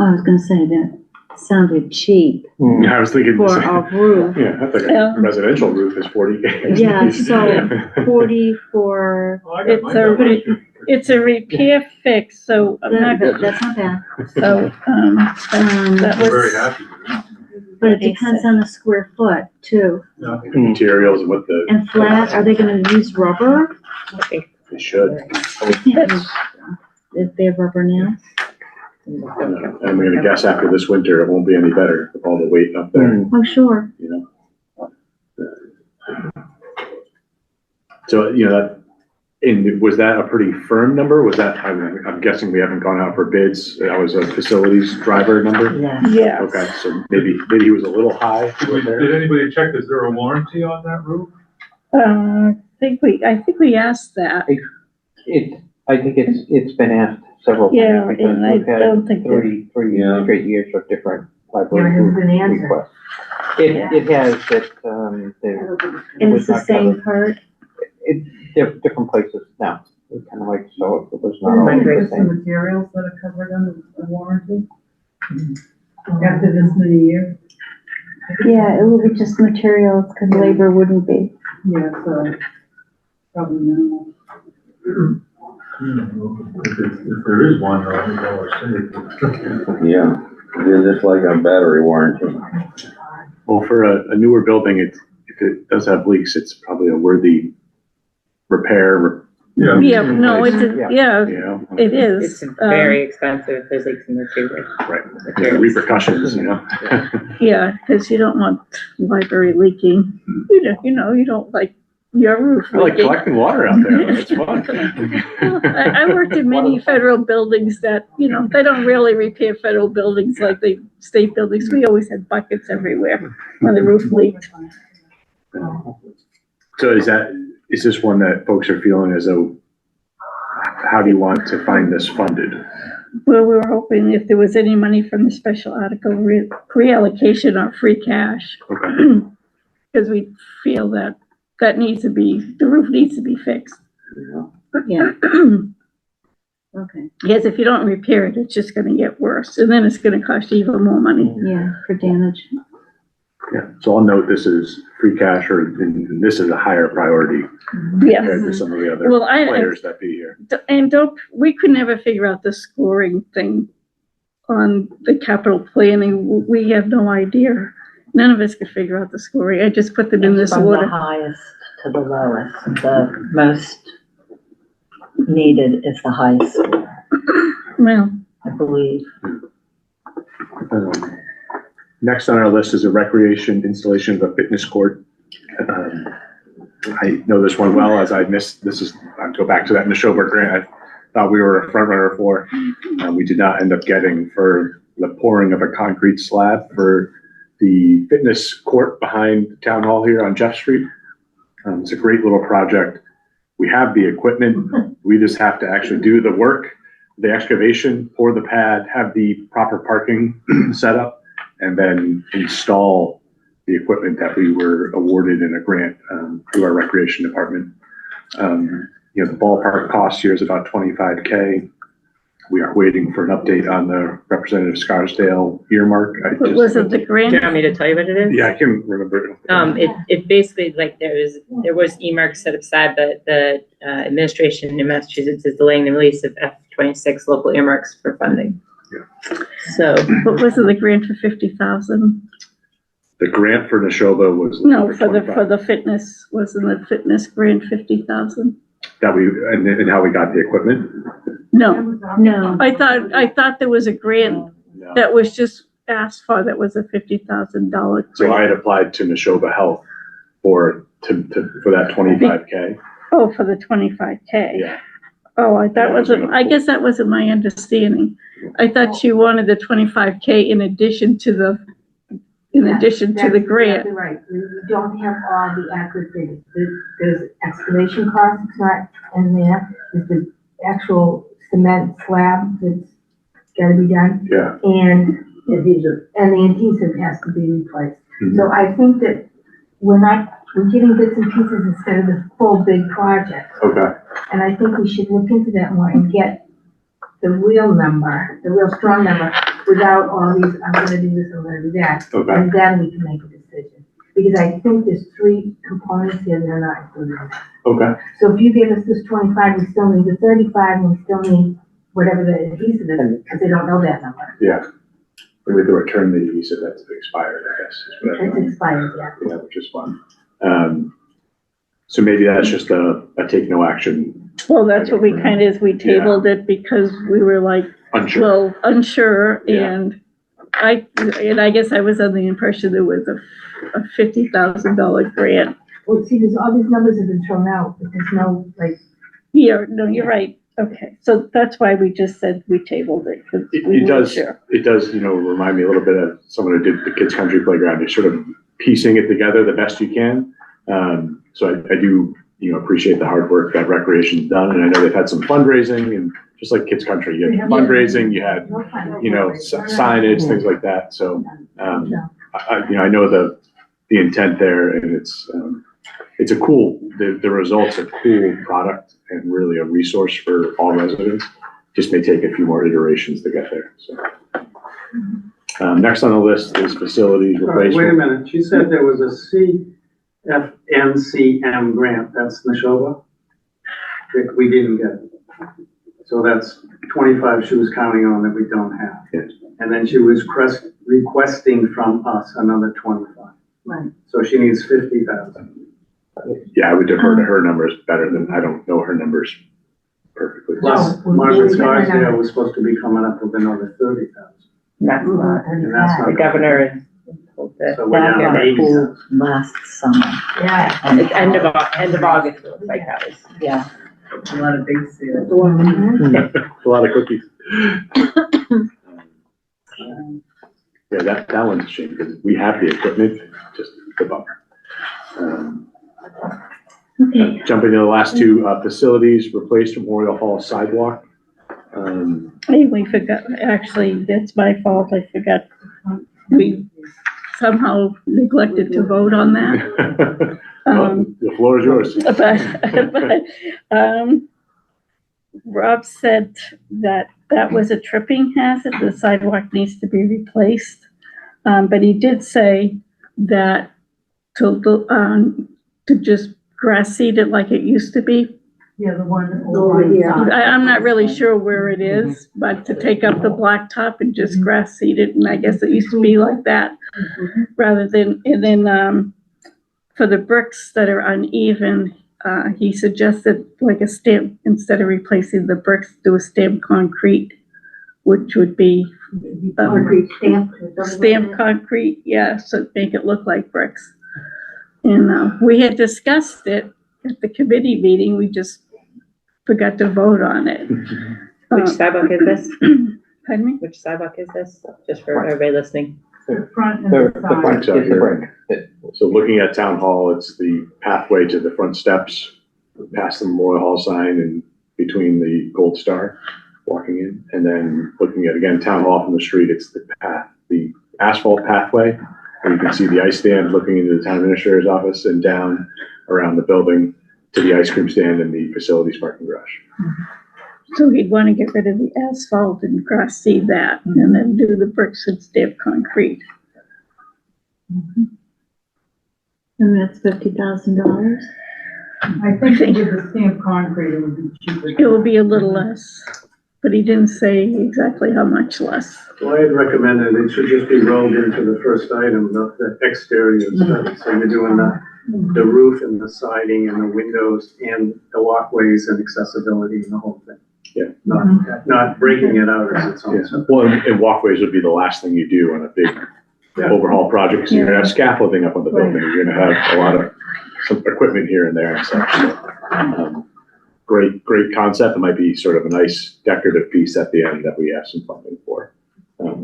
I was gonna say that sounded cheap I was thinking, for a roof. yeah, I think Yeah. a residential roof is 40. Yeah, so 40 for, Well, I got mine done last year. It's a repair fix, so I'm not gonna, that's not bad. so, that I'm was. very happy with it. But it depends on the square foot too. Materials and what the. And flat, are they gonna use rubber? They should. If they have rubber now? I'm gonna guess after this winter, it won't be any better with all the weight up there, Oh, sure. you know? So, you know, that, and was that a pretty firm number? Was that, I'm guessing we haven't gone out for bids. That was a facilities driver number? Yeah. Yeah. Okay, so maybe he was a little high right there. Did anybody check, is there a warranty on that roof? I think we asked that. I think it's been asked several times. Yeah, because and I we've had don't think that- three Yeah. straight years of different Yeah, library it hasn't been answered. requests. It has, but, And it's the same part? different places now. It's kind of like, so it was not always the same. Materials that are covered under the warranty? After this many years? Yeah, it will be just materials, cause labor wouldn't be. Yeah, so probably minimal. If there is one, I think I was saying. Yeah, it's just like a battery warranty. Well, for a newer building, if it does have leaks, it's probably a worthy repair, Yeah. Yeah, no, it's, yeah, you know? it is. It's very expensive if there's leaks in there too. Right, yeah, repercussions, you know? Yeah, because you don't want library leaking. You know, you don't like your roof I like leaking. collecting water out there, it's fun. I worked in many federal buildings that, you know, they don't really repair federal buildings like the state buildings. We always had buckets everywhere when the roof leaked. So is this one that folks are feeling as though, how do you want to find this funded? Well, we were hoping if there was any money from the special article reallocation or free cash, Okay, because we feel that the roof needs to be fixed. Yeah. Okay, Because if you don't repair it, it's just gonna get worse, and then it's gonna cost you even more money. yeah, for damage. yeah, so I'll note this is free cash, and this is a higher priority Yes. compared to some of the other Well, players that be here. And we could never figure out the scoring thing on the capital planning. We have no idea. None of us could figure out the scoring. I just put them in this From the order. highest to the lowest, the most needed is the highest score, Well, I believe. Next on our list is a recreation installation of a fitness court. I know this one well, as I missed, I'd go back to that Neshoba grant. I thought we were a front runner for. We did not end up getting for the pouring of a concrete slab for the fitness court behind Town Hall here on Jeff Street. It's a great little project. We have the equipment. We just have to actually do the work, the excavation, pour the pad, have the proper parking set up, and then install the equipment that we were awarded in a grant through our recreation department. You know, the ballpark cost here is about $25K. We are waiting for an update on the Representative Scarsdale earmark. was it the Do grant? you want me to tell you what it is? Yeah, I can remember. It basically, like, there was earmarks set aside, but the administration in Massachusetts is delaying the release of F-26 local earmarks for funding. Yeah. So, But was it the grant for 50,000? The grant for Neshoba was. No, for 25. the fitness, wasn't the fitness grant 50,000? That and how we got the equipment? No, No. I thought there was a grant No. that was just asked for, that was a $50,000 So I grant. had applied to Neshoba Health for that 25K. Oh, for the 25K. Yeah. Oh, I That was I guess that wasn't my understanding. I thought she wanted the 25K in addition to the grant. That's exactly right. You don't have all the accurate figures. There's excavation costs, it's not in there. There's the actual cement slab that's gotta be done. Yeah. And the adhesive has to be replaced. Mhm. So I think that we're getting bits and pieces instead of the full big project. Okay. And I think we should look into that more and get the real number, the real strong number, without all these, I'm gonna do this, I'm gonna do that. Okay. And then we can make a decision. Because I think there's 3 components here that are not included in that. Okay. So if you give us this 25, we still need the 35, and we still need whatever the adhesive is, because they don't know that number. Yeah. We have to return the adhesive that's expired, I guess. Is what I It's know. expired, yeah. Yeah, which is fun. So maybe that's just a take no action. Well, that's what we kind of, we tabled it because we were like, Unsure. well, unsure, Yeah. and I guess I was under the impression there was a $50,000 grant. Well, see, there's all these numbers have been thrown out, but there's no, like, Yeah, no, you're right. Okay, so that's why we just said we tabled it, because we It weren't does, sure. it does, remind me a little bit of someone who did the kids country playground. You're sort of piecing it together the best you can. So I do, appreciate the hard work that recreation's done. And I know they've had some fundraising, and just like kids country, you had fundraising, you had, signage, things like that. So, I know the intent there, and it's a cool, the result's a cool product and really a resource for all residents. Just may take a few more iterations to get there, so. Next on the list is facilities replacement. Wait a minute, she said there was a CFNCM grant, that's Neshoba? That we didn't get. So that's 25 she was counting on that we don't have. Yes. And then she was requesting from us another 25. right. So she needs 50,000. Yeah, I would defer to her numbers better than, I don't know her numbers perfectly. Plus, No, Margaret we- Scarsdale was supposed to be coming up with another 30,000. That's not, And that's the not. governor is told that. So we're down to 80,000. Last summer, Yeah. And it's end of August, it looks like that was. yeah. A lot of big sales. A lot of cookies. Yeah, that one's a shame, because we have the equipment, just the bummer. Okay. Jumping to the last two, facilities, replaced Memorial Hall sidewalk. Hey, we forgot, actually, that's my fault, I forgot. We somehow neglected to vote on that. Well, the floor is yours. But Rob said that was a tripping hazard, the sidewalk needs to be replaced. But he did say that to just grass seed it like it used to be. Yeah, the one Over here. I'm not really sure where it is, but to take up the blacktop and just grass seed it, and I guess it used to be like that, rather than, and then, for the bricks that are uneven, he suggested like a stamp, instead of replacing the bricks, do a stamped concrete, which would be, concrete stamped. stamped concrete, yeah, so make it look like bricks. And, we had discussed it at the committee meeting, we just forgot to vote on it. Which sidewalk is this? Pardon me? Which sidewalk is this? Just for everybody listening. The front and The the side. front, Out it's the here. brick. So looking at Town Hall, it's the pathway to the front steps, past the Memorial Hall sign and between the Gold Star, walking in. And then looking at, again, Town Hall from the street, it's the path, the asphalt pathway. And you can see the ice stand looking into the town administrator's office and down around the building to the ice cream stand and the facilities parking garage. So he'd want to get rid of the asphalt and grass seed that, and then do the bricks and stamped concrete. And that's $50,000. I think with the stamped concrete, it would be cheaper. It will be a little less. but he didn't say exactly how much less. Well, I had recommended it should just be rolled into the first item, the exterior study. So you're doing the roof and the siding and the windows and the walkways and accessibility and the whole thing. Yeah. Not breaking it out as its own. Yeah. Well, and walkways would be the last thing you do on a big overhaul project. So you're gonna have scaffolding up on the building. You're gonna have a lot of some equipment here and there and such. So, great concept. It might be sort of a nice decorative piece at the end that we have some funding for. But,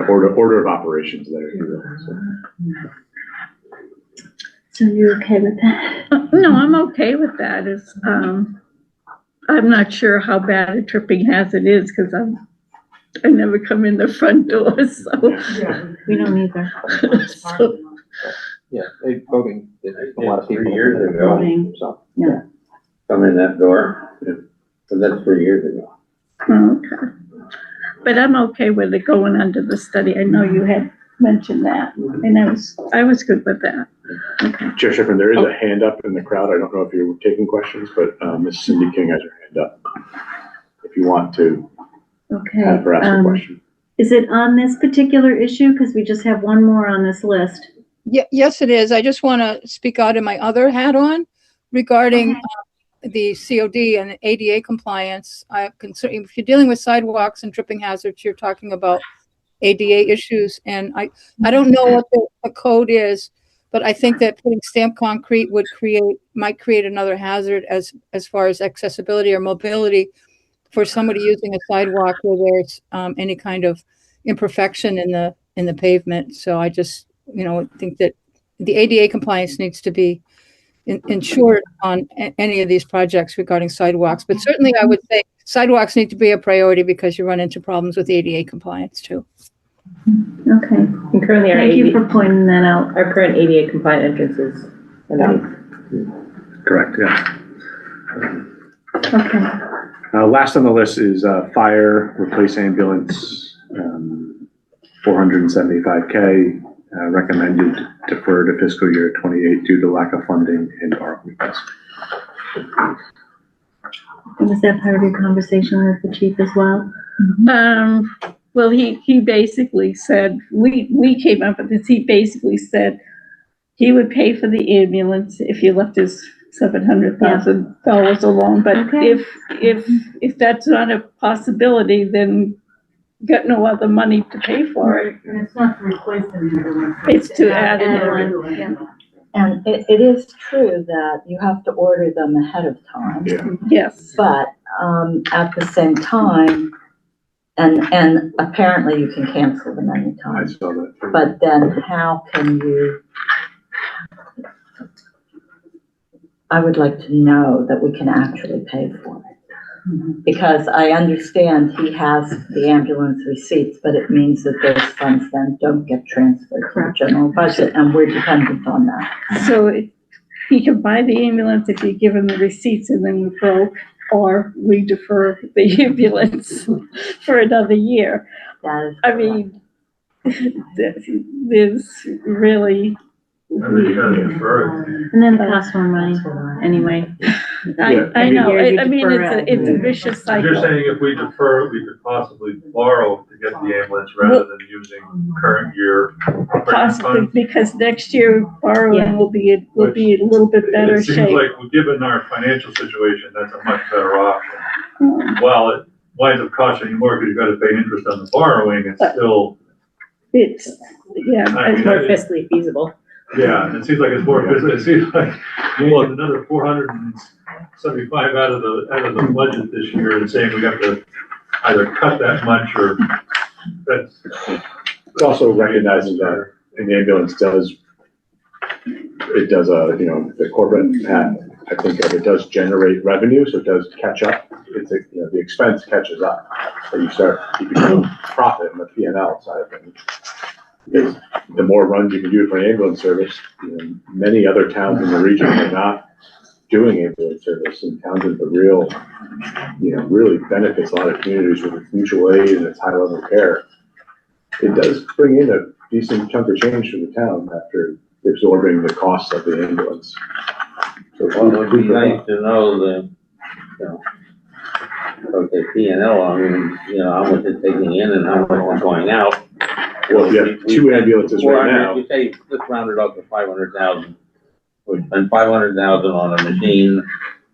order of operations there. If you will, so. So you're okay with that? No, I'm okay with that. It's, I'm not sure how bad a tripping hazard is because I never come in the front door, so. We don't either. So, Yeah, they voting, a lot of people. 3 years ago, Voting. So, Yeah. come in that door, so that's 3 years ago. okay. But I'm okay with it going under the study. I know you had mentioned that, and I was good with that. Okay. Chair Schifrin, there is a hand up in the crowd. I don't know if you're taking questions, but Ms. Cindy King has her hand up. If you want to have her ask a question. Is it on this particular issue? Because we just have one more on this list. Yes, it is. I just want to speak out in my other hat on regarding the COD and ADA compliance. If you're dealing with sidewalks and tripping hazards, you're talking about ADA issues. And I don't know what the code is, but I think that putting stamped concrete might create another hazard as far as accessibility or mobility for somebody using a sidewalk where there's any kind of imperfection in the pavement. So I just, think that the ADA compliance needs to be ensured on any of these projects regarding sidewalks. But certainly I would say sidewalks need to be a priority because you run into problems with ADA compliance too. Okay. And currently Thank you for pointing that out. our current ADA compliant entrances. Correct, yeah. Okay. Last on the list is fire, replace ambulance, 475K, recommended defer to fiscal year 28 due to lack of funding and borrowing costs. Was that part of your conversation with the chief as well? Well, he basically said, we came up with this, he basically said he would pay for the ambulance if you left his $700,000 alone, but Okay. if that's not a possibility, then got no other money to pay for it. And it's not to replace the ambulance. It's to add an an Yeah. And it is true that you have to order them ahead of time. Yeah. Yes. But at the same time, and apparently you can cancel them I anytime. saw that. But then how can you? I would like to know that we can actually pay for it. Because I understand he has the ambulance receipts, but it means that those funds then don't get transferred to the general budget, and we're dependent on that. So he can buy the ambulance if you give him the receipts and then we broke, or we defer the ambulance for another year. That is I mean, there's really. You gotta defer it. And then it costs more money anyway. I know, You I mean, defer it. it's a vicious You're cycle. saying if we defer, we could possibly borrow to get the ambulance rather than using current year operating Possibly, funds? because next year borrowing will be in a little bit better It seems shape. like, given our financial situation, that's a much better option. While it winds up costing you more because you've got to pay interest on the borrowing, it's still, It's, yeah. I More fiscally feasible. yeah, it seems like it's more, it seems like you want another 475 out of the budget this year and saying we have to either cut that much or that's. It's also recognizing that an ambulance does the corporate path, I think of it does generate revenue, so it does catch up. It's the expense catches up, so you become profit in the P&L side of things. Because the more runs you can do for an ambulance service, many other towns in the region are not doing ambulance service, and towns with the really benefits a lot of communities with its mutual aid and its high level of care. It does bring in a decent chunk of change for the town after absorbing the costs of the ambulance. So Well, it would be nice to know okay, P&L, I mean, you know, how much it's taking in and how much is going out. Well, if you have two ambulances right now. You say, let's round it up to 500,000. We spend 500,000 on a machine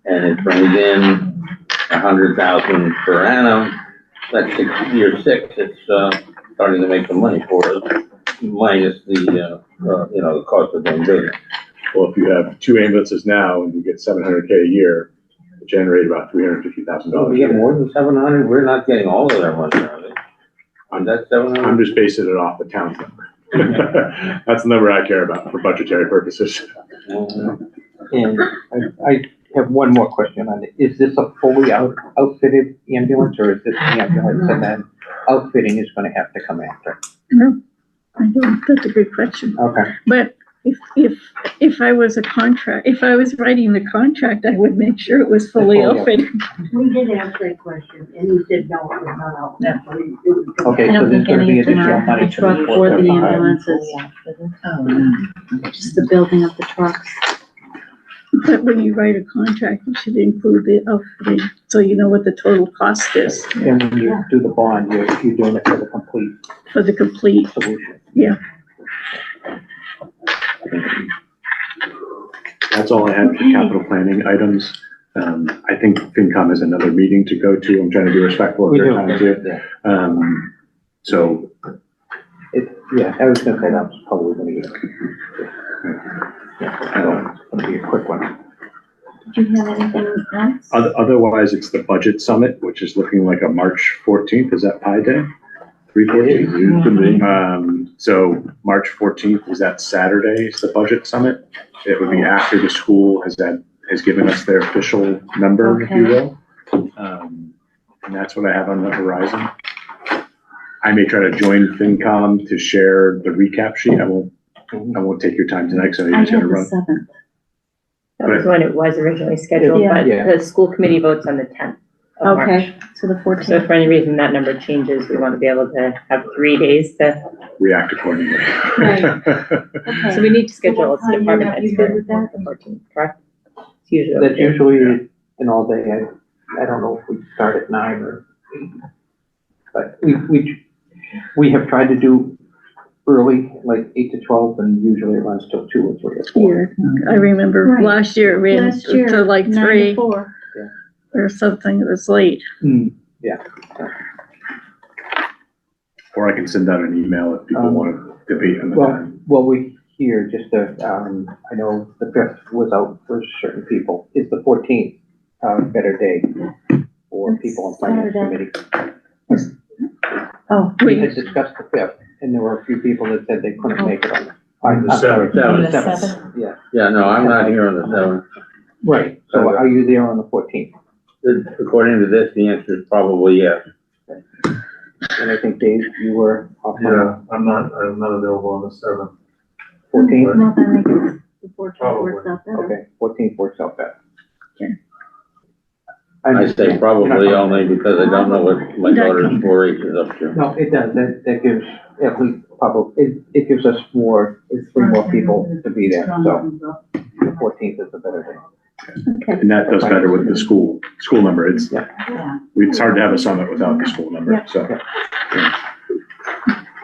and it brings in 100,000 per annum. That's year 6, it's, starting to make some money for us, minus the, you know, the cost of doing business. Well, if you have 2 ambulances now and you get $700K a year, it generate about $350,000. We get more than 700, we're not getting all of their money, are they? On that 700? I'm just basing it off the town's number. That's the number I care about for budgetary purposes. And I have one more question on it. Is this a fully outfitted ambulance, or is this the ambulance and then outfitting is gonna have to come after? No, I don't, that's a good question. Okay. But if I was if I was writing the contract, I would make sure it was fully outfitted. We did ask that question, and he said, no, it was not out. That's what it was. Okay, I so don't there's think gonna any be of them additional are money. the truck or the ambulances, just the building of the trucks. But when you write a contract, you should include the outfitting, so you know what the total cost is And when you do the bond, you're doing it for the complete for the complete. solution. Yeah. That's all I have for capital planning items. I think FinCom has another meeting to go to. I'm trying to be respectful of their time too. So. Yeah, I was gonna say that was probably gonna be, it's gonna be a quick one. Do you have anything else? Otherwise, it's the budget summit, which is looking like a March 14th. Is that Pi Day? 3/14. So March 14th is that Saturday, is the budget summit. It would be after the school has given us their official number, if you will. And that's what I have on the horizon. I may try to join FinCom to share the recap sheet. I won't take your time tonight, so I you're just have gonna the run. 7th. That was when it was originally scheduled, Yeah. but Yeah. the school committee votes on the 10th of March. Okay, so the So 14th. if for any reason that number changes, we want to be able to have 3 days to, React accordingly. Right. Okay. so we need to So schedule what time department heads you good for with that? the 14th, correct? It's usually. That's usually an all day, I don't know if we start at 9 or 8. But we have tried to do early, like 8 to 12, and usually it runs till 2 or 3 or 4. Yeah, I remember Right. last year it ran Last year, to like 9 to 3 4. or something, it was late. Yeah. Or I can send out an email if people want to debate on the time. Well, we here, just to, I know the 5th was out for certain people. Is the 14th a better day for That's people on finance Saturday. committee? Oh, We had discussed the 5th, and there were a few people that said they couldn't make it on the. On the I'm sorry, 7th. On the 7th. 7th. Yeah, Yeah, no, I'm not here on the 7th. right. So are you there on the 14th? According to this, the answer is probably yes. And I think Dave, you were off on Yeah, I'm not available on the 7th. 14th? well, then I guess the 14th works Probably. out better. Okay, 14th works out better. Okay. I say probably only because I don't know what my daughter's 4-H is up to. No, it does, that gives, at least, probably, it gives us more, 3 more people to be there, so the 14th is a better day. Okay. And that does better with the school number. It's Yeah. hard to have a summit without the school number, so.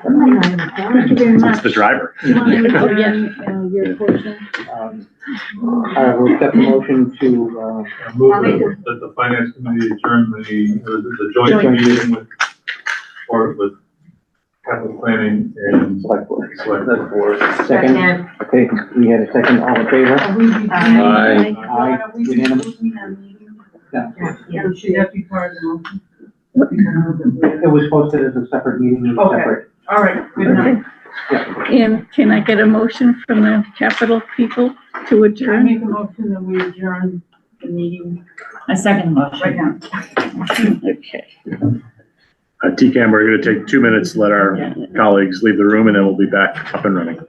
Thank you very It's much. the driver. Do you want to adjourn, your portion? I will accept the motion to, I move that the finance committee adjourn the joint Joint. meeting with capital planning and select board. select. board. Second, okay, we had a second, all in favor? Aye. Aye, unanimous? Yeah. Yeah, should that be part of the motion? It was posted as a separate meeting, it was Okay. separate. All right, good enough. And can I get a motion from the capital people to I adjourn? make a motion that we adjourn the meeting A second motion. right now. Okay. TCAM, we're going to take 2 minutes to let our colleagues leave the room, and then we'll be back up and running.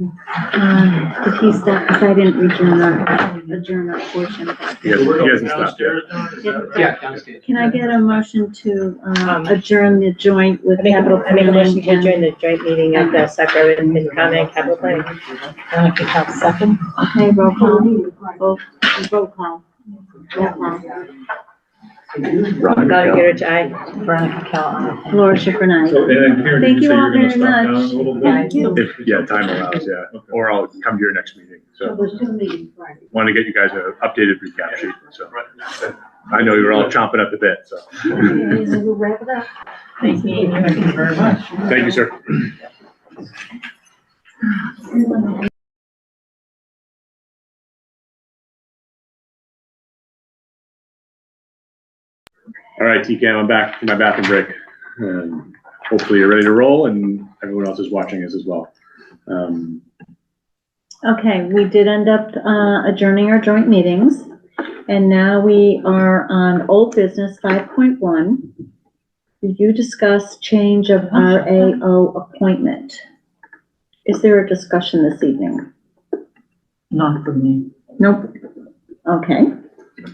Did he stop, because I didn't adjourn our portion. He hasn't stopped yet. Yeah, downstairs. Can I get a motion to adjourn the joint with capital I make a motion planning? to adjourn the joint meeting of the SACRO and FinCom and capital planning. Okay, roll call. Roll call. Ron, Gotta Cal. get rich, I. Veronica Cal. Laura Schifrin, aye. So, and Karen, Thank did you say all you're gonna very stop down much. a little bit? Thank you. If time allows, yeah. Okay. Or I'll come to your next meeting. So there's two meetings Friday. want to get you guys an updated recap sheet. So I know you're all chomping at the bit. So We'll wrap it up. Thank you. Thank you very much. thank you, sir. All right, TCAM, I'm back from my bathroom break. Hopefully you're ready to roll and everyone else is watching us as well. Okay, we did end up adjourning our joint meetings, and now we are on old business 5.1. Did you discuss change of RAO appointment? Is there a discussion this evening? Not for me. Nope. Okay,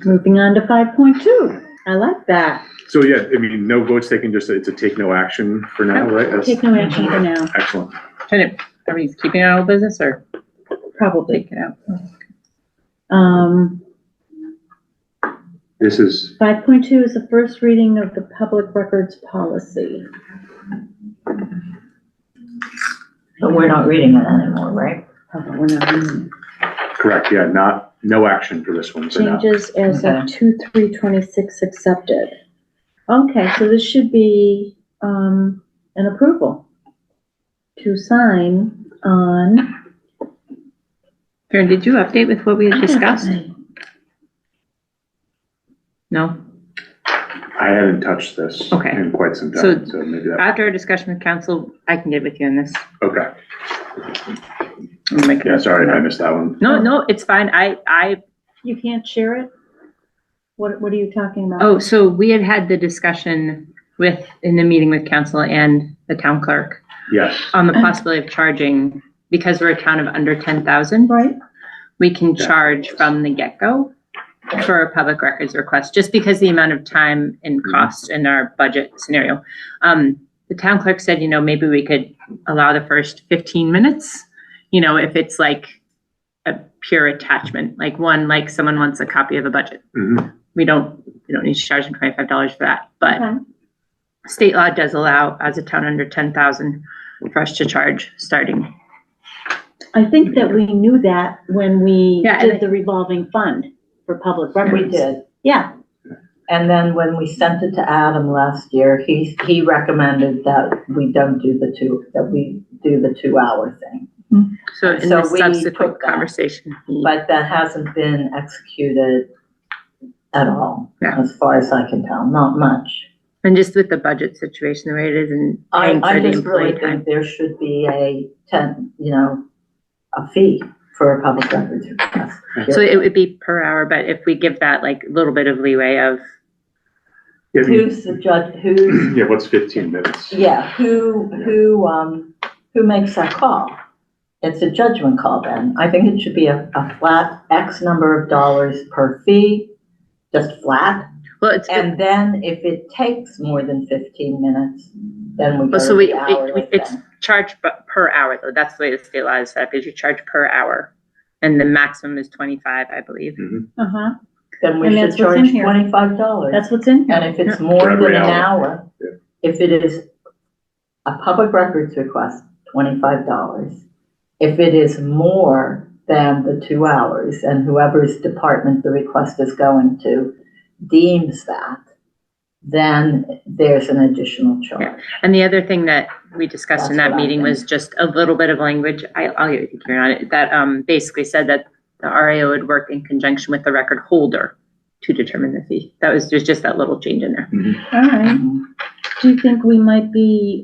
moving on to 5.2. I like that. So yeah, I mean, no votes taken, just it's a take no action for now, right? That's Take no action for now, excellent. Are we keeping our old business or probably. take it out? This is, 5.2 is the first reading of the public records policy. But we're not reading it anymore, right? We're not reading. correct, yeah, no action for this one for now. Changes as of Okay. 2/3/26 accepted. Okay, so this should be, an approval to sign on. Karen, did you update with what we had discussed? No? I haven't touched this Okay. in quite some So- time, so maybe that, After our discussion with council, I can get with you on this. okay. I'll make it- Yeah, sorry if I missed that one. No, it's fine. I You can't share it? What are you talking about? Oh, so we had the discussion in the meeting with council and the town clerk Yes, on the possibility of charging, because we're a town of under 10,000, Right, we can charge from the get-go for a public records request, just because the amount of time and cost in our budget scenario. The town clerk said, maybe we could allow the first 15 minutes, if it's like a pure attachment, like someone wants a copy of a budget. Mhm. We don't need to charge them $25 for that, but okay. state law does allow, as a town under 10,000, for us to charge starting. I think that we knew that when we Yeah, and did the revolving fund for public records. We did. Yeah, And then when we sent it to Adam last year, he recommended that we don't do that we do the 2-hour thing. So in So the we subsequent took that. conversation, But that hasn't been executed at all, Yeah. as far as I can tell, not much. and just with the budget situation, the way it is, and paying I for the just really employee time. think there should be a fee for a public records request. So it would be per hour, but if we give that like a little bit of leeway of, yeah, I mean, Who's the judge, who's, yeah, what's 15 minutes? yeah, who makes that call? It's a judgment call then. I think it should be a flat X number of dollars per fee, just flat. well, it's, And then if it takes more than 15 minutes, then we go so to we, the hourly it's thing. charged per hour though. That's the way the state law is set up, is you charge per hour. And the maximum is 25, I believe. uh-huh. Then we and should that's what's in charge here. $25. That's what's in And here. if it's Yeah. more For than every an hour. hour, Yeah. if it is a public records request, $25. If it is more than the 2 hours and whoever's department the request is going to deems that, then there's an additional charge. And the other thing that we discussed in That's that what I meeting was think. just a little bit of language, I'll get with you, Karen, on it, that basically said that the RAO would work in conjunction with the record holder to determine the fee. There's just that little change in there. All right. Do you think we might be,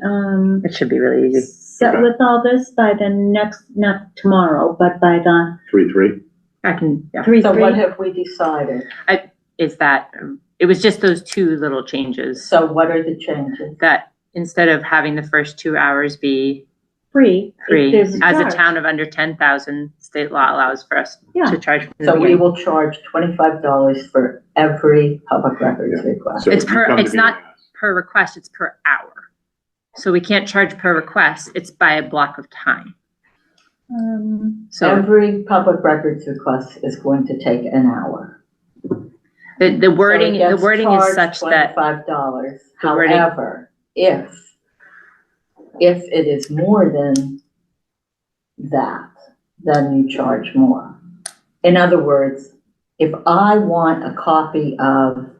It should be really easy. set with all this by the next, not tomorrow, but by the 3-3. I can, yeah, 3/3? So what have we decided? is that, it was just those two little changes, So what are the changes? that instead of having the first 2 hours be Free. if free, there's as a charge. town of under 10,000, state law allows for us Yeah. to charge from the So we beginning. will charge $25 for every public records Yeah. request. So It's if you per- come to it's me not- and ask- Per request, it's per hour. So we can't charge per request, it's by a block of time. So, Every public records request is going to take an hour. The wording, So it the gets wording is charged such that, $25. The wording- However, if it is more than that, then you charge more. In other words, if I want a copy of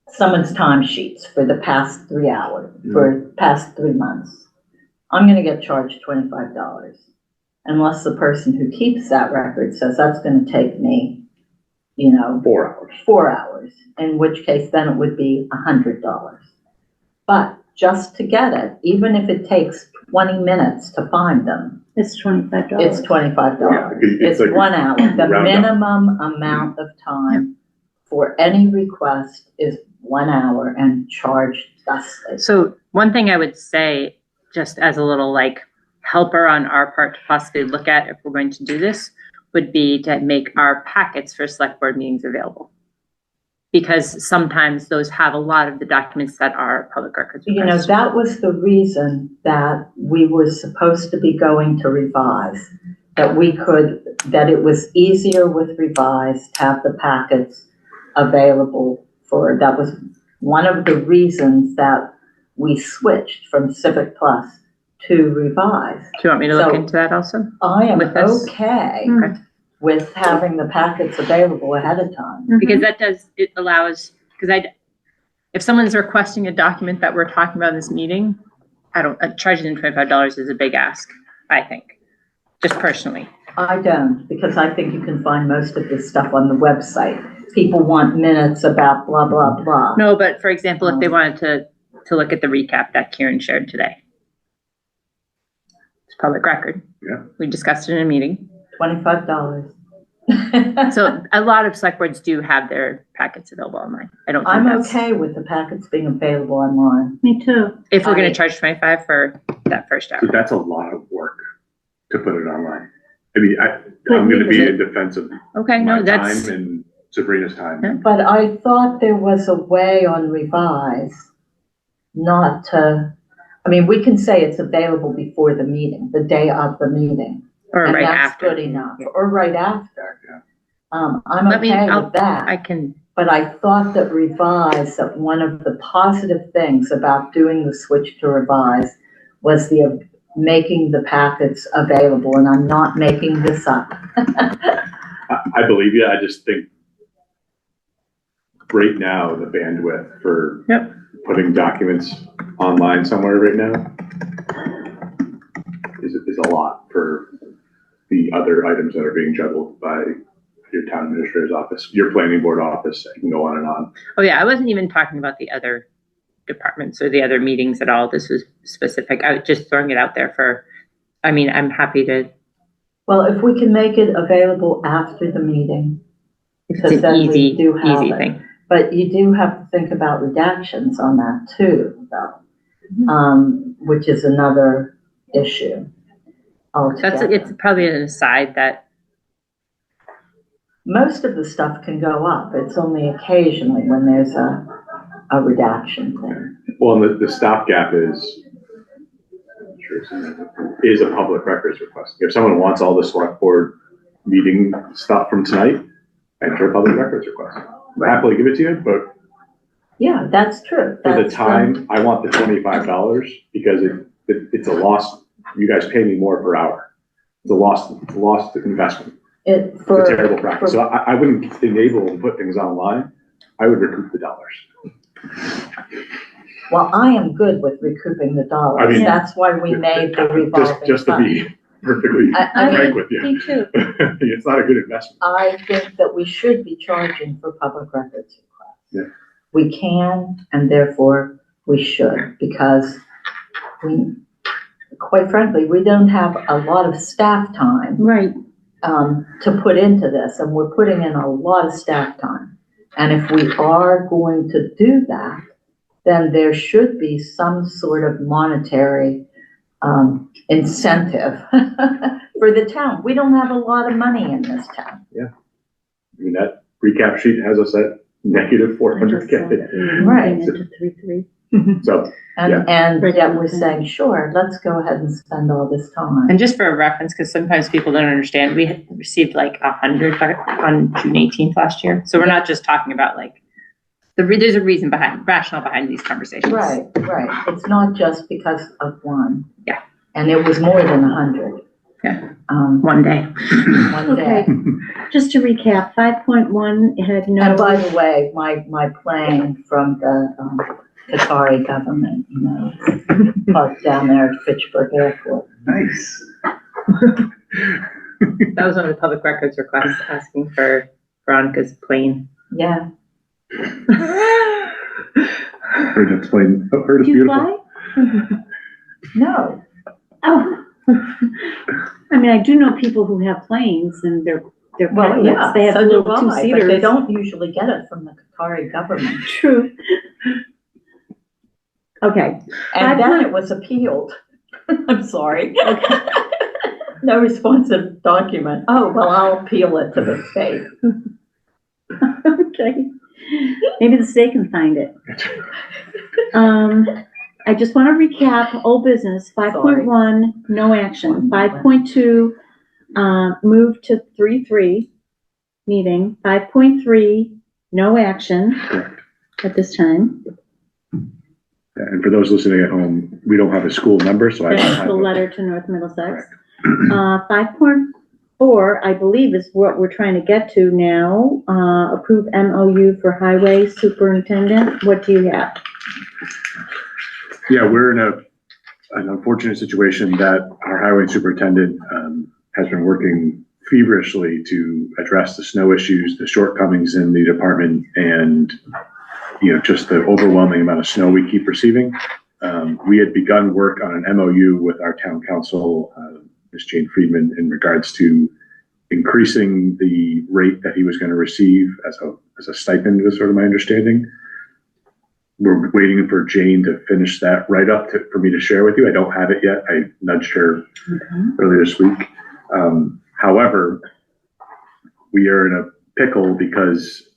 someone's timesheets for the past 3 hours, for past 3 months, I'm gonna get charged $25. Unless the person who keeps that record says that's gonna take me, 4 hours. 4 hours, in which case then it would be $100. But just to get it, even if it takes 20 minutes to find them, It's $25. it's $25. Yeah, it's It's like 1 hour. The round up. minimum amount of time for any request is 1 hour and charged thusly. so one thing I would say, just as a little like helper on our part to possibly look at if we're going to do this, would be to make our packets for select board meetings available. Because sometimes those have a lot of the documents that are public records. requests. That was the reason that we were supposed to be going to revise, that it was easier with revise to have the packets available that was one of the reasons that we switched from Civic Plus to revise. Do you want me to look So- into that also? I am With this? okay Okay. with having the packets available ahead of time. Because it allows, if someone's requesting a document that we're talking about in this meeting, charging them $25 is a big ask, I think, just personally. I don't, because I think you can find most of this stuff on the website. People want minutes about blah, blah, blah. No, but for example, if they wanted to look at the recap that Kieran shared today. It's public record. Yeah. We discussed it in a meeting. $25. So a lot of select boards do have their packets available online. I don't think I'm that's, okay with the packets being available online. Me too. if we're I- gonna charge 25 for that first hour. But that's a lot of work to put it online. I mean, But I'm gonna be is it- in defense of Okay, my no, that's, time and Sabrina's time. Yeah. But I thought there was a way on revise not to, we can say it's available before the meeting, the day of the meeting. or And right that's after. good enough, or right after. Yeah. I'm okay with that. I can, But I thought that revise, that one of the positive things about doing the switch to revise was making the packets available, and I'm not making this up. I believe you. I just think right now, the bandwidth for Yep. putting documents online somewhere right now is a lot for the other items that are being juggled by your town administrator's office, your planning board office. I can go on and on. oh yeah, I wasn't even talking about the other departments or the other meetings at all. This was specific. I was just throwing it out there I'm happy to, Well, if we can make it available after the meeting, it's because an then we easy do have it. thing. But you do have to think about redactions on that too, though, which is another issue altogether. It's probably an aside that, Most of the stuff can go up. It's only occasionally when there's a redaction thing. Well, and the stopgap is a public records request. If someone wants all the select board meeting stuff from tonight, enter a public records request. I'll happily give it to you, but Yeah, that's true. for the That's, time, I want the $25 because it's a loss. You guys pay me more per hour. It's a lost investment. It, It's for, a terrible practice. So I wouldn't enable and put things online. I would recoup the dollars. well, I am good with recouping the dollars. I mean, That's why we made the revolving Just to fund. be perfectly I frank with you. Me too. It's not a good investment. I think that we should be charging for public records requests. Yeah. We can, and therefore we should, because quite frankly, we don't have a lot of staff time Right. to put into this, and we're putting in a lot of staff time. And if we are going to do that, then there should be some sort of monetary incentive for the town. We don't have a lot of money in this town. I mean, that recap sheet has us at -400K. Right. Into 3.3. So, yeah. And yet we're saying, sure, let's go ahead and spend all this time. And just for a reference, because sometimes people don't understand, we had received like 100 on June 18th last year. So we're not just talking about like, there's a reason rationale behind these conversations. Right. It's not just because of one. Yeah. And it was more than 100. Yeah. One day. One day. Okay, just to recap, 5.1 had no. And by the way, my plane from the Qatari government, parked down there at Fitchburg Airport. Nice. That was one of the public records requests asking for Veronica's plane. Yeah. Heard it's plain. Oh, heard it's Do you beautiful. fly? No. Oh. I mean, I do know people who have planes and they're Well, pilots. yeah, They have so do little I, but two-seaters. they don't usually get it from the Qatari government. True. Okay. And then it was appealed. I'm sorry. No responsive document. Oh, well, I'll appeal it to the state. Okay. Maybe the state can find it. I just want to recap old business. 5.1, no action. 5.2, move to 3.3 meeting. 5.3, no action at this time. And for those listening at home, we don't have a school number, so I don't That's have the a- letter to North Middlesex. 5.4, I believe, is what we're trying to get to now. Approve MOU for highway superintendent. What do you have? Yeah, we're in an unfortunate situation that our highway superintendent has been working feverishly to address the snow issues, the shortcomings in the department, and just the overwhelming amount of snow we keep receiving. We had begun work on an MOU with our town council, Ms. Jane Friedman, in regards to increasing the rate that he was going to receive as a stipend, was sort of my understanding. We're waiting for Jane to finish that write-up for me to share with you. I don't have it yet. I nudged her earlier this week. However, we are in a pickle because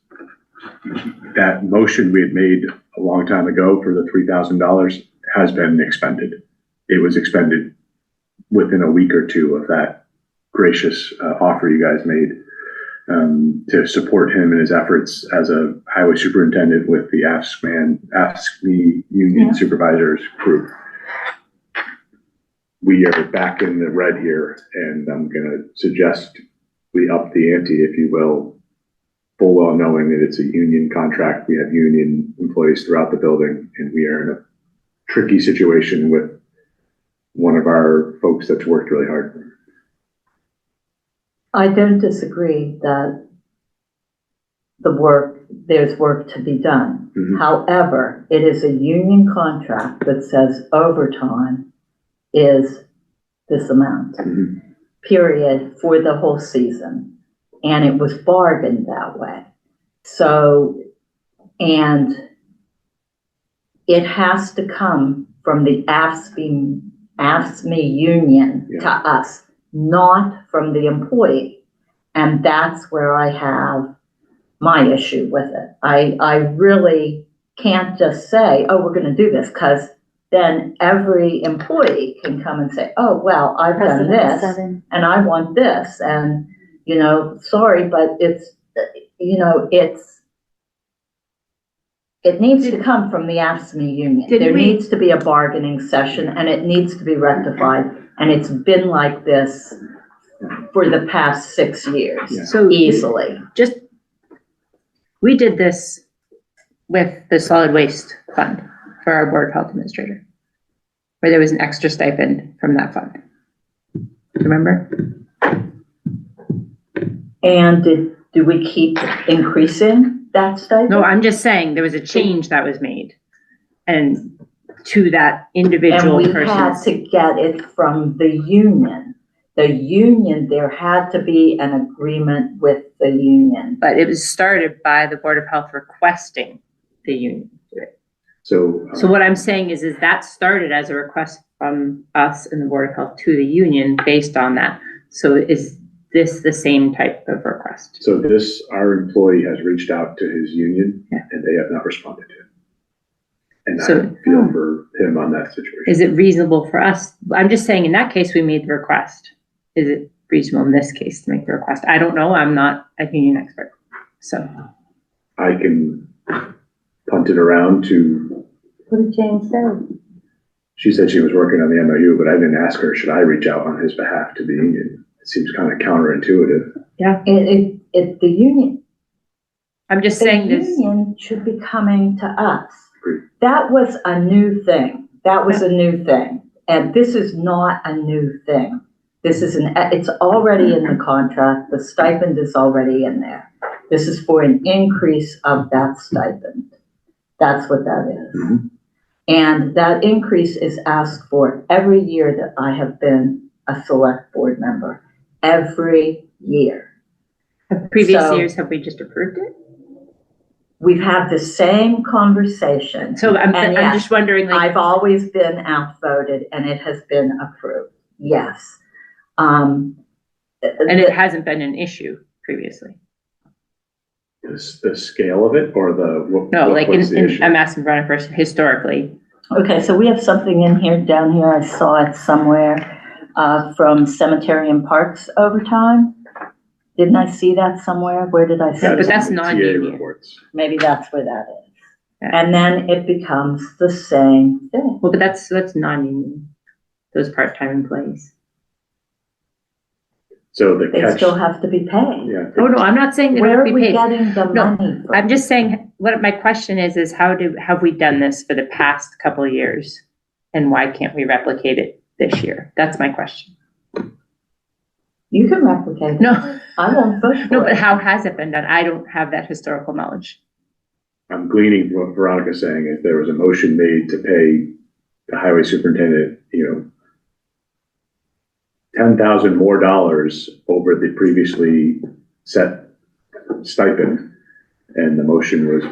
that motion we had made a long time ago for the $3,000 has been expended. It was expended within a week or two of that gracious offer you guys made to support him in his efforts as a highway superintendent with the Ask Me Union Supervisors group. We are back in the red here, and I'm going to suggest we up the ante, if you will, full well knowing that it's a union contract. We have union employees throughout the building, and we are in a tricky situation with one of our folks that's worked really hard. I don't disagree that there's work to be done. Mm-hmm. However, it is a union contract that says overtime is this amount, period, for the whole season. And it was bargained that way. So, and it has to come from the Ask Me union to us, not from the employee. And that's where I have my issue with it. I really can't just say, oh, we're going to do this, because then every employee can come and say, oh, well, I've done this and I want this. And, sorry, but it needs to come from the Ask Me union. There needs to be a bargaining session, and it needs to be rectified. And it's been like this for the past 6 years, So easily. We did this with the solid waste fund for our board of health administrator, where there was an extra stipend from that fund. Remember? And do we keep increasing that stipend? No, I'm just saying there was a change that was made, and to that individual And we person. had to get it from the union. The union, there had to be an agreement with the union. But it was started by the Board of Health requesting the union do it. So what I'm saying is that started as a request from us and the Board of Health to the union based on that. So is this the same type of request? So our employee has reached out to his union, and they have not responded to it. And I So- feel for him on that situation. Is it reasonable for us? I'm just saying, in that case, we made the request. Is it reasonable in this case to make the request? I don't know. I'm not a union expert. So I can punt it around to, What did Jane say? she said she was working on the MOU, but I didn't ask her, should I reach out on his behalf to the union? It seems kind of counterintuitive. The union, I'm just the saying this. union should be coming to us. Agreed. That was a new thing. That was a new thing. And this is not a new thing. This is it's already in the contract. The stipend is already in there. This is for an increase of that stipend. That's what that is. Mhm. And that increase is asked for every year that I have been a select board member. Every year. Previous So- years, have we just approved it? We've had the same conversation. So I'm And yes, just wondering, like, I've always been outvoted and it has been approved. Yes. And and it hasn't been an issue previously. The scale of it or No, like what's the issue? I'm asking Veronica first, historically. Okay, so we have something in here, down here, I saw it somewhere, from cemetery and parks overtime. Didn't I see that somewhere? Where did I see Yeah, but it? that's TA non-union. reports. Maybe that's where that is. Yeah. And then it becomes the same thing. Well, but that's non-union, those part-time employees. So the They catch, still have to be paid. yeah, Oh, no, I'm not saying they Where don't are be we paid. getting the No, money from? I'm just saying, what my question is have we done this for the past couple of years? And why can't we replicate it this year? That's my question. You can replicate it. No, I won't vote no, for but it. how has it been done? I don't have that historical knowledge. I'm gleaning from what Veronica's saying is there was a motion made to pay the highway superintendent, $10,000 more over the previously set stipend. And the motion was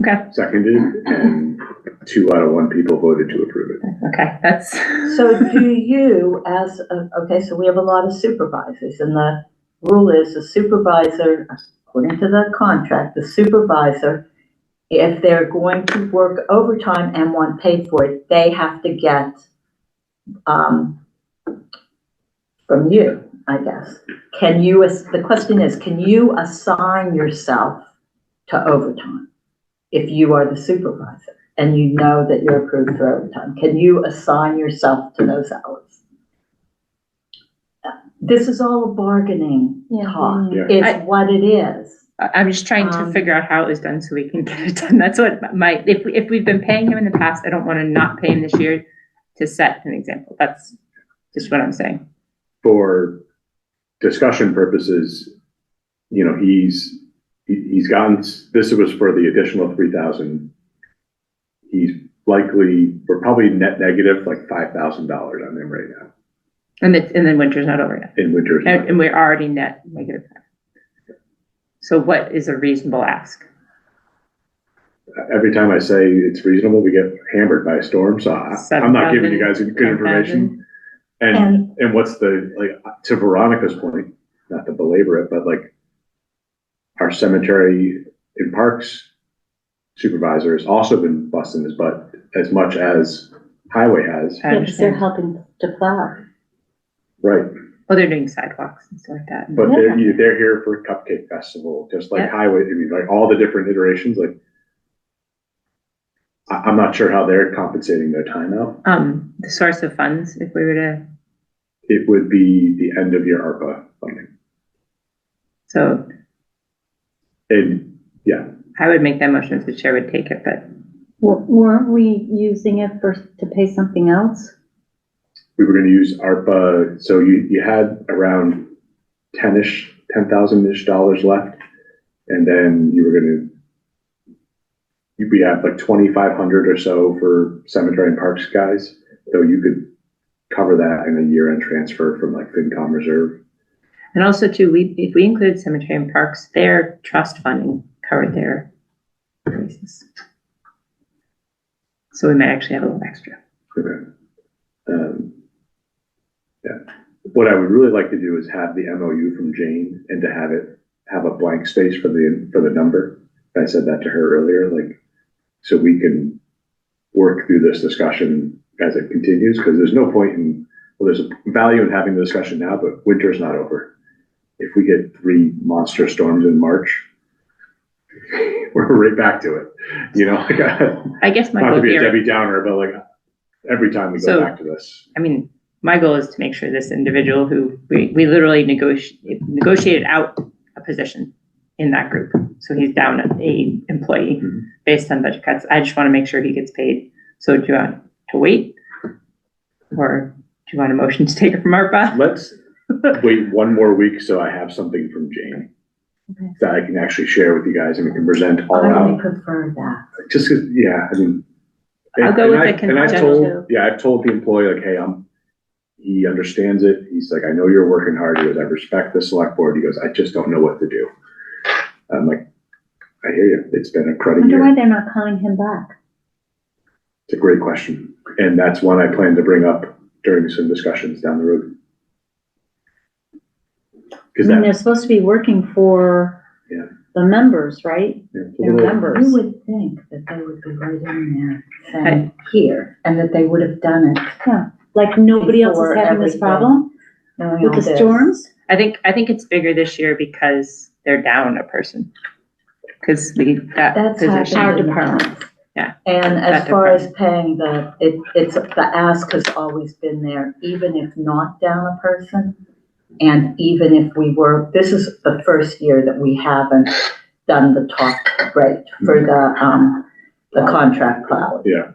Okay, seconded and 2 out of 1 people voted to approve it. okay, that's, So do you, okay, so we have a lot of supervisors, and the rule is the supervisor, according to the contract, the supervisor, if they're going to work overtime and want paid for it, they have to get, from you, I guess. The question is, can you assign yourself to overtime if you are the supervisor and you know that you're approved for overtime? Can you assign yourself to those hours? This is all a bargaining talk. Yeah. It's what it is. I'm just trying to figure out how it was done so we can get it done. That's what if we've been paying him in the past, I don't want to not pay him this year to set an example. That's just what I'm saying. For discussion purposes, he's gotten, this was for the additional 3,000. He's we're probably net negative like $5,000 on him right now. And then winter's not over yet. In winter. And we're already net negative. So what is a reasonable ask? Every time I say it's reasonable, we get hammered by a storm. So I'm not giving you guys good information. And what's to Veronica's point, not to belabor it, but our cemetery and parks supervisor has also been busting his butt as much as highway has. I understand. helping to plow. Right. Well, they're doing sidewalks and stuff like that. But they're here for Cupcake Festival, just like highway, all the different iterations, I'm not sure how they're compensating their time out. The source of funds, if we were to, It would be the end of your ARPA funding. so And yeah, I would make that motion if the chair would take it, but Weren't we using it to pay something else? we were gonna use ARPA, so you had around $10,000-ish left. And then we have like 2,500 or so for cemetery and parks guys. So you could cover that in a year-end transfer from FinCom reserve. and also too, if we include cemetery and parks, their trust funding covered their increases. So we might actually have a little extra. Okay. Yeah. What I would really like to do is have the MOU from Jane and to have a blank space for the number. I said that to her earlier, so we can work through this discussion as it continues, because there's no point in, well, there's a value in having the discussion now, but winter's not over. If we get 3 monster storms in March, we're right back to it. You know, like, I guess my not to goal be a here, Debbie Downer, but like every time we go So- back to this. I mean, my goal is to make sure this individual who we literally negotiated out a position in that group. So he's down a employee based on budget cuts. I just want to make sure he gets paid. So do you want to wait? Or do you want a motion to take it from ARPA? Let's wait 1 more week so I have something from Jane that I can actually share with you guys and we can present all I out. would prefer that. Just 'cause, yeah, I mean. I'll go with the and I've consent told, too. yeah, I've told the employee, like, hey, he understands it. He's like, I know you're working hard. He goes, I respect the select board. He goes, I just don't know what to do. I'm like, I hear you. It's been a I cruddy wonder why year. they're not calling him back. It's a great question. And that's one I plan to bring up during some discussions down the road. I Because mean, that, they're supposed to be working for Yeah. the members, right? it's a They're little- members. You would think that they would be right in there saying here, and that they would have done it. Like nobody else Before is having this everything. problem knowing with all the this. storms? I think it's bigger this year because they're down a person. Because that That's position. happened in the department. past. Yeah. And as That far as paying the ask has always been there, even if not down a person. And even if this is the first year that we haven't done the top rate for the contract cloud. Yeah.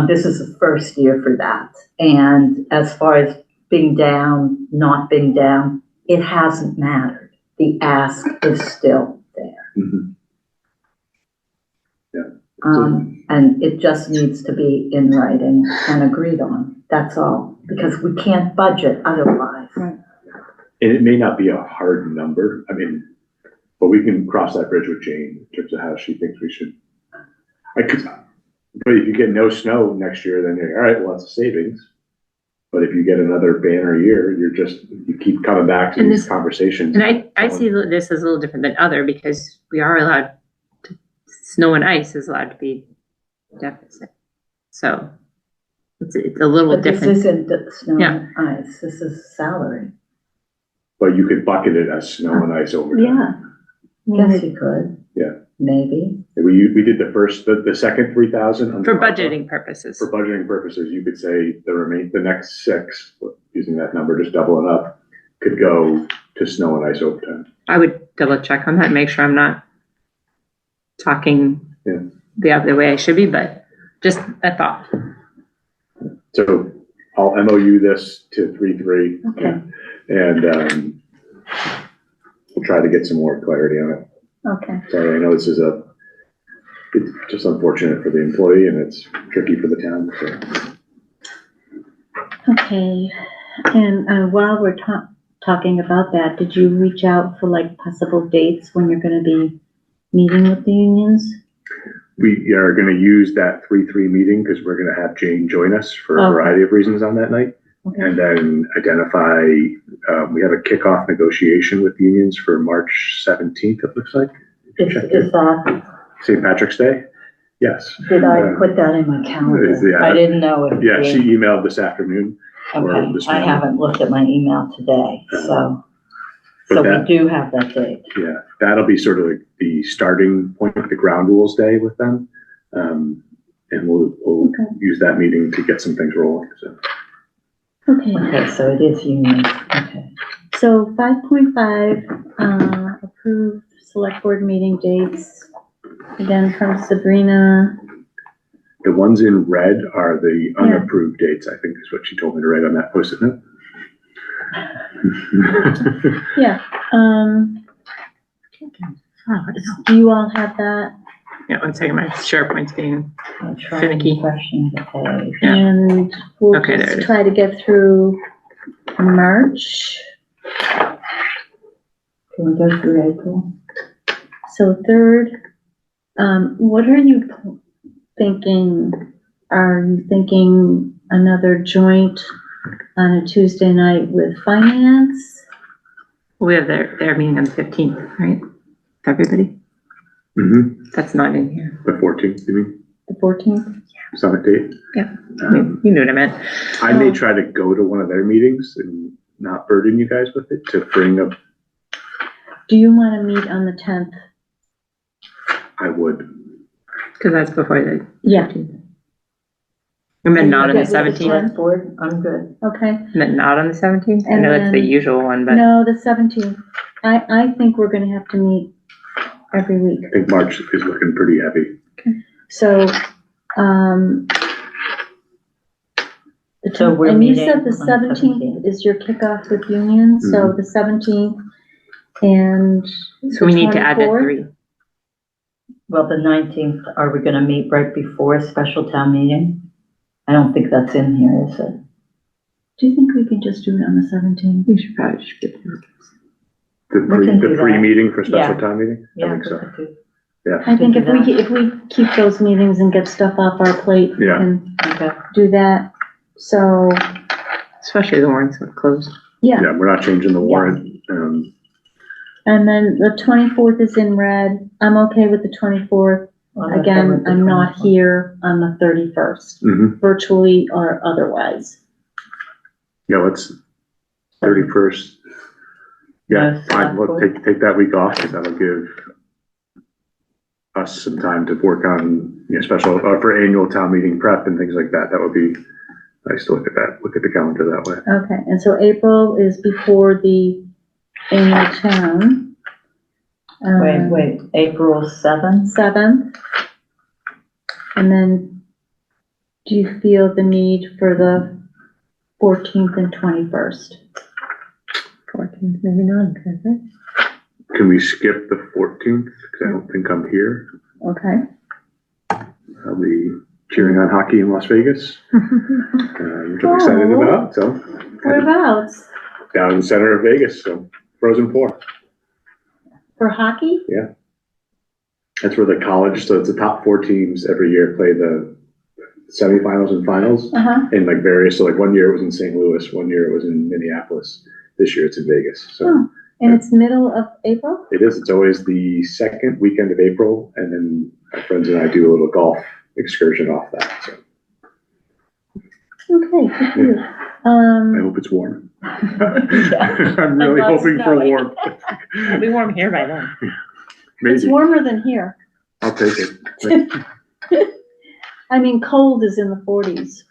This is the first year for that. And as far as being down, not being down, it hasn't mattered. The ask is still there. Mhm. And it just needs to be in writing and agreed on. That's all, because we can't budget otherwise. And it may not be a hard number. I mean, but we can cross that bridge with Jane in terms of how she thinks we should. But if you get no snow next year, then you're, all right, well, that's a savings. But if you get another banner year, you keep coming back to And these this- conversations. And I see this as a little different than other because we are allowed to, snow and ice is allowed to be deficit. So it's a little But this different. isn't the snow Yeah. and ice, this is salary. But you could bucket it as snow and ice overtime. Yeah. Yes, you could. Yeah. Maybe. We did the second 3,000. For budgeting purposes. For budgeting purposes, you could say the next 6, using that number, just double it up, could go to snow and ice overtime. I would double check on that and make sure I'm not talking the other way I should be, but just a thought. So I'll MOU this to 3-3. Okay. And we'll try to get some more clarity on it. Okay. Sorry, I know this is it's just unfortunate for the employee and it's tricky for the town. So. Okay. And while we're talking about that, did you reach out for like possible dates when you're going to be meeting with the unions? We are going to use that 3-3 meeting because we're going to have Jane join us for a Okay. variety of reasons on that night. Okay. And then identify, we have a kickoff negotiation with unions for March 17th, it looks like. Is that, St. Patrick's Day? Yes. did I put that in my calendar? Yeah. I didn't know if. Yeah, she we- emailed this afternoon. or Okay, this I morning. haven't looked at my email today, so But we that- do have that date. Yeah, that'll be sort of like the starting point, the ground rules day with them. And we'll Okay. use that meeting to get some things rolling, so. Okay. Okay, so it is union, okay. So 5.5, approved select board meeting dates. Again, from Sabrina. The ones in red are the unapproved dates, I think is what she told me to write on that post-it note. Yeah. Do you all have that? Yeah, 1 second, my SharePoint's being I'll try finicky. refreshing the page. Yeah. And we'll Okay, there it just is. try to get through March. Can we go through April? So 3rd, what are you thinking? Are you thinking another joint on a Tuesday night with finance? We have their meeting on the 15th, right? Everybody? Mm-hmm. That's not in here. The 14th, you mean? The 14th? summit date. Yeah. Um, You knew what I meant. I may try to go to one of their meetings and not burden you guys with it to bring up, Do you want to meet on the 10th? I would. Because that's before the. Yeah. And then not on the Okay, with 17th. Select Board, I'm good. Okay. And then not on the 17th? I And know that's the then- usual one, but No, the 17th. I think we're going to have to meet every week. I think March is looking pretty heavy. So, So we're and you meeting said the on 17th is your kickoff with union, so the 17th and so we need to add that 24th? 3. Well, the 19th, are we gonna meet right before a special town meeting? I don't think that's in here, is it? Do you think we can just do it on the 17th? We should probably just get through. We can do The that. pre-meeting for special Yeah. town meeting? I Yeah, think so. we could Yeah. I think We can do if we keep those meetings and get stuff off our plate, we Yeah. can do. Okay. do that. So, Especially the warrants are closed. yeah. Yeah, we're not changing the warrant. And then the 24th is in red. I'm okay with the 24th. I'm okay Again, with the I'm not 24th. here on the 31st, Mhm. virtually or otherwise. Yeah, let's, 31st. Yeah, Yes, fine, we'll Select take that week off, because that'll give us some time to work on, special, for annual town meeting prep and things like that. That would be nice to look at the calendar that way. Okay, and so April is before the annual town. Wait, April 7th? 7th. And then, do you feel the need for the 14th and 21st? 14th, maybe not. Okay. Can we skip the 14th? Because I don't think I'm here. Okay. I'll be cheering on hockey in Las Vegas, which I'm excited Oh. about. So Whereabouts? down in the center of Vegas, so Frozen Four. For hockey? That's where the college, so it's the top 4 teams every year play the semifinals and finals Uh-huh. in like various, so like one year it was in St. Louis, one year it was in Minneapolis. This year it's in Vegas. So Oh, and it's middle of April? it is, it's always the second weekend of April. And then my friends and I do a little golf excursion off that. So Okay, good for you. I hope it's warm. I'm really not hoping for snowy. warm. It'll be warm here by then. It's Maybe, warmer than here. I'll take it. I mean, cold is in the 40s.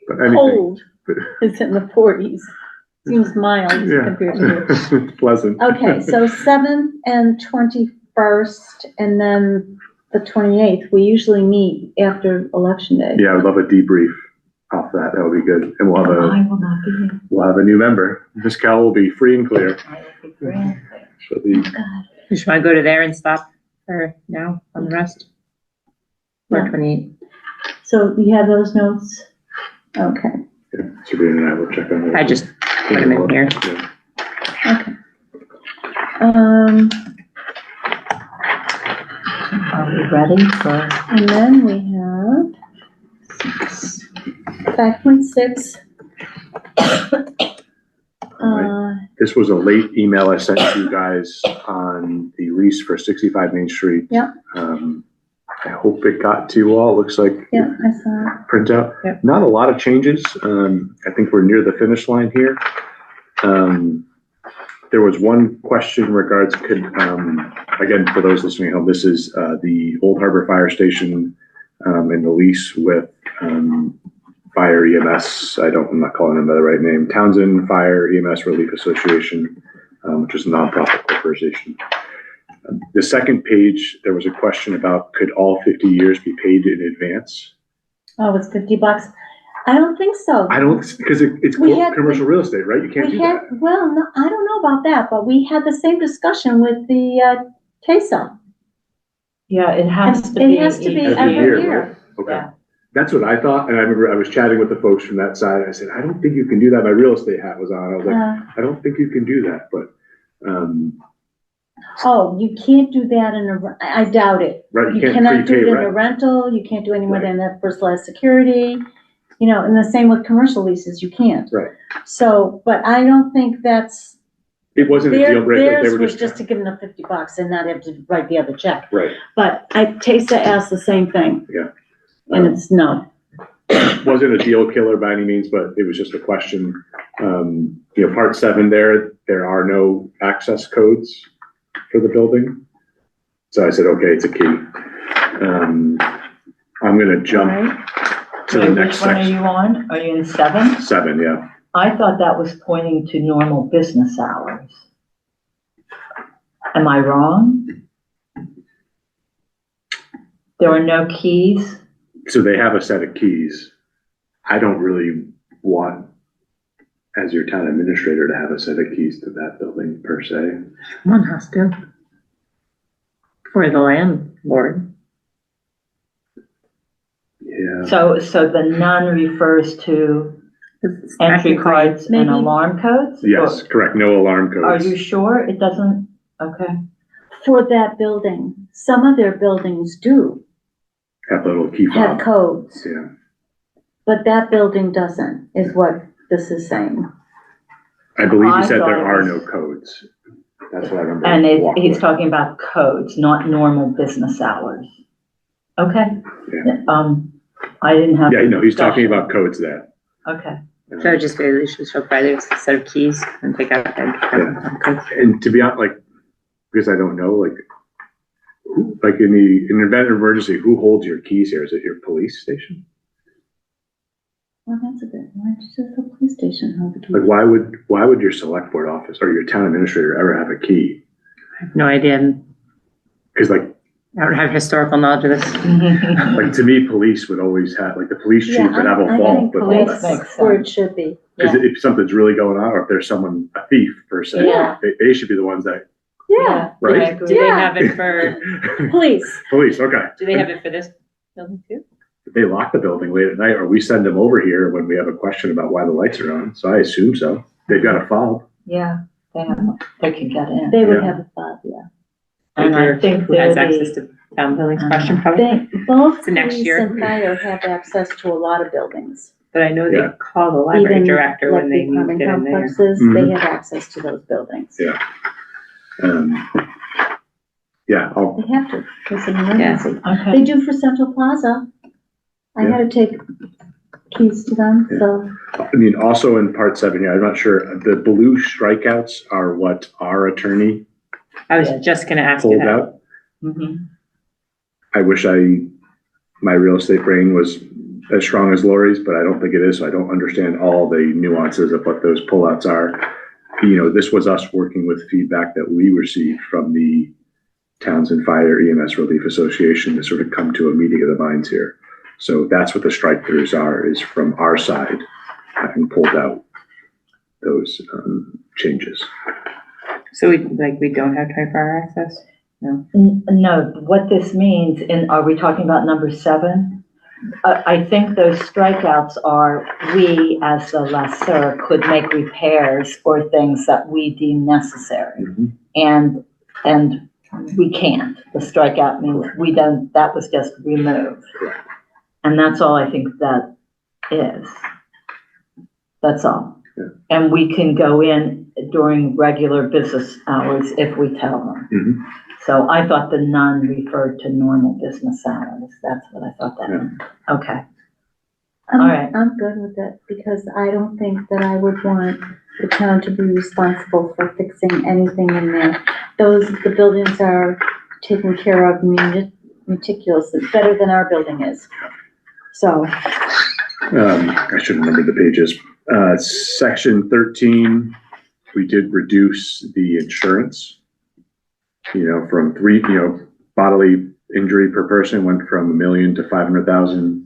But anything. Cold is in the 40s. Seems mild Yeah. compared to It's pleasant. Okay, so 7th and 21st, and then the 28th. We usually meet after Election Day. Yeah, I would love a debrief off that. That would be good. And I will not be here. we'll have a new member. Miss Cal will be free and clear. I will be free. She'll be, God. You just want to go to there and stop for now on the rest? Or Yeah. 28? So you have those notes? Okay, Sabrina and I will check on it. I just put them in here. Yeah. okay. Are we ready for? And then we have 5.6. This was a late email I sent to you guys on the lease for 65 Main Street. Yeah. I hope it got to you all. It looks like Yeah, I saw it. printout. Yeah. Not a lot of changes. I think we're near the finish line here. There was one question in regards, again, for those listening at home, this is the Old Harbor Fire Station and the lease with Fire EMS. I'm not calling them by the right name. Townsend Fire EMS Relief Association, which is a nonprofit corporation. The second page, there was a question about could all 50 years be paid in advance? Oh, it's $50. I don't think so. I don't, because it's We had- commercial real estate, right? You can't We do had, that. well, no, I don't know about that, but we had the same discussion with the TESA. Yeah, it has to be. It has to be each every year, year. right? Okay. Yeah. That's what I thought, and I remember I was chatting with the folks from that side. I said, I don't think you can do that. My real estate hat was on. I was like, I don't think you can do that, but, Oh, you can't do that in a, I doubt it. right, you You can't cannot do prepay it in a rent. rental, you can't do it anywhere Right. in the first class security, and the same with commercial leases, you can't. Right. So, but I don't think that's, It wasn't a deal breaker. They theirs were was just, just to give them the $50 and not have to write the other check. right. But TESA asked the same thing. And it's no. Wasn't a deal killer by any means, but it was just a question. Part 7 there are no access codes for the building. So I said, okay, it's a key. I'm gonna jump to the Wait, next which one are section. you on? Are you in 7? 7, yeah. I thought that was pointing to normal business hours. Am I wrong? There are no keys? So they have a set of keys. I don't really want, as your town administrator, to have a set of keys to that building per se. One has to. For the landlord. Yeah. So the none refers to entry cards and Maybe- alarm codes? Yes, correct. No alarm Or- Are codes. you sure it doesn't? Okay. For that building, some of their buildings do Have a little key have fob. codes, Yeah. but that building doesn't, is what this is saying. I believe he I said thought there it are was- no codes. That's what I remember. And walking he's away. talking about codes, not normal business hours. Okay. Yeah. I didn't have. Yeah, he's talking discussion. about codes there. Okay. So I just really should show Friday a set of keys and take out that. And to be honest, because I don't know, who, in an event of emergency, who holds your keys here? Is it your police station? Well, that's a good, why don't you just the police station have the key? Why would your select board office or your town administrator ever have a key? I have no idea. Because I don't have historical knowledge of this. to me, police would always have, the police chief would have a vault with all police that makes stuff. Where it should be. Because if something's really going on, or if there's someone, a thief per se, Yeah. they should be the ones that, Yeah, right? Do they have it for, police. Police, okay. do they have it for this building too? They lock the building late at night, or we send them over here when we have a question about why the lights are on. So I assume so. They've got a fob. Yeah, they can get in. They would Yeah. have a fob, yeah. And I think Who has they're access the, to town buildings question probably? They, both So next police year. and fire have access to a lot of buildings. But I know they Yeah. call the library Even director like when the they need to apartment get in there. complexes, Mhm. they have access to those buildings. Yeah. I'll, They have to, it's an emergency. They okay. do for Central Plaza. I had to take keys to them, so. also in part 7 here, I'm not sure, the blue strikeouts are what our attorney I was just gonna ask you pulled that. out. Mhm. I wish my real estate brain was as strong as Lori's, but I don't think it is. So I don't understand all the nuances of what those pullouts are. This was us working with feedback that we received from the Townsend Fire EMS Relief Association to sort of come to a meeting of the minds here. So that's what the strike throughs are, is from our side, having pulled out those changes. So we don't have 24-hour access? No, what this means, are we talking about number 7? I think those strikeouts are, we as the lessor could make repairs or things that we deem necessary. Mhm. And we can't. The strikeout means we don't, that was just removed. Correct. And that's all I think that is. That's all. Yeah. And we can go in during regular business hours if we tell them. Mhm. So I thought the none referred to normal business hours. That's what I thought that meant. Okay. All right. I'm good with it, because I don't think that I would want the town to be responsible for fixing anything in there. The buildings are taken care of meticulously, better than our building is. So, I should remember the pages. Section 13, we did reduce the insurance. From bodily injury per person went from $1 million to $500,000.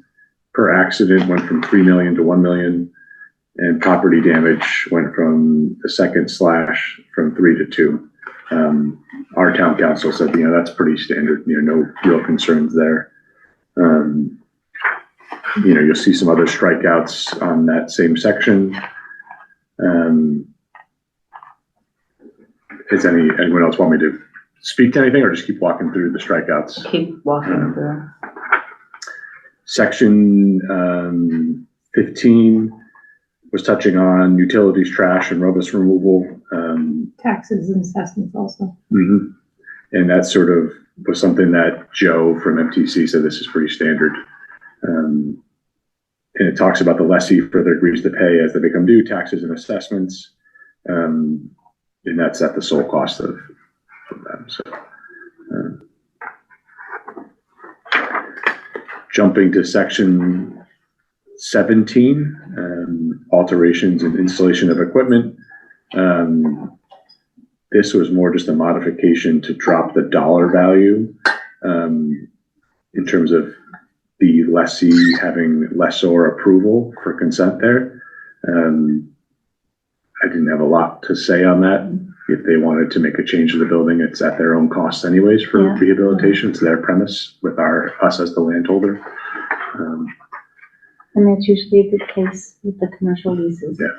Per accident went from $3 million to $1 million. And property damage went from the second slash from 3 to 2. Our town council said, that's pretty standard, no real concerns there. You'll see some other strikeouts on that same section. Does anyone else want me to speak to anything, or just keep walking through the strikeouts? Keep walking through. Section 15 was touching on utilities, trash, and rubbish removal. Taxes and assessments also. Mhm. And that sort of was something that Joe from MTC said this is pretty standard. And it talks about the lessee further agrees to pay as they become due taxes and assessments. And that's at the sole cost of them. So, jumping to section 17, alterations and installation of equipment. This was more just a modification to drop the dollar value in terms of the lessee having lessor approval for consent there. I didn't have a lot to say on that. If they wanted to make a change to the building, it's at their own cost anyways for rehabilitation. It's their premise with us as the landholder. And that's usually a good case with the commercial leases. Yeah.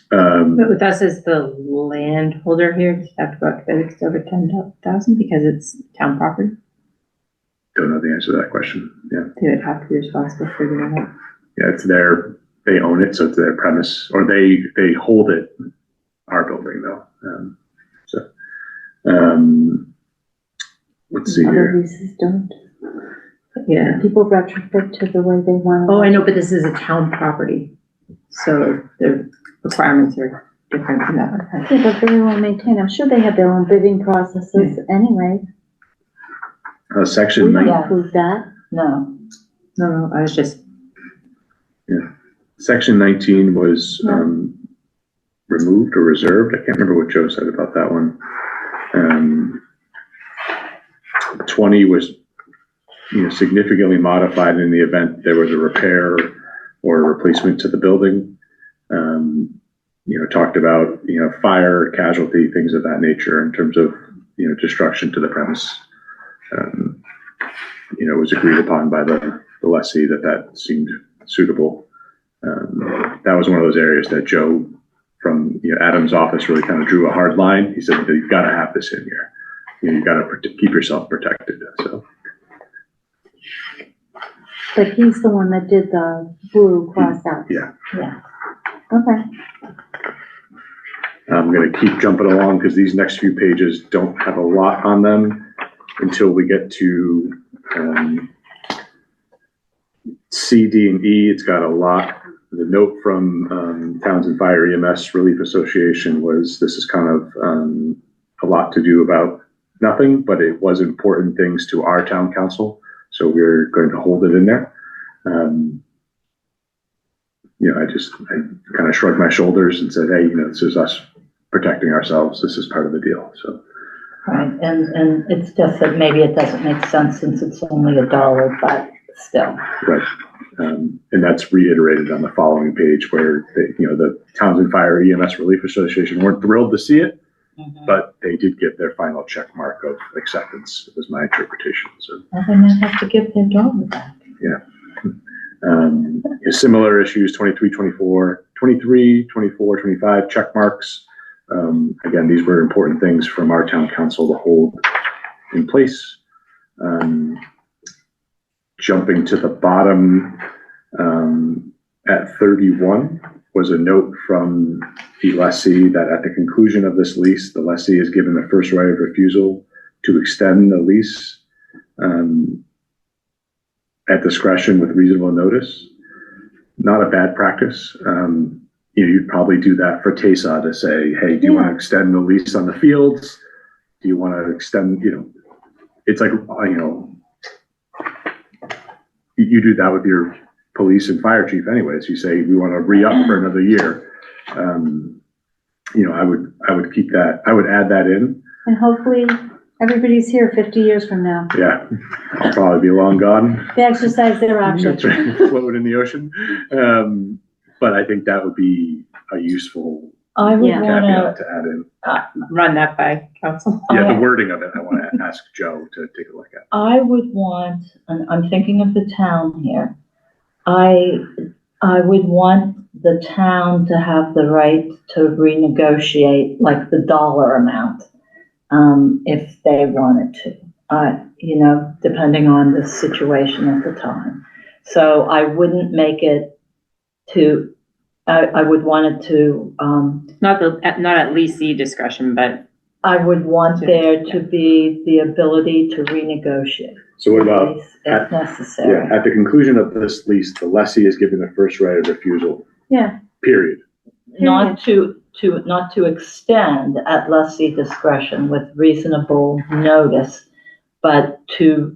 But with us as the landholder here, does it have to go up to it's over 10,000 because it's town property? Don't know the answer to that question. Yeah. They would have to be responsible for figuring it out. Yeah, it's they own it, so it's their premise, or they hold it. Our building though. Let's see Other here. leases don't. Yeah. People retrofit to the way they want. Oh, I know, but this is a town property. So the requirements are different from that. Yeah, but very well maintained. I'm sure they have their own bidding processes anyway. Section We don't 19. approve that. No. No, I was just. Yeah. Section 19 was removed or reserved. I can't remember what Joe said about that one. 20 was, significantly modified in the event there was a repair or a replacement to the building. Talked about, fire, casualty, things of that nature in terms of, destruction to the premise. It was agreed upon by the lessee that seemed suitable. That was one of those areas that Joe from Adam's office really kind of drew a hard line. He said, you've got to have this in here. You've got to keep yourself protected. So. But he's the one that did the blue cross out. Yeah. Yeah. Okay. I'm going to keep jumping along because these next few pages don't have a lot on them until we get to C, D, and E. It's got a lot. The note from Townsend Fire EMS Relief Association was this is kind of a lot to do about nothing, but it was important things to our town council. So we're going to hold it in there. I kind of shrugged my shoulders and said, hey, this is us protecting ourselves. This is part of the deal. So. Right, and it's just that maybe it doesn't make sense since it's only $1, but still. Right. And that's reiterated on the following page where the Townsend Fire EMS Relief Association weren't thrilled to see it, but they did get their final check mark of acceptance, was my interpretation. So Well, they might have to give their dog back. yeah. Similar issues, 23, 24, 23, 24, 25, check marks. Again, these were important things from our town council to hold in place. Jumping to the bottom at 31 was a note from the lessee that at the conclusion of this lease, the lessee is given the first right of refusal to extend the lease at discretion with reasonable notice. Not a bad practice. You'd probably do that for TESA to say, hey, do you want to extend the lease on the fields? Do you want to extend, it's like, you do that with your police and fire chief anyways. You say, we want to re-up for another year. I would keep that, I would add that in. And hopefully everybody's here 50 years from now. Yeah, I'll probably be long gone. They exercise their option. That's right, float in the ocean. But I think that would be a useful I would caveat to add in. Run that by council. Yeah, the wording of it, I want to ask Joe to take a look at. I would want, and I'm thinking of the town here, I would want the town to have the right to renegotiate like the dollar amount if they wanted to, depending on the situation at the time. So I wouldn't make it I would want it to, Not at leasee discretion, but I would want there to be the ability to renegotiate. So what about, If necessary. at the conclusion of this lease, the lessee is given the first right of refusal, Yeah, period. Not to extend at lessee discretion with reasonable notice, but to,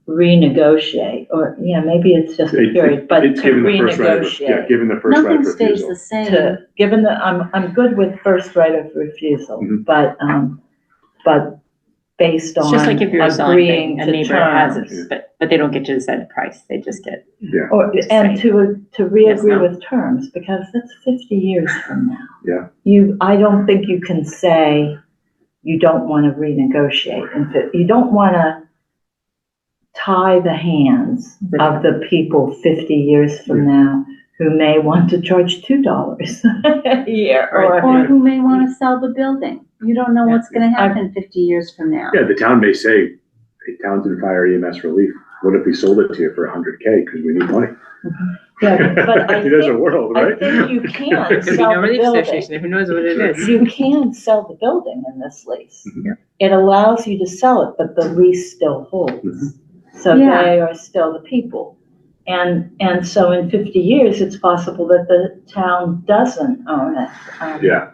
renegotiate, or, yeah, maybe it's just a period, but It's to given the first right of, renegotiate. given the first right nothing of stays refusal. the same. Given that, I'm good with first right of refusal, Mhm. but based It's just like if on you're selling agreeing thing, a to neighbor has terms. it, but they don't get to decide the price, they just get. Yeah, Or, and to re-agree no. with terms, because that's 50 years from now. yeah. I don't think you can say you don't want to renegotiate, and you don't want to tie the hands of the people 50 years from now who may want to charge $2 a year, Or who may want to sell the building. You don't know what's gonna happen 50 years from now. Yeah, the town may say, hey, Townsend Fire EMS Relief, what if we sold it to you for $100K, because we need money? Yeah, but I There's a think, world, I right? think you can Could be sell no the relief building. association, who knows what it is. You can sell the building in this lease. Yeah. It allows you to sell it, but the lease still holds. Mhm. So Yeah. they are still the people. And so in 50 years, it's possible that the town doesn't own it. Yeah,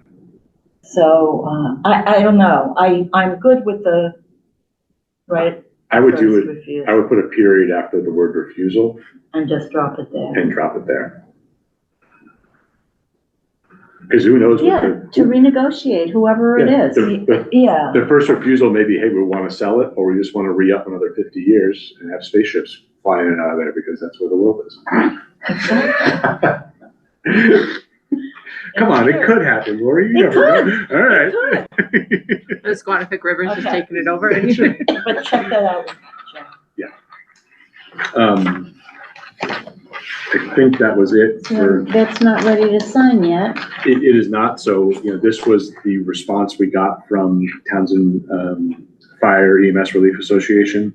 So, I don't know. I'm good with the, right? I would do first it, refusal, I would put a period after the word refusal and just drop it there. and drop it there. Because who knows what Yeah, to renegotiate, whoever it Yeah, is. Yeah. the first refusal may be, hey, we want to sell it, or we just want to re-up another 50 years and have spaceships flying in and out of there because that's where the world is. Come on, it could happen, Lori. You never know. All right. The Squanific River's just Okay. taking it over. But check that out. I think that was it So for, that's not ready to sign yet. it is not, so, this was the response we got from Townsend, Fire EMS Relief Association.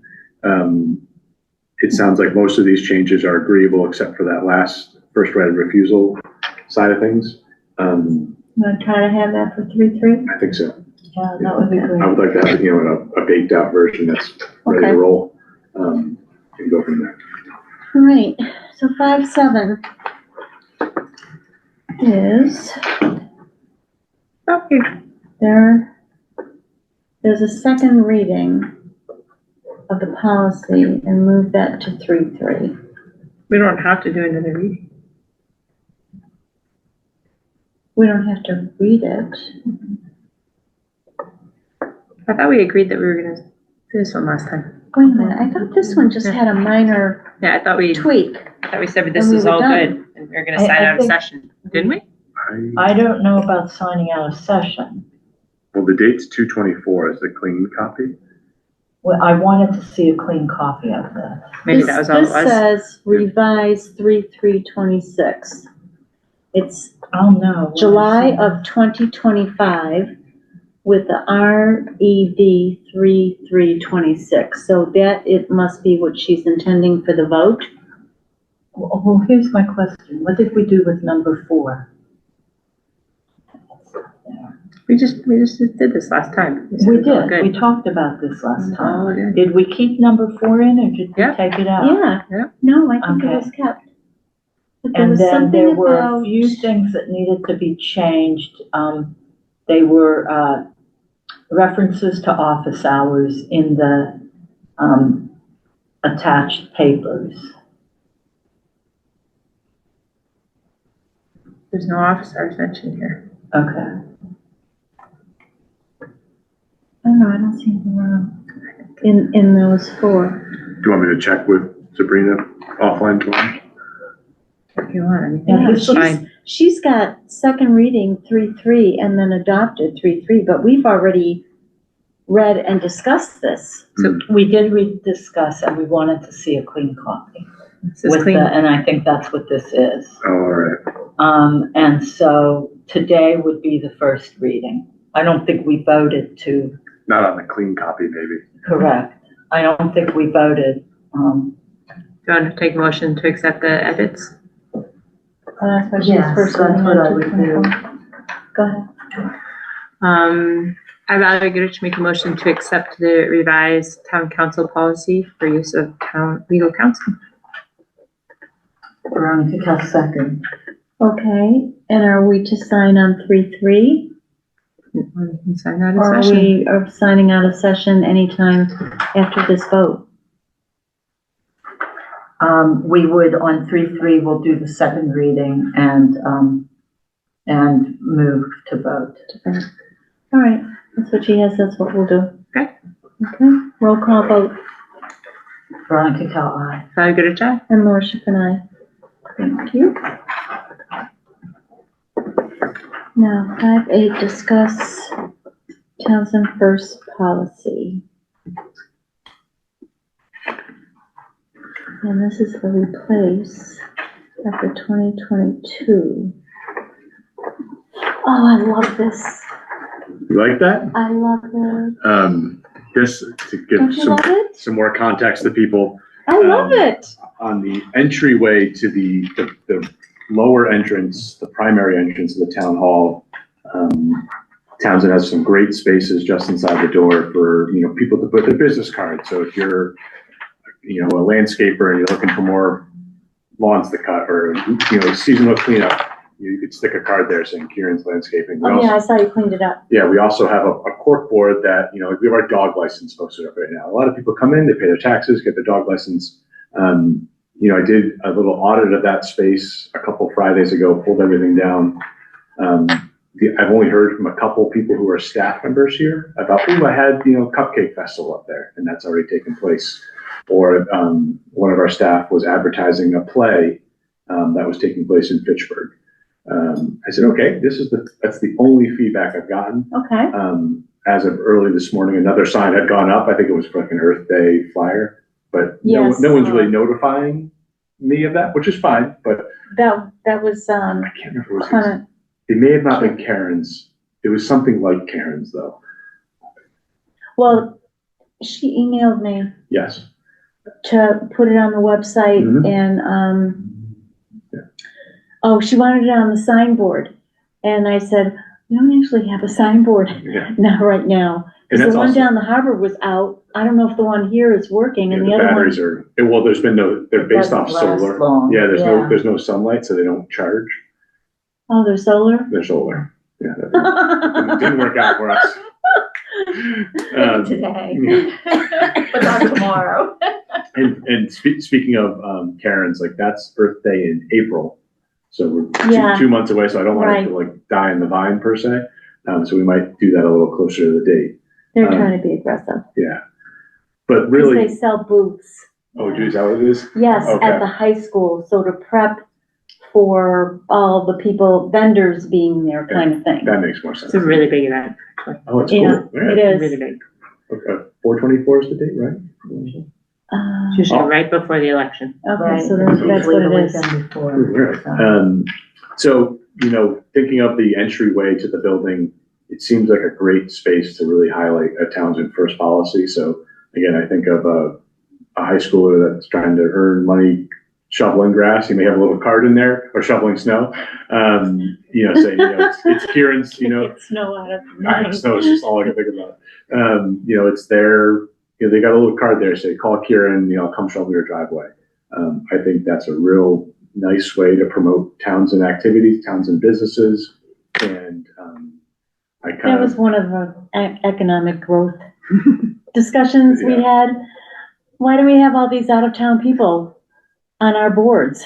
It sounds like most of these changes are agreeable, except for that last first right of refusal side of things. You wanna try to have that for 3-3? I think so. Yeah, that would be I great. would like to have, a baked out version that's ready Okay. to roll, and go from there. All right, so 5-7 is, there's a second reading of the policy and move that to 3-3. We don't have to do another reading. We don't have to read it. I thought we agreed that we were gonna do this one last time. Wait a minute, I thought this one just had a minor Yeah, I thought we tweak. said this And we was were all done. good, and we were gonna I sign out of think- session, didn't we? I don't know about signing out of session. Well, the date's 2/24 is the clean copy. Well, I wanted to see a clean copy of this. Maybe that was all it This was. says revised 3/3/26. It's Oh, no. July of 2025 with the RED 3/3/26. So that it must be what she's intending for the vote. Well, here's my question. What did we do with number 4? We just did this last time. said We it was all did. good. We talked about this last time. Oh, good. Did we keep number 4 in, or did we Yeah. take it out? Yeah. Yeah. No, I think it Okay. was kept. But there And was then something there were a about, few things that needed to be changed. They were, references to office hours in the, attached papers. There's no office hours mentioned here. Okay. I don't know, I don't see anything wrong in those 4. Do you want me to check with Sabrina offline tomorrow? If you want, I mean, Yeah, it's fine. she's got second reading 3/3 and then adopted 3/3, but we've already read and discussed this. So We did discuss, and we wanted to see a clean copy. this is With clean. and I think that's what this is. Oh, all right. And so today would be the first reading. I don't think we voted to Not on the clean copy, maybe. correct. I don't think we voted. Do you want to take a motion to accept the edits? That's what she's Yes, first that's reading what on I would do. 224. Go ahead. I'd rather get to make a motion to accept the revised town council policy for use of town legal counsel. Veronica Cal second. Okay, and are we to sign on 3-3? We can sign out of Or are session. we are signing out of session anytime after this vote? We would, on 3-3, we'll do the second reading and move to vote. All right, that's what she has, that's what we'll do. Okay. Okay, roll call vote, Veronica Cal, aye. I'll get a check. and Laura Schiff and I. Thank you. Now, 5A, discuss Townsend First policy. And this is the replace after 2022. Oh, I love this. You like that? I love it. Just to give Don't you love it? some more context to people, I love it. on the entryway to the lower entrance, the primary entrance of the town hall, Townsend has some great spaces just inside the door for, people to put their business cards. So if you're, a landscaper and you're looking for more lawns to cut or, seasonal cleanup, you could stick a card there saying Kieran's Landscaping. Oh, yeah, I saw you cleaned it up. Yeah, we also have a cork board that, we have our dog license posted up right now. A lot of people come in, they pay their taxes, get their dog license. I did a little audit of that space a couple Fridays ago, pulled everything down. I've only heard from a couple people who are staff members here about, I had, Cupcake Festival up there, and that's already taken place. Or one of our staff was advertising a play that was taking place in Fitchburg. I said, okay, that's the only feedback I've gotten. Okay. As of early this morning, another sign had gone up. I think it was for like an Earth Day flyer, but Yes. no one's really notifying me of that, which is fine, but That was, I can't remember what it was. kinda, It may have not been Karen's. It was something like Karen's though. well, she emailed me Yes. to put it on the website Mhm. and, oh, she wanted it on the signboard. And I said, we don't actually have a signboard Yeah. now, right now. And Because that's the one also, down the harbor was out. I don't know if the one here is working and the the other one. batteries are, well, there's been they're based off Doesn't last solar. long. Yeah, there's no sunlight, so they don't charge. Oh, they're solar? They're solar. Yeah, that didn't work out for us. Today. Yeah. But not tomorrow. And speaking of Karen's, like that's Earth Day in April, so we're Yeah. 2 months away. So I don't want it to Right. like die in the vine per se. So we might do that a little closer to the date. They're trying to be aggressive. Yeah, but 'Cause really, they sell booths. oh geez, how it is? Yes, Okay. at the high school, so to prep for all the people, vendors being there kind of thing. That makes more sense. It's a really big event. Oh, it's Yeah, cool. Yeah. it is. Really big. Okay. 4/24 is the date, right? Uh, It's usually right before the election. Okay, so that's what it is. Right. So, thinking of the entryway to the building, it seems like a great space to really highlight a Townsend First policy. So again, I think of a high schooler that's trying to earn money shoveling grass. You may have a little card in there, or shoveling snow. Saying, it's Kieran's, It's snow out of. snow is just all I can think about. It's their, they got a little card there, say, call Kieran, come shovel your driveway. I think that's a real nice way to promote Townsend activities, Townsend businesses. And That was one of the economic growth discussions we had. Why do we have all these out-of-town people on our boards?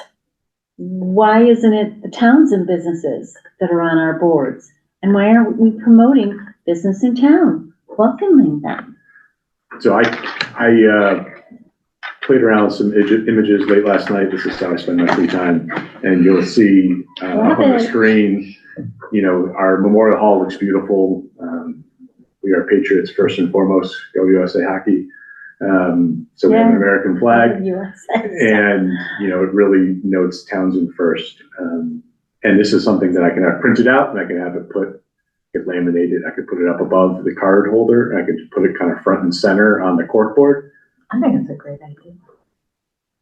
Why isn't it the Townsend businesses that are on our boards? And why aren't we promoting business in town, welcoming them? So I played around with some images late last night. This is how I spend my free time. And you'll see up on the screen, our Memorial Hall looks beautiful. We are patriots first and foremost. Go USA Hockey. So we have an American flag, and it really notes Townsend First. And this is something that I can have printed out, and I can have it get laminated. I could put it up above the card holder, and I could put it kind of front and center on the cork board. I think it's a great idea.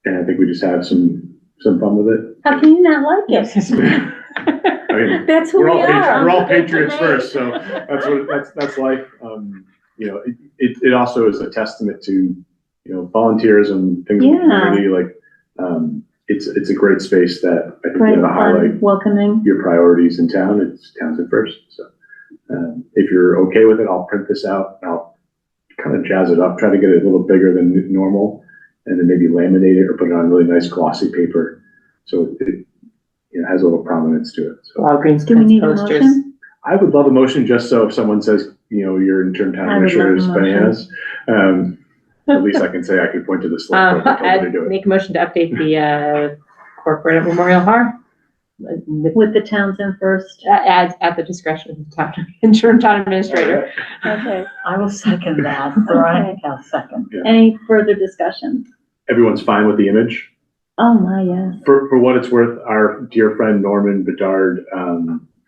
And I think we just have some fun with it. How can you not like it? I mean, That's who we're we all, are. we're all patriots first, so that's life. You know, it also is a testament to, you know, volunteerism, things in the Yeah. community, like, it's a great space that I think Right, to highlight fun, welcoming. your priorities in town. It's Townsend first. So, if you're okay with it, I'll print this out. I'll kind of jazz it up, try to get it a little bigger than normal, and then maybe laminate it or put it on really nice glossy paper. So it, you know, has a little prominence to it. So Walgreens Do we need a posters. motion? I would love a motion just so if someone says, you know, your interim town I would love administrator a is motion. bananas. At least I can say I could point to the select board and tell them to I'd do it. make a motion to update the corporate at Memorial Bar With the Townsend first. at the discretion of the town interim town administrator. Okay. I will second that. Veronica, I'll second. Yeah. Any further discussion? Everyone's fine with the image. Oh, my, yes. For what it's worth, our dear friend Norman Bedard,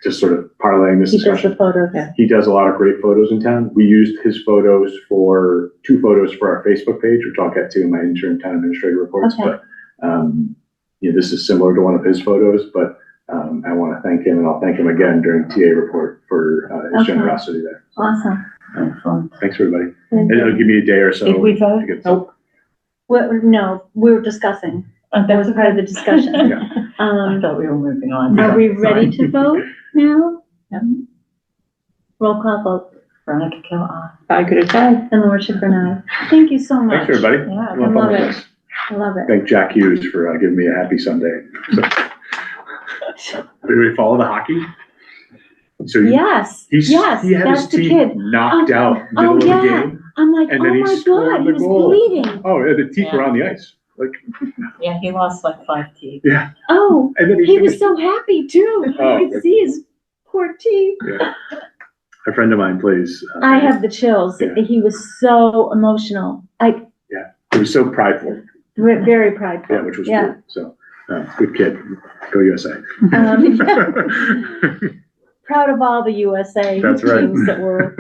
just sort of parlaying this He does discussion. the photos. He does a lot of great photos in town. We used his photos for 2 photos for our Facebook page, which I'll get to in my interim town administrator reports. Okay. But you know, this is similar to one of his photos, but I want to thank him, and I'll thank him again during TA report for his Okay. generosity there. So, Awesome. Excellent. thanks, everybody. And it'll give me a day or so. Did we vote? to get Nope. Well, no, we were discussing. That was part of the discussion. I thought we were moving on. Are we ready to vote now? Yeah. Roll call vote. Veronica Kell, aye. I could have tried. And Laura Schifrin, aye. Thank you so much. Thanks, everybody. Yeah, Have fun I love with it. this. I love it. Thank Jack Hughes for giving me a happy Sunday. So, did we follow the hockey? So Yes, he yes, had his that's the teeth kid. knocked Oh, out middle oh, of the yeah. game. I'm like, And oh then he my scored God, he the was goal. bleeding. Oh, yeah, the teeth were Yeah. on the ice. Like, Yeah, he lost like 5 teeth. yeah. Oh, And then he was so happy too. Oh, You could see his poor teeth. Yeah. A friend of mine plays. I have the chills. Yeah. He was so emotional. He was so prideful. Very prideful. Yeah, which was Yeah. cool. So, good kid. Go USA. Proud of all the USA That's right. teams that were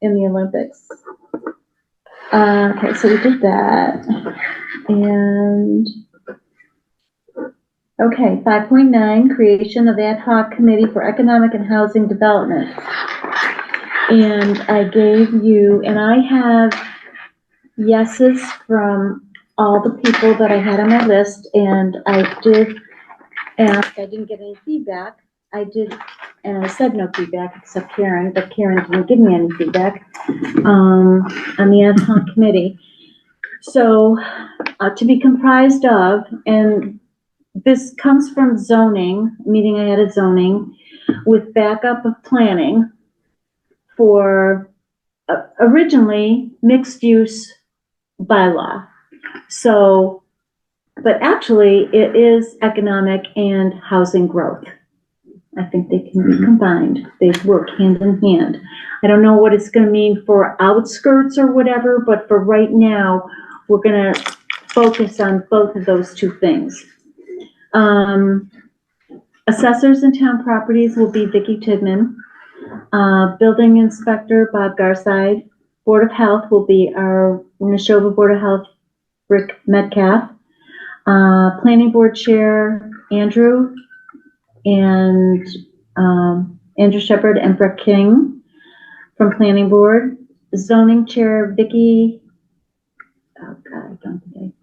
in the Olympics. Okay, so we did that. And, okay, 5.9, creation of ad hoc committee for economic and housing development. And I gave you, and I have yeses from all the people that I had on my list, and I did ask, I didn't get any feedback. I did, and I said no feedback except Karen, but Karen didn't give me any feedback on the ad hoc committee. So, to be comprised of, and this comes from zoning, meeting I had at zoning, with backup of planning for originally mixed-use bylaw. So, but actually, it is economic and housing growth. I think they can be combined. They work hand in hand. I don't know what it's gonna mean for outskirts or whatever, but for right now, we're gonna focus on both of those 2 things. Assessors and town properties will be Vicki Tidman. Building inspector, Bob Garside. Board of Health will be our Neshoba Board of Health, Rick Metcalf. Planning Board Chair, Andrew, and Andrew Shepherd and Brett King from Planning Board. Zoning Chair, Vicki, oh God, I don't think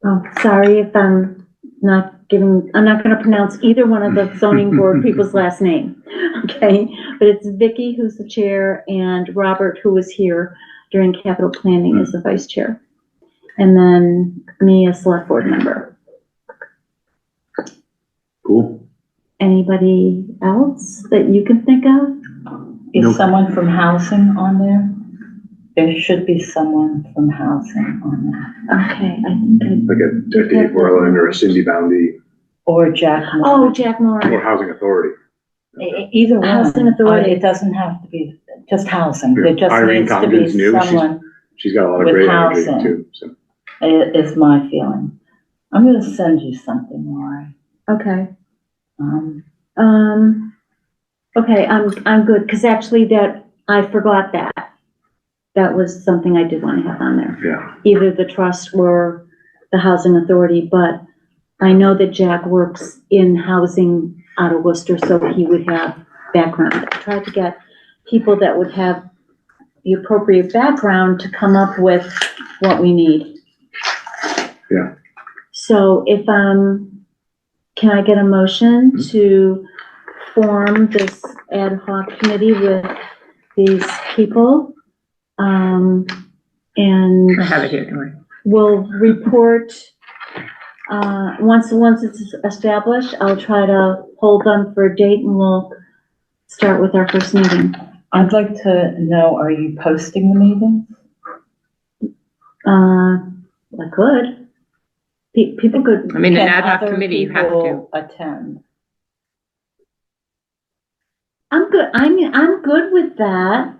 oh, sorry if I'm not gonna pronounce either one of the zoning board people's last name, okay? But it's Vicki who's the chair, and Robert, who was here during capital planning, is the vice chair. And then me as select board member. Cool. Anybody else that you can think of? Is someone from housing on there? There should be someone from housing on that. Okay, I think Like a Dave Worland or a Cindy Boundy Or Jack Moore. oh, Jack Moore. or Housing Authority. Either one. Housing Authority. It doesn't have to be just housing. Yeah. It just Irene needs to Congdon's be new. someone, She's got a lot of with great energy housing. too. So. is my feeling. I'm gonna send you something, Lori. Okay. Um, Okay, I'm good, because actually I forgot that. That was something I did want to have on there. Yeah. Either the trust or the housing authority, but I know that Jack works in housing out of Worcester, so he would have background. I tried to get people that would have the appropriate background to come up with what we need. Yeah. So if, can I get a motion to form this ad hoc committee with these people? And I have it here, don't worry. we'll report, once it's established, I'll try to hold them for a date and we'll start with our first meeting. I'd like to know, are you posting the meeting? I could. People could. I mean, an Can ad hoc other committee, you have to. people attend? I'm good. I mean, I'm good with that.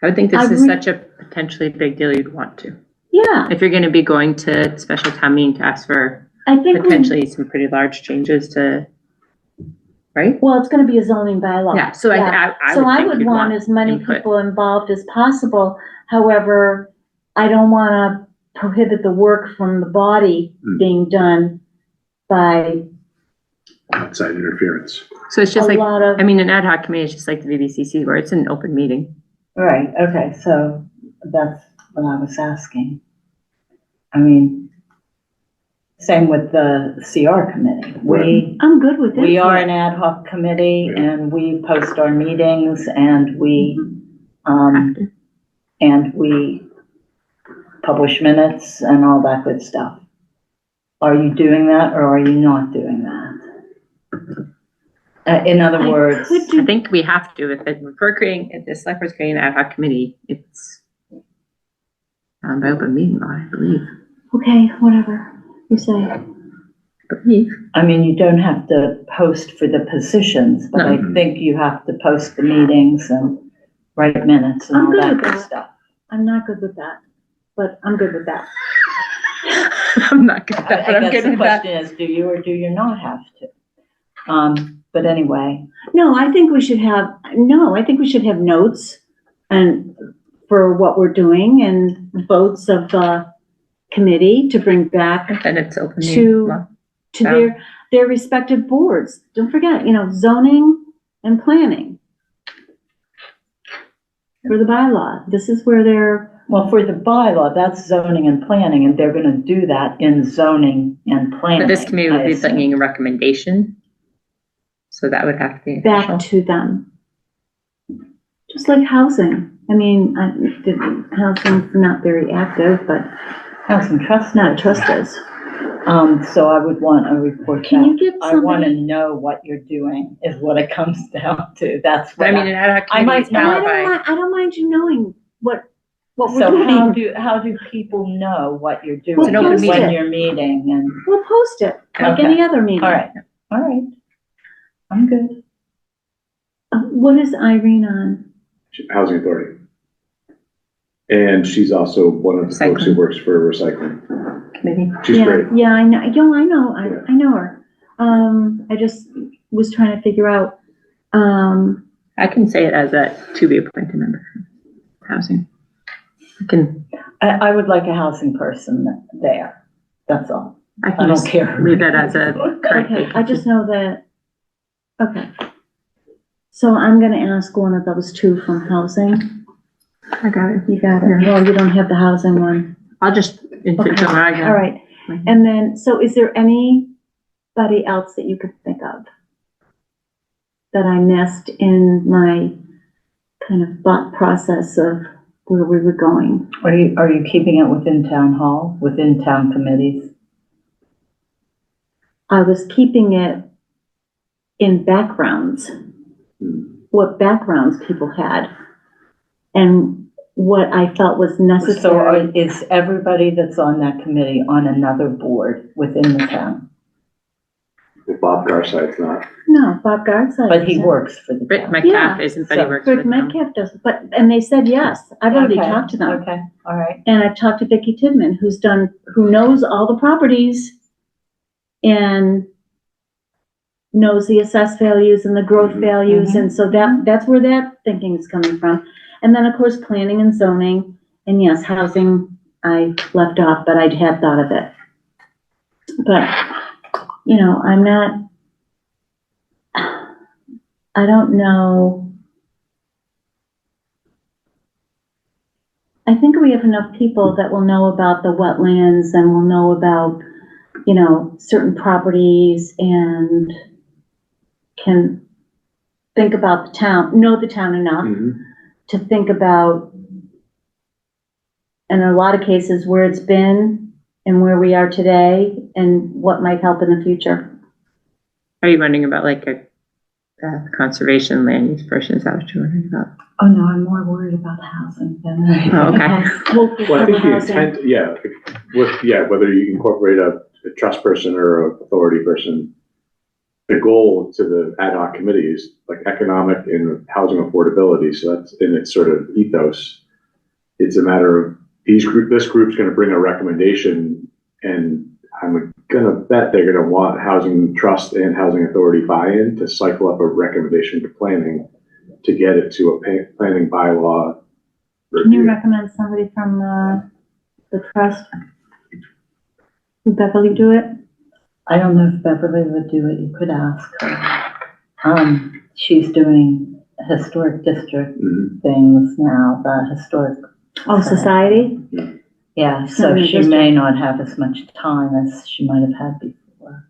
I would think this I is re- such a potentially big deal you'd want to. Yeah, If you're gonna be going to special town meeting to ask for I think potentially some pretty large changes to, right? well, it's gonna be a zoning bylaw. Yeah, so I So I think would you'd want as many input. people involved as possible. However, I don't wanna prohibit the work from the body being done by Outside interference. So it's just a like, lot of. I mean, an ad hoc committee is just like the VBCC where it's an open meeting. Right, okay, so that's what I was asking. I mean, same with the CR committee. I'm good with it. We are an ad hoc committee and we post our meetings and we publish minutes and all that good stuff. Are you doing that or are you not doing that? In other words, I think we have to, if we're creating, if the select board's creating an ad hoc committee, it's by open meeting law, I believe. Okay, whatever you say. I mean, you don't have to post for the positions, but I think you have to post the meetings and write minutes and I'm all good that with good that. stuff. I'm not good with that, but I'm good with that. I'm not good at that, but I I'm guess good the with that. question is, do you or do you not have to? But anyway, No, I think we should have notes and for what we're doing and votes of the committee to bring back And it's open meeting to, law. their respective boards. Don't forget, zoning and planning. For the bylaw, this is where they're, well, for the bylaw, that's zoning and planning, and they're gonna do that in zoning and planning. But this committee would I be assume. bringing a recommendation. So that would have to be back official. to them. Just like housing. I mean, housing's not very active, but Housing trust, not a trust is. so I would want a report Can back. you give I wanna somebody? know what you're doing, is what it comes down to, that's But what I mean, an ad hoc I committee might is not- powered by. I don't mind you knowing what we're So doing. how do people know what you're doing We'll post when it. you're meeting and, We'll post it like Okay. any other meeting. all right, I'm good. What is Irene on? Housing Authority. And she's also one of the folks who Recycling. works for recycling. Committee. She's Yeah, great. yeah, I know, Yeah. I know her. I just was trying to figure out, I can say it as a to be appointed member for housing. I would like a housing person there, that's all. I I can don't just care. leave that as a current okay, I vacancy. just know that, okay. So I'm gonna ask one of those two from housing. I got it. You got it. Yeah. Well, you don't have the housing one. I'll just include Okay, someone I got. all right. And then, so is there anybody else that you could think of that I missed in my kind of thought process of where we were going? Are you keeping it within town hall, within town committees? I was keeping it in backgrounds, what backgrounds people had, and what I felt was So necessary. is everybody that's on that committee on another board within the town? Well, Bob Garside's not. No, Bob Gardside. But he isn't. works for the Rick town. Metcalf isn't, but he So works for Rick the town. Metcalf does, and they said yes. I've already Okay, talked to them. Okay, all right. And I've talked to Vicki Tidman, who knows all the properties and knows the assessed values and the growth values. And so that's where that thinking is coming from. And then, of course, planning and zoning, and yes, housing I left off, but I had thought of it. But you know, I don't know. I think we have enough people that will know about the wetlands and will know about, you know, certain properties and can think about the town, know the town enough to think about, in a lot of cases, where it's been and where we are today and what might help in the future. Are you wondering about like a conservation land use person? Is that what you're wondering about? Oh, no, I'm more worried about housing than Oh, okay. Well, I think the intent, whether you incorporate a trust person or an authority person, the goal to the ad hoc committee is like economic and housing affordability. So that's in its sort of ethos. It's a matter of this group's going to bring a recommendation, and I'm going to bet they're going to want housing trust and housing authority buy-in to cycle up a recommendation to planning to get it to a planning bylaw review. Can you recommend somebody from the trust? Would Beverly do it? I don't know if Beverly would do it. You could ask her. She's doing historic district things now, the historic. Oh, society? Yeah, so she may not have as much time as she might have had before.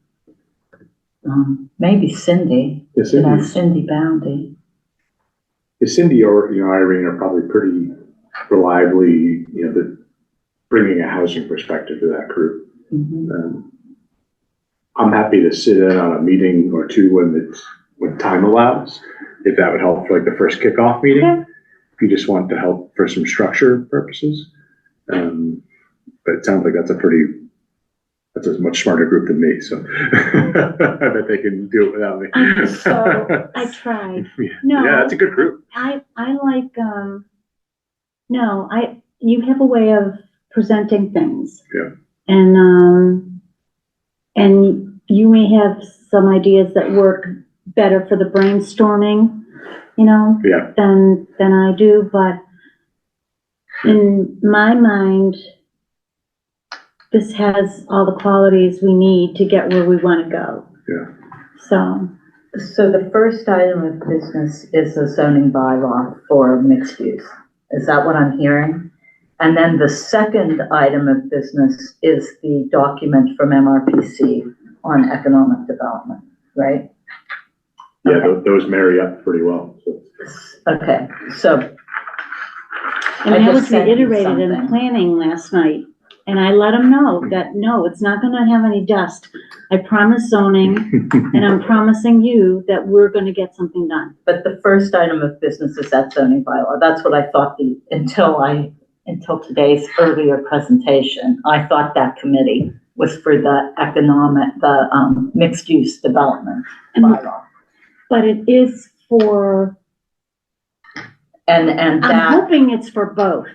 Maybe Cindy. Yeah, Cindy Boundy. Cindy or Irene are probably pretty reliably, bringing a housing perspective to that group. I'm happy to sit in on a meeting or two when time allows, if that would help for like the first kickoff meeting. Okay. If you just want to help for some structure purposes. But it sounds like that's a much smarter group than me, so I bet they can do it without me. I tried. No, yeah, that's a good group. I like, you have a way of presenting things. Yeah. And you may have some ideas that work better for the brainstorming, yeah, than I do, but in my mind, this has all the qualities we need to get where we want to go. Yeah. So the first item of business is a zoning bylaw for mixed use. Is that what I'm hearing? And then the second item of business is the document from MRPC on economic development, right? Yeah, okay. Those marry up pretty well. So. Okay, so. And that was reiterated in planning last night. And I let them know that, no, it's not gonna have any dust. I promise zoning, and I'm promising you that we're gonna get something done. But the first item of business is that zoning bylaw. That's what I thought until today's earlier presentation. I thought that committee was for the mixed use development bylaw. But it is for. And I'm that. hoping it's for both.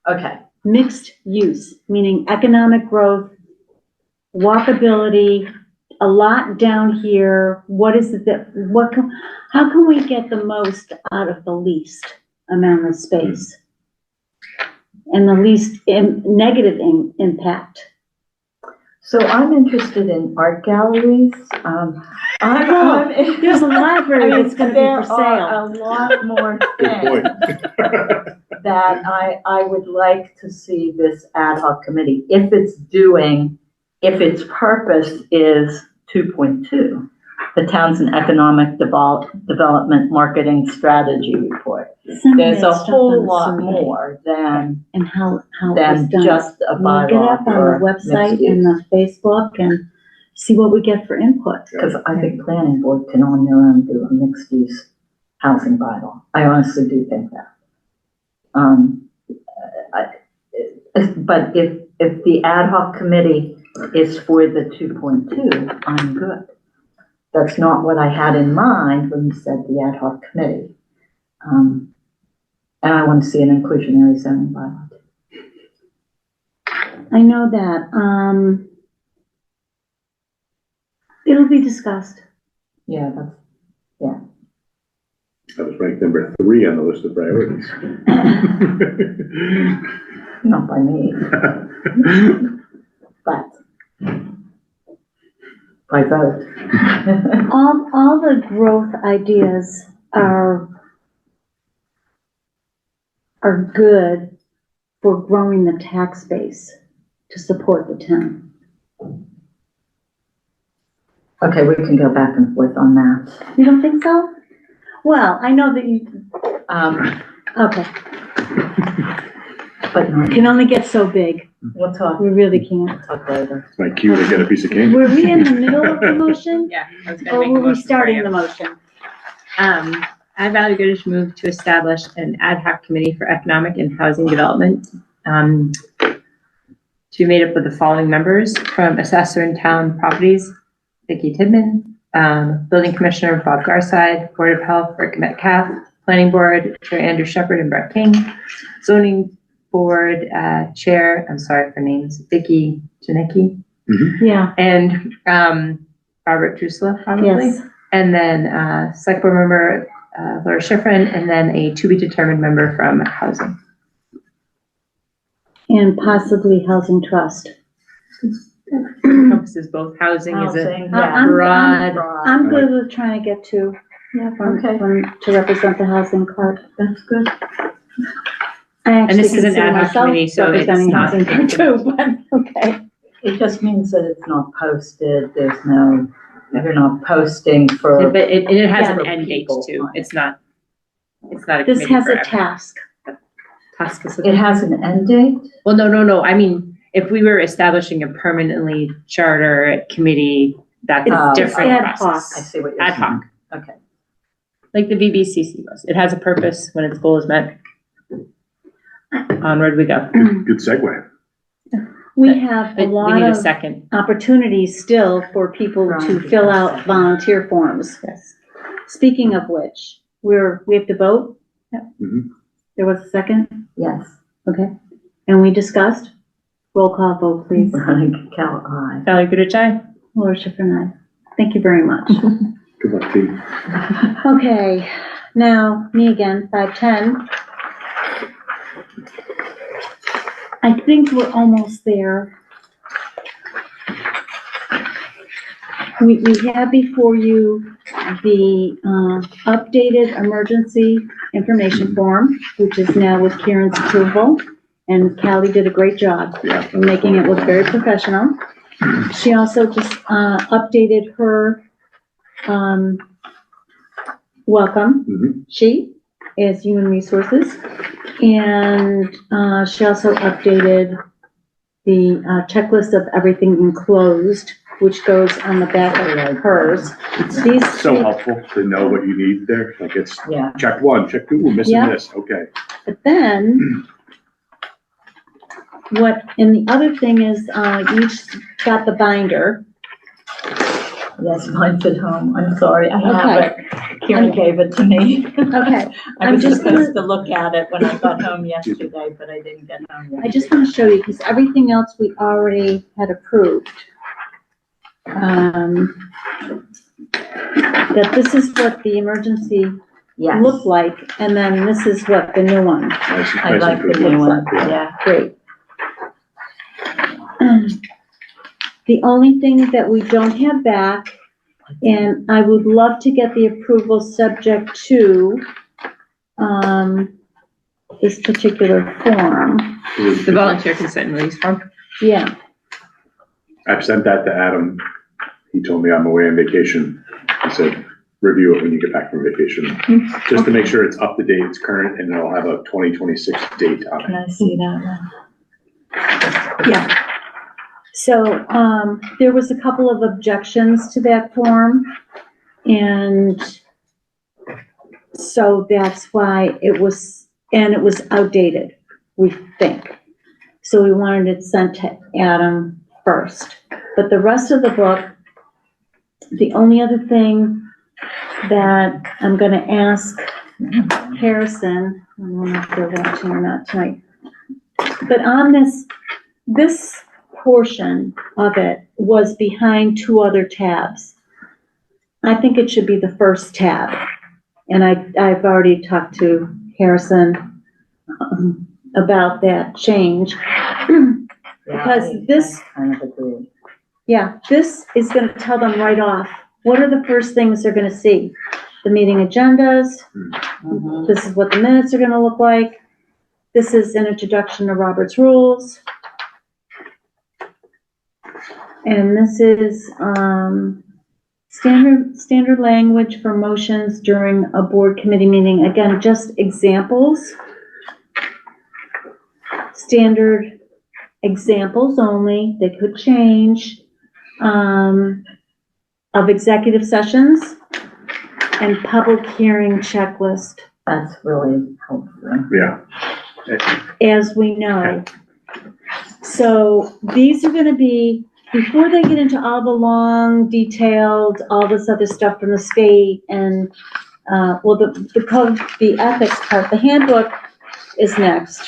Okay. Mixed use, meaning economic growth, walkability, a lot down here. What is it how can we get the most out of the least amount of space and the least negative impact? So I'm interested in art galleries. There's a library that's going to be for sale. There are a lot more things that I would like to see this ad hoc committee, if its purpose is 2.2, the Townsend Economic Development Marketing Strategy Report. There's a whole lot more than just a bylaw. Look it up on the website and the Facebook and see what we get for input. Because I think planning board can on their own do a mixed use housing bylaw. I honestly do think that. But if the ad hoc committee is for the 2.2, I'm good. That's not what I had in mind when you said the ad hoc committee. And I want to see an inclusionary zoning bylaw. I know that. It'll be discussed. Yeah, That was ranked number 3 on the list of priorities. Not by me. But by vote. All the growth ideas are good for growing the tax base to support the town. Okay, we can go back and forth on that. You don't think so? Well, I know that you, okay, But no, can only get so big. we'll talk, We really can't. talk later. It's my cue to get a piece of cake. Were we in the middle of the motion? Yeah, I was gonna Or make a were we motion for starting you. the motion? I, Valerie Goodish, move to establish an ad hoc committee for economic and housing development, to be made up of the following members: from assessor and town properties, Vicki Tidman, building commissioner, Bob Garside, Board of Health, Rick Metcalf, planning board, Chair Andrew Shepherd and Brett King, zoning board, chair, I'm sorry for names, Vicki Janicki, Yeah, and, Robert Drusilla, probably. yes. And then, select board member, Laura Schifrin, and then a to be determined member from housing. And possibly housing trust. Encompasses both housing as a Housing, yeah. broad. I'm good with trying to get two. Yeah, Okay. to represent the housing clerk. That's good. I And actually this is an consider ad hoc myself committee, so it's representing not- housing clerk too, but, okay. It just means that it's not posted, there's no, you're not posting Yeah, for. but it has Yeah. an end date too. It's not a This committee has a forever. task. Task specific. It has an end date? Well, no. I mean, if we were establishing a permanently charter committee, that's a It's different ad hoc. process. I see what you're Ad saying. hoc, Okay. like the VBCC was. It has a purpose. When its goal is met, onward we go. Good segue. We have a But we lot need a of second. opportunities still for people to fill out volunteer forms. Yes. Speaking of which, we have to vote? Mhm. There was a second? Yes. Okay. And we discussed? Roll call vote, please. Veronica Cal, aye. Valerie Goodrich, aye. Laura Schifrin, aye. Thank you very much. Good luck, team. Okay, now, me again, 510. I think we're almost there. We have before you the updated emergency information form, which is now with Karen's approval. And Callie did a great job in making it look very professional. She also just updated her welcome Mhm. sheet as human resources. And she also updated the checklist of everything enclosed, which goes on the back of hers. These So helpful to know what you need there. Like it's Yeah. check one, check two, we're missing Yeah. this. Okay. But then, and the other thing is, you each got the binder. Yes, mine's at home. I'm sorry. I have Okay. it. Karen gave it to me. Okay, I I'm was just supposed to look at it when I got home yesterday, but I didn't get home yet. I just want to show you, because everything else we already had approved. That this is what the emergency Yes. looked like, and then this is what the new one. Nice, I nice like the improvement. new one. Yeah. Yeah. Great. The only thing that we don't have back, and I would love to get the approval subject to, this particular form. The volunteer consent and release form. Yeah, I've sent that to Adam. He told me I'm away on vacation. He said, review it when you get back from vacation. Just to make sure it's up to date, it's current, and it'll have a 2026 date on Can it. I see that one? yeah. So, there was a couple of objections to that form, and so that's why it was outdated, we think. So we wanted it sent to Adam first. But the rest of the book, the only other thing that I'm gonna ask Harrison, I don't know if they're watching or not tonight, but on this portion of it was behind two other tabs. I think it should be the first tab. And I've already talked to Harrison about that change. Because Yeah, I this, kind of agree. Yeah, this is gonna tell them right off, what are the first things they're gonna see? The meeting agendas, this is what the minutes are gonna look like. This is an introduction to Robert's Rules. And this is, standard language for motions during a board committee meeting. Again, just examples. Standard examples only, they could change, of executive sessions and public hearing checklist, That's really helpful. Yeah. as we know. So these are gonna be, before they get into all the long, detailed, all this other stuff from the state and, well, the code, the ethics part, the handbook is next.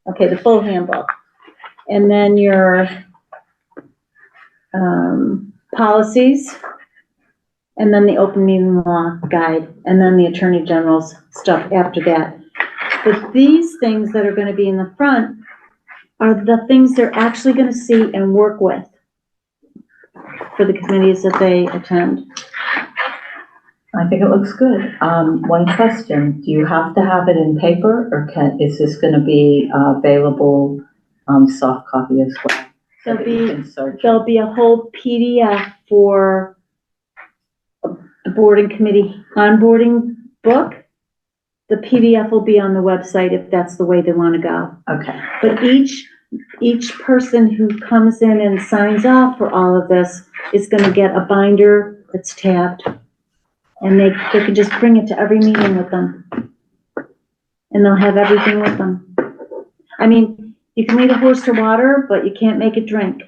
Okay, the full handbook. And then your, policies, and then the open meeting law guide, and then the attorney general's stuff after that. But these things that are gonna be in the front are the things they're actually gonna see and work with for the committees that they attend. I think it looks good. One question, do you have to have it in paper or is this gonna be available, soft copy as well? There'll be a whole PDF for the board and committee onboarding book. The PDF will be on the website if that's the way they want to go. Okay. But each person who comes in and signs off for all of this is going to get a binder that's tabbed. And they can just bring it to every meeting with them. And they'll have everything with them. I mean, you can lead a horse to water, but you can't make it drink.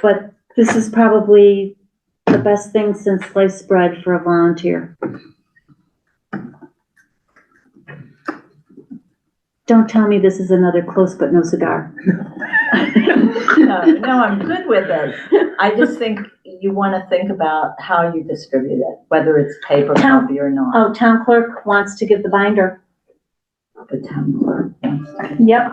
But this is probably the best thing since sliced bread for a volunteer. Don't tell me this is another close but no cigar. No, I'm good with it. I just think you want to think about how you distribute it, whether it's paper copy or not. Oh, town clerk wants to give the binder. The town clerk. Yep.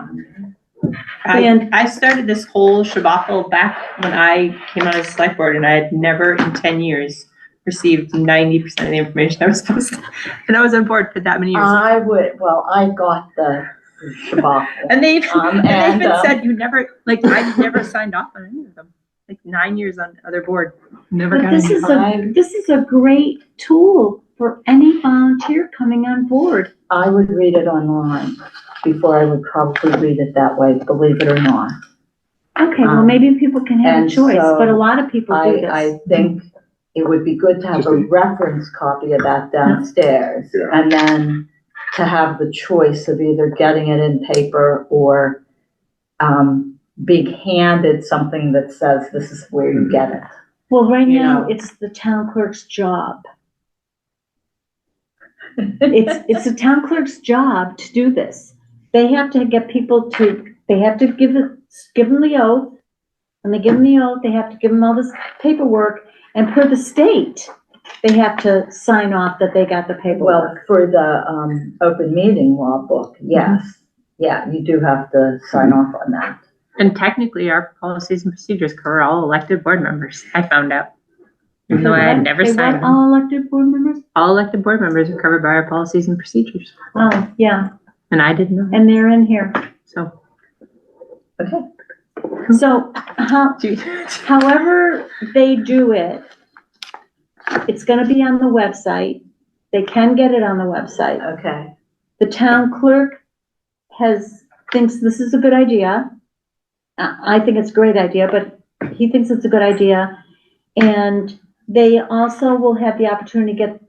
I started this whole shabacle back when I came on as select board, and I had never in 10 years received 90% of the information I was supposed to, and I was on board for that many years. I got the shabacle. And they even said you never, like, I never signed off on any of them. Like 9 years on other board, never But got this is a great tool for any volunteer coming on board. I would read it online before I would probably read it that way, believe it or not. Okay, well, maybe people can have a and choice, so but a lot of people do this. I think it would be good to have a reference copy of that downstairs. Yeah. And then to have the choice of either getting it in paper or being handed something that says this is where you get it. Well, right You now, know. it's the town clerk's job. It's the town clerk's job to do this. They have to get people to, they have to give them the oath. When they give them the oath, they have to give them all this paperwork, and per the state, they have to sign off that they got the Well, paperwork. for the open meeting law book, yes. Yeah, you do have to sign off on that. And technically, our policies and procedures cover all elected board members, I found out. Even though I had never They signed what, them. all elected board members? All elected board members are covered by our policies and procedures, Oh, yeah, and I didn't know, and they're in here. so. Okay. So, however they do it, it's gonna be on the website. They can get it on the website. Okay. The town clerk thinks this is a good idea. I think it's a great idea, but he thinks it's a good idea. And they also will have the opportunity to get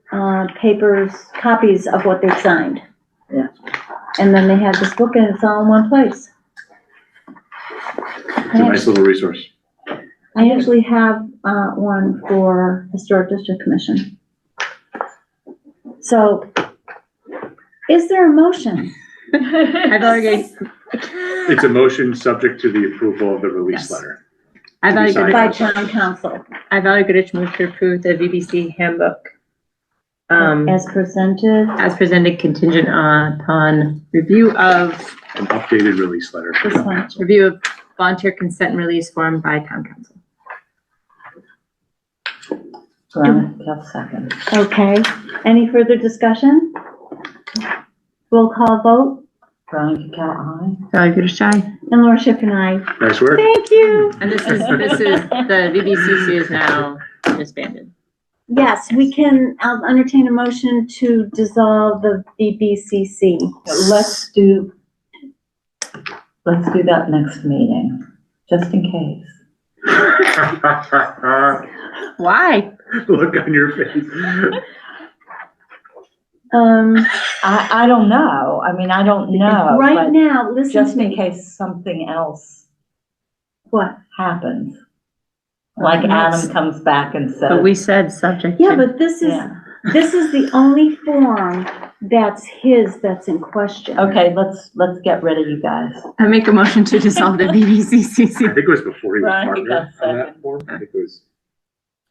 copies of what they've signed. Yeah. And then they have this book and it's all in one place. It's a nice little resource. I actually have one for Historic District Commission. So, is there a motion? I've already, It's a motion subject to the approval of the release Yes. letter. I've already Signed. By town council, I've already move to approve the VBC handbook. as presented. As presented contingent upon review of An updated release letter. This one. Review of volunteer consent and release form by town council. Veronica, second. Okay, any further discussion? Roll call vote, Veronica, aye. Sally Gutestein. and Laura Schiffern, aye. Nice work. Thank you. And this is, the VBCC is now disbanded. Yes, we can, I'll entertain a motion to dissolve the BBCC. Let's do that next meeting, just in case. Why? Look on your face. I don't know. I mean, I don't know. Right but now, listen to just in me. case something else What? happens. Like Yes. Adam comes back and says. But we said subject Yeah, to. but this is, Yeah. this is the only form that's in question. Okay, let's get rid of you guys. I make a motion to dissolve the I BBCC. think it was before he was Right, he partner got on second. that form. I think it was,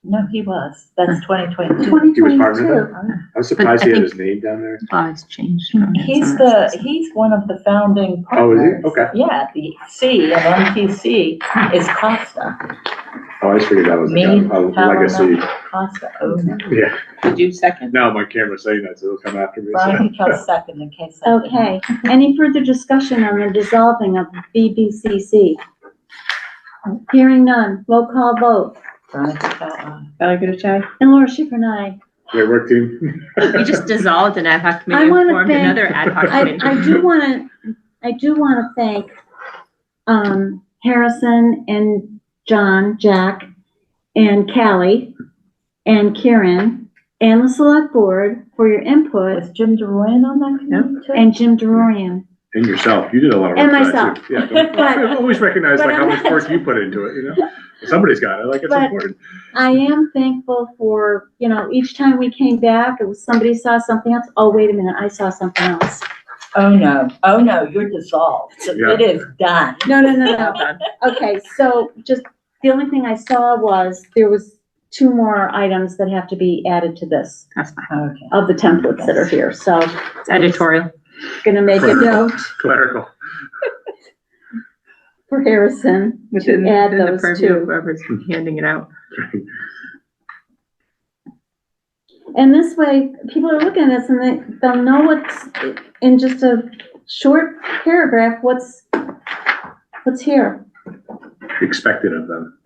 No, he was. That's 2022. 2022. I was surprised But I he had think- his name down there. Laws changed. He's one of the founding Oh, is he? partners. Okay. Yeah, the C and MTC is Costa. Oh, I just figured that was Me, a legacy. Helena, Costa owner. Yeah. Did you second? Now my camera's saying that, so it'll come after me. so. Veronica, second in case. I didn't. Okay, any further discussion on the dissolving of BBCC? Hearing none, roll call vote, Veronica, aye. Sally Gutestein. and Laura Schiffern, aye. Great work, team. We just dissolved an ad hoc committee I and wanna formed thank- another ad hoc committee. I do wanna thank, Harrison and John, Jack, and Callie, and Kieran, and the select board for your input, Was Jim DeRoyan on that committee too? and Jim DeRorian. And yourself, you did a lot of work. And for that, myself. too. Yeah, don't- But- always recognize but like how I'm much not- work you put into it, you know? Somebody's got it, like it's But- important. I am thankful for, each time we came back, it was somebody saw something else. Oh, wait a minute, I saw something else. Oh, no, you're dissolved. Yeah. It is done. No. Okay, so just, the only thing I saw was there was 2 more items that have to be added to this That's fine. Okay. of the templates that are here, so It's editorial. gonna make a Clerical. note Clerical. for Harrison Within to add within the those purview of 2. whoever's handing it out. And this way, people are looking at this and they'll know what's, in just a short paragraph, what's here. Expected of them.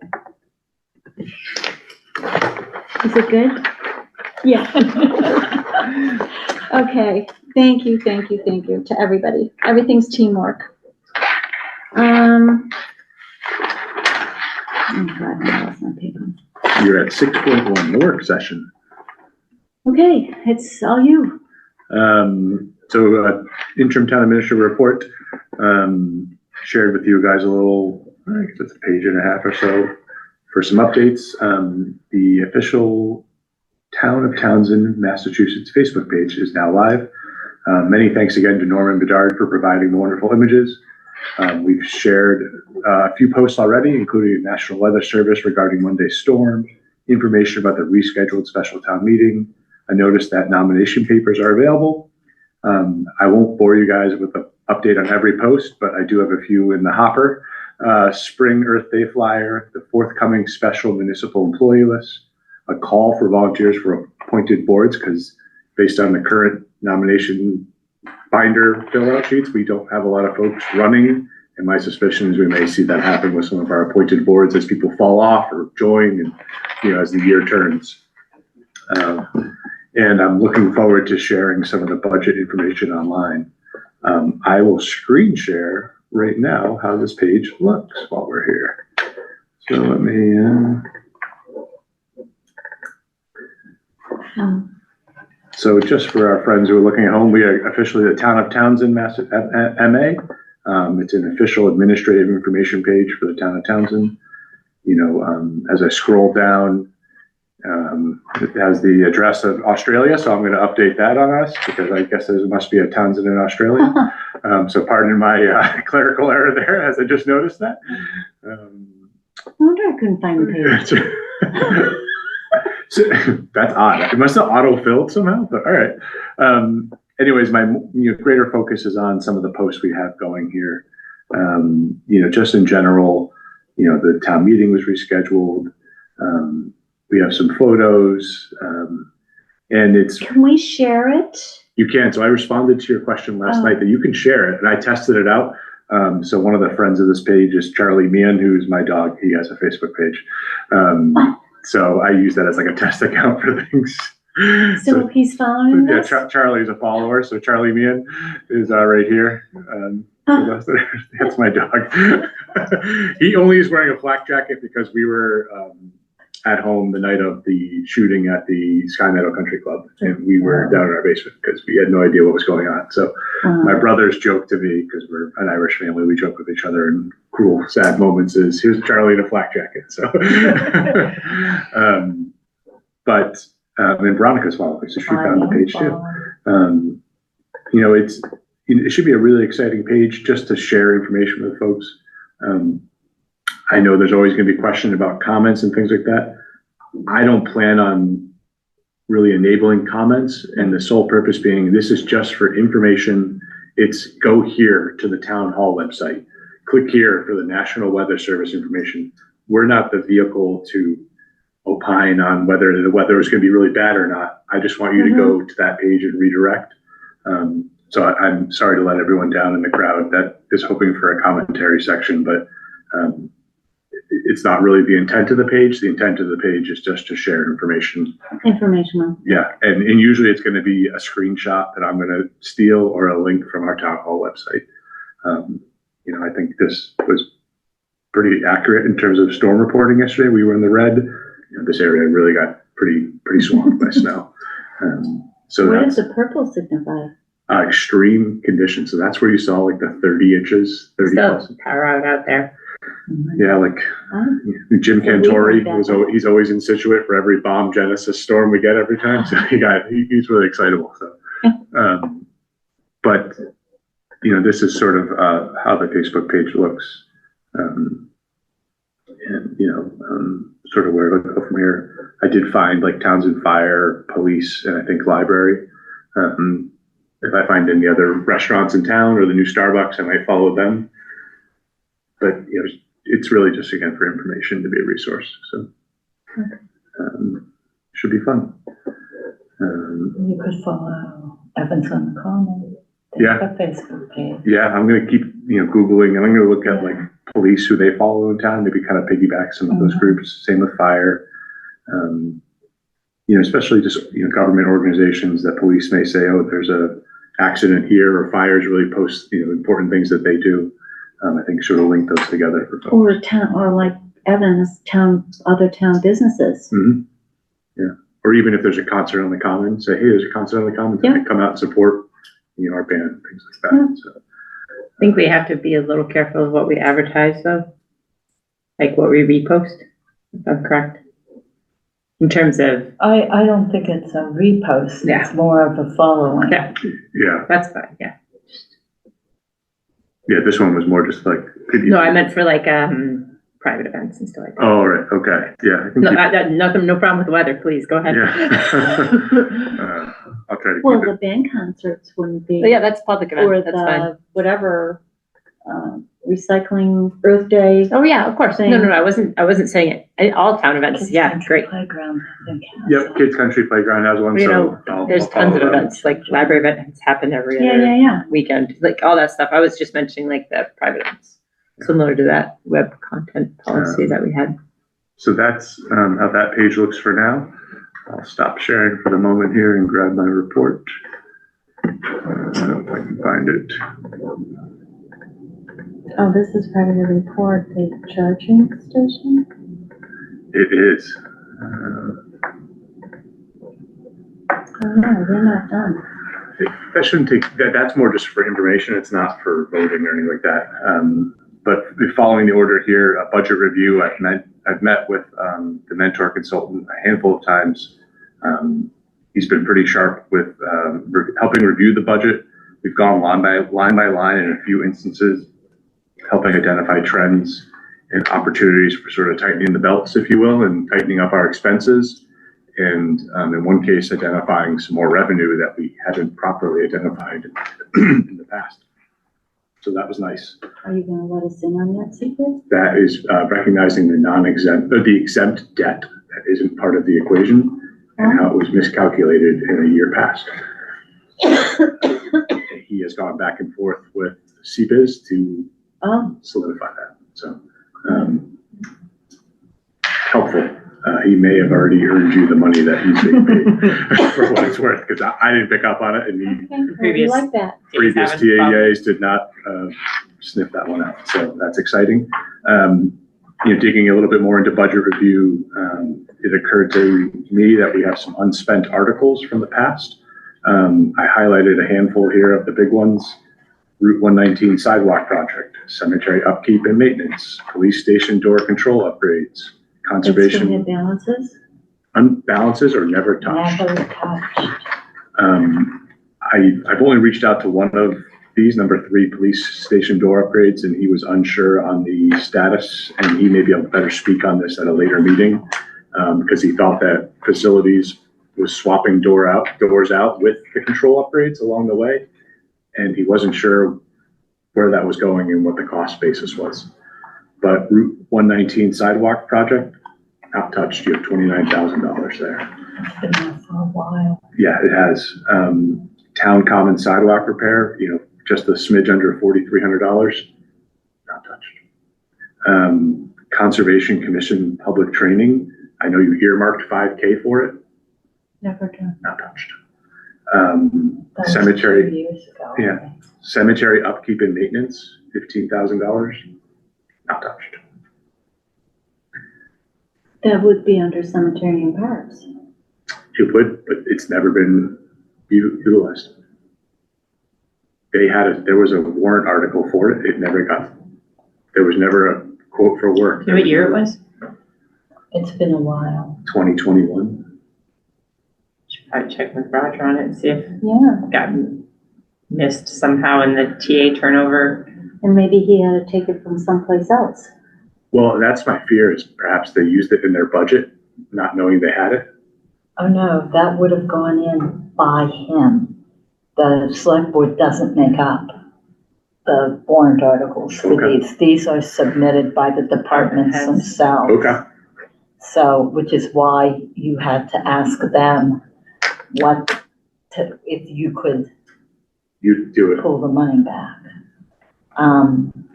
Is it good? Yeah. Okay, thank you to everybody. Everything's teamwork. Oh God, I lost my paper. You're at 6.1, the work session. Okay, it's all you. So interim town administrator report, shared with you guys a little, I guess it's a page and a half or so for some updates. The official Town of Townsend, Massachusetts Facebook page is now live. Many thanks again to Norman Bedard for providing the wonderful images. We've shared a few posts already, including a National Weather Service regarding Monday storm, information about the rescheduled special town meeting. I noticed that nomination papers are available. I won't bore you guys with an update on every post, but I do have a few in the hopper. Spring Earth Day flyer, the forthcoming special municipal employee list, a call for volunteers for appointed boards, because based on the current nomination binder fill-out sheets, we don't have a lot of folks running. And my suspicion is we may see that happen with some of our appointed boards as people fall off or join and, as the year turns. And I'm looking forward to sharing some of the budget information online. I will screen share right now how this page looks while we're here. So let me, so just for our friends who are looking at home, we are officially the Town of Townsend, MA. It's an official administrative information page for the Town of Townsend. As I scroll down, it has the address of Australia, so I'm going to update that on us because I guess there must be a Townsend in Australia. So pardon my clerical error there, as I just noticed that. I wonder I couldn't find the page. So, that's odd. It must have auto-filled somehow, but all right. Anyways, my greater focus is on some of the posts we have going here. Just in general, the town meeting was rescheduled. we have some photos, and it's, Can we share it? you can. So I responded to your question last night that you can share it, and I tested it out. So one of the friends of this page is Charlie Meehan, who's my dog. He has a Facebook page. So I use that as like a test account for things. So he's following Yeah, us? Charlie's a follower. So Charlie Meehan is right here. That's my dog. He only is wearing a flak jacket because we were at home the night of the shooting at the Sky Meadow Country Club, and we were down in our basement because we had no idea what was going on. So my brothers joked to me, because we're an Irish family, we joke with each other in cruel, sad moments, is here's Charlie in a flak jacket. So, and Veronica's following, so she found the page too. You know, it should be a really exciting page just to share information with folks. I know there's always going to be questions about comments and things like that. I don't plan on really enabling comments, and the sole purpose being this is just for information. It's go here to the town hall website, click here for the National Weather Service information. We're not the vehicle to opine on whether the weather is going to be really bad or not. I just want you to go to that page and redirect. So I'm sorry to let everyone down in the crowd that is hoping for a commentary section, but it's not really the intent of the page. The intent of the page is just to share information. Informational. Yeah, and usually it's going to be a screenshot that I'm going to steal or a link from our town hall website. You know, I think this was pretty accurate in terms of storm reporting yesterday. We were in the red. You know, this area really got pretty swamped by snow. So What that's does the purple signify? extreme conditions. So that's where you saw like the 30 inches, 30 plus. Still power out there. Yeah, like Jim Cantori he's always in Situate for every bomb Genesis storm we get every time. So he's really excitable. So, but you know, this is sort of how the Facebook page looks, and you know, sort of where to go from here. I did find like Townsend Fire, police, and I think library. If I find any other restaurants in town or the new Starbucks, I might follow them. But you know, it's really just again for information, to be a resource. So should be fun. You could follow Evans on the Common. Yeah. A Facebook page. Yeah, I'm gonna keep Googling, and I'm gonna look at like police who they follow in town, maybe kind of piggyback some of those groups. Same with fire. Especially just government organizations that police may say, oh, there's a accident here, or fires really post important things that they do. I think sort of link those together for folks. Or like Evans, other town businesses. Mm-hmm. Yeah, or even if there's a concert on the Common, say, hey, there's a concert on the Common, come out and support our band, things like that. So, I think we have to be a little careful of what we advertise, though, like what we repost, if I'm correct. In terms of, I don't think it's a repost. Yeah. It's more of a following. yeah, that's fine. Yeah. Yeah, this one was more just like. No, I meant for like private events and stuff like that. Oh, right. Okay. Yeah. I think No problem with the weather. Please go ahead. Yeah. I'll try to. Well, keep the band concerts wouldn't be. But yeah, that's public event. Or That's the fine. whatever, recycling Earth Day. Oh yeah, of course. Thing. No, I wasn't saying it. All town events. Kids Yeah, Country great. Playground. Yep, Kids Country Playground has one. There's tons of events, like library events happen every other Yeah. weekend, like all that stuff. I was just mentioning like the private events, similar to that web content policy that we had. So that's how that page looks for now. I'll stop sharing for the moment here and grab my report. I don't know if I can find it. Oh, this is part of the report, the charging station? It is. Oh, no, they're not done. That shouldn't take, that's more just for information. It's not for voting or anything like that. But following the order here, a budget review, I've met with the mentor consultant a handful of times. He's been pretty sharp with helping review the budget. We've gone line by line in a few instances, helping identify trends and opportunities for sort of tightening the belts, if you will, and tightening up our expenses. And in one case, identifying some more revenue that we hadn't properly identified in the past. So that was nice. Are you gonna let us in on that secret? That is recognizing the exempt debt isn't part of the equation and how it was miscalculated in a year past. He has gone back and forth with CBIZ to solidify that. So, helpful. He may have already earned you the money that he's being paid for what it's worth, because I didn't pick up on it, and We like that. previous TAEAs did not sniff that one out. So that's exciting. Digging a little bit more into budget review, it occurred to me that we have some unspent articles from the past. I highlighted a handful here of the big ones. Route 119 sidewalk project, cemetery upkeep and maintenance, police station door control upgrades, conservation. It's balances? Unbalances or never touched. Never touched. I've only reached out to one of these, number 3, police station door upgrades, and he was unsure on the status, and he may be able to better speak on this at a later meeting, because he thought that facilities was swapping doors out with the control upgrades along the way, and he wasn't sure where that was going and what the cost basis was. But Route 119 sidewalk project, not touched. You have $29,000 there. It's been there for a while. Yeah, it has. Town common sidewalk repair, just a smidge under $4,300, not touched. Conservation Commission public training, I know you earmarked 5K for it, Never done. not touched. That was Cemetery, 2 years ago. yeah. Cemetery upkeep and maintenance, $15,000, not touched. That would be under cemetery and parks. It would, but it's never been utilized. There was a warrant article for it. There was never a quote for work. You know what year it was? It's been a while. 2021. Should probably check with Roger on it and see if Yeah, it got missed somehow in the TA turnover. and maybe he had to take it from someplace else. Well, that's my fear, is perhaps they used it in their budget, not knowing they had it. Oh, no, that would have gone in by him. The select board doesn't make up the warrant articles for Okay. these. These are submitted by the departments themselves. Okay. So, which is why you had to ask them if you could You do it. pull the money back.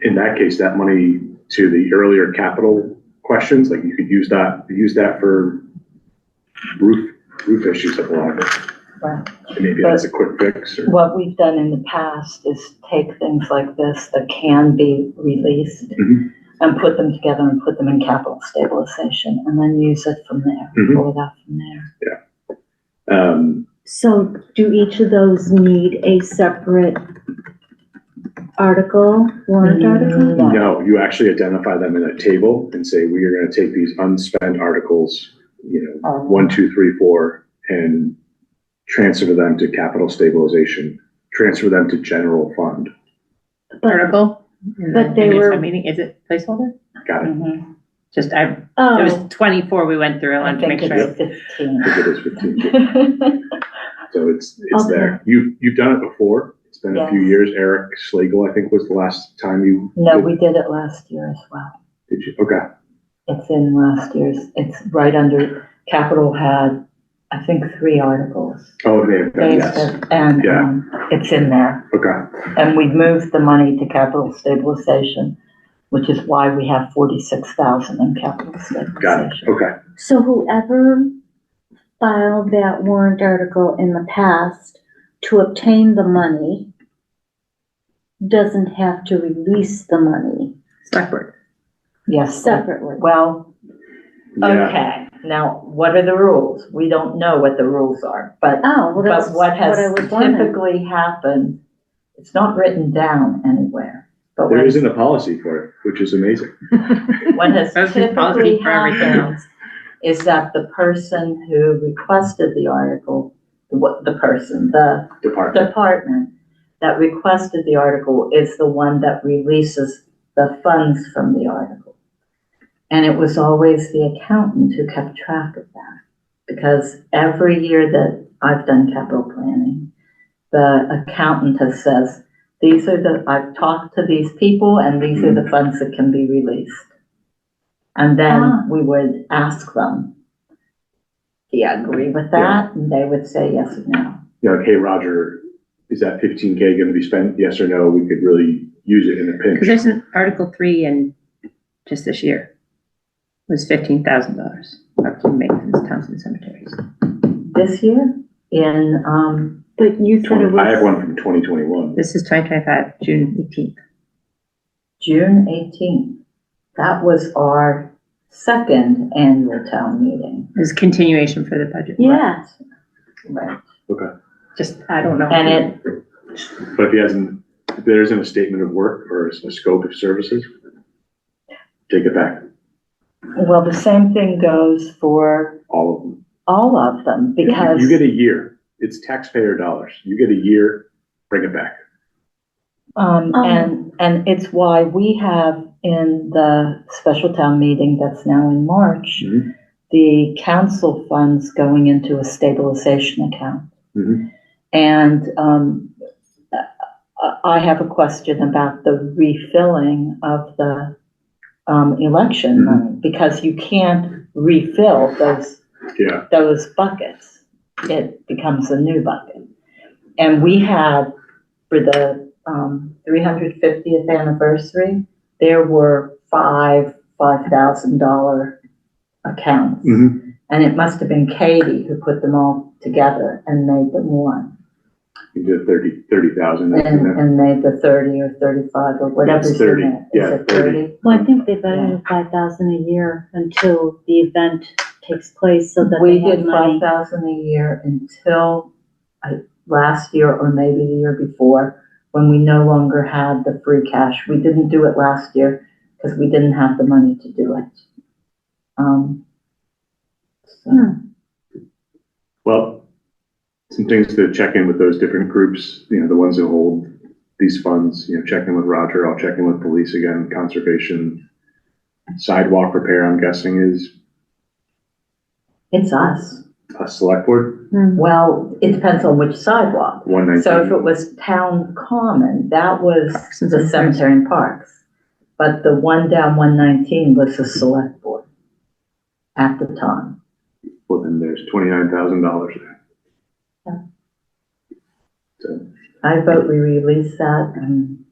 In that case, that money to the earlier capital questions, like you could use that for roof issues at the library. Right. And maybe that's a quick fix. Or, What we've done in the past is take things like this that can be released Mhm. and put them together and put them in capital stabilization and then use it from there, Mhm. pull it out from there. So do each of those need a separate warrant article? No, you actually identify them in a table and say, we are going to take these unspent articles, 1, 2, 3, 4, and transfer them to capital stabilization, transfer them to general fund. Article. But they were- Meeting, is it placeholder? Got it. Mhm. Just, it Oh, was 24 we went through. I I wanted to make think sure. it's 15. I think it is 15. So it's Okay. there. You've done it before. It's been a few Yes. years. Eric Schlegel, I think, was the last time you. No, we did it last year as well. Did you? Okay. It's in last year's, it's right under, capital had, I think, 3 articles. Oh, it may have been, yes. And Yeah. it's in there. Okay. And we've moved the money to capital stabilization, which is why we have 46,000 in capital Got it. stabilization. Okay. so whoever filed that warrant article in the past to obtain the money doesn't have to release the money Selectboard. Yes. separately. Well, Yeah. okay. Now, what are the rules? We don't know what the rules are, but Oh, well, that's but what has I was wondering. typically happened, it's not written down anywhere. But There what isn't a policy for it, which is amazing. what has That's the policy typically for everything happened else. is that the person who requested the article, the department that requested the article is the one that releases the funds from the article. And it was always the accountant who kept track of that. Because every year that I've done capital planning, the accountant has says, I've talked to these people and these are the funds that can be released. And then we would ask them. do you agree with that? And they would say yes or no. You know, like, hey, Roger, is that 15K going to be spent? Yes or no? We could really use it in a pinch. Because there's an Article 3 in just this year was $15,000 up to maintenance, towns and cemeteries. This year in, But you said it I have was, one from 2021. This is 2025, June 18th. June 18th. That was our second annual town meeting. It was a continuation for the budget. yeah, Right. Okay. Just, I don't know. And it, But if there isn't a statement of work or a scope of services, take it back. well, the same thing goes for All of them. all of them because. You get a year. It's taxpayer dollars. You get a year, bring it back. And it's why we have in the special town meeting that's now in March, Mhm. the council funds going into a stabilization account. Mhm. And I have a question about the refilling of the election money, because you can't refill Yeah. those buckets. It becomes a new bucket. And we had, for the 350th anniversary, there were $5,000 accounts. Mm-hmm. And it must have been Katie who put them all together and made them one. You did 30,000. And made the 30 or 35 or whatever's It's 30, in it. yeah, Is it 30? well, I think they budgeted 5,000 a year until the event takes place so that We they have did money. 5,000 a year until last year or maybe the year before, when we no longer had the free cash. We didn't do it last year because we didn't have the money to do it. Well, some things to check in with those different groups, you know, the ones that hold these funds, you know, check in with Roger, I'll check in with police again, conservation. Sidewalk repair, I'm guessing, is It's us. a select board, Well, it depends on which sidewalk. 119. So if it was town common, that was the cemetery and parks. But the one down 119 was the select board at the time. Well, then there's $29,000 there. Yeah. So, I vote we release that, and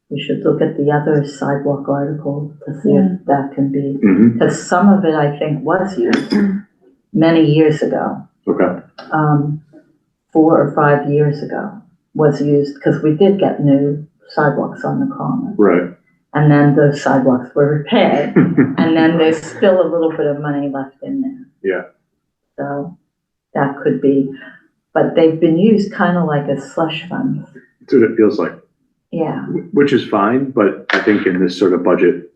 we should look at the other sidewalk article to see if that can be, mhm. because some of it I think was used many years ago. Okay. 4 or 5 years ago was used, because we did get new sidewalks on the common. Right. And then those sidewalks were repaired, and then there's still a little bit of money left in there. Yeah. So that could be, but they've been used kind of like a slush fund. That's what it feels like, Yeah. which is fine, but I think in this sort of budget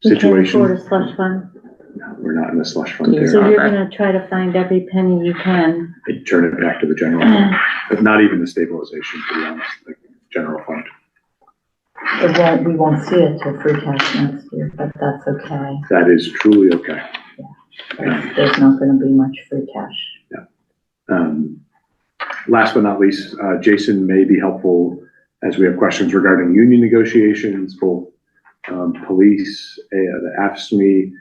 We can't situation, afford a slush fund. no, we're not in the slush fund Yeah. here. So you're gonna try to find every penny you can. I'd turn it back to the general fund, but not even the stabilization, to be honest, like general fund. We won't see it till free cash next year, but that's okay. That is truly okay. There's not gonna be much free cash. Last but not least, Jason may be helpful as we have questions regarding union negotiations, both police, the AFSCME,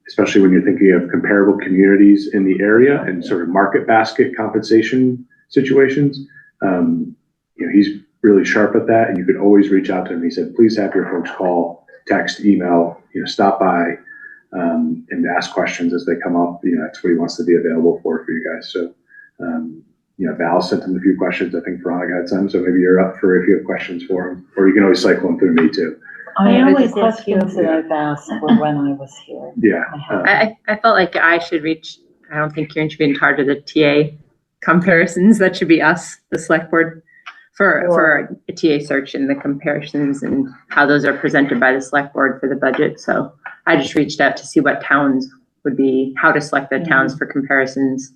especially when you're thinking of comparable communities in the area and sort of market basket compensation situations. You know, he's really sharp at that, and you could always reach out to him. He said, please have your folks call, text, email, you know, stop by, and ask questions as they come up. You know, that's what he wants to be available for you guys. So, you know, Val sent him a few questions. I think Veronica had some, so maybe you're up for if you have questions for him, or you can always cycle them through me too. I always The ask you. questions that I've asked were when I was here. Yeah. I felt like I should reach, I don't think Kieran should be in charge of the TA comparisons. That should be us, the select board, for a TA search and the comparisons and how those are presented by the select board for the budget. So I just reached out to see what towns would be, how to select the towns for comparisons.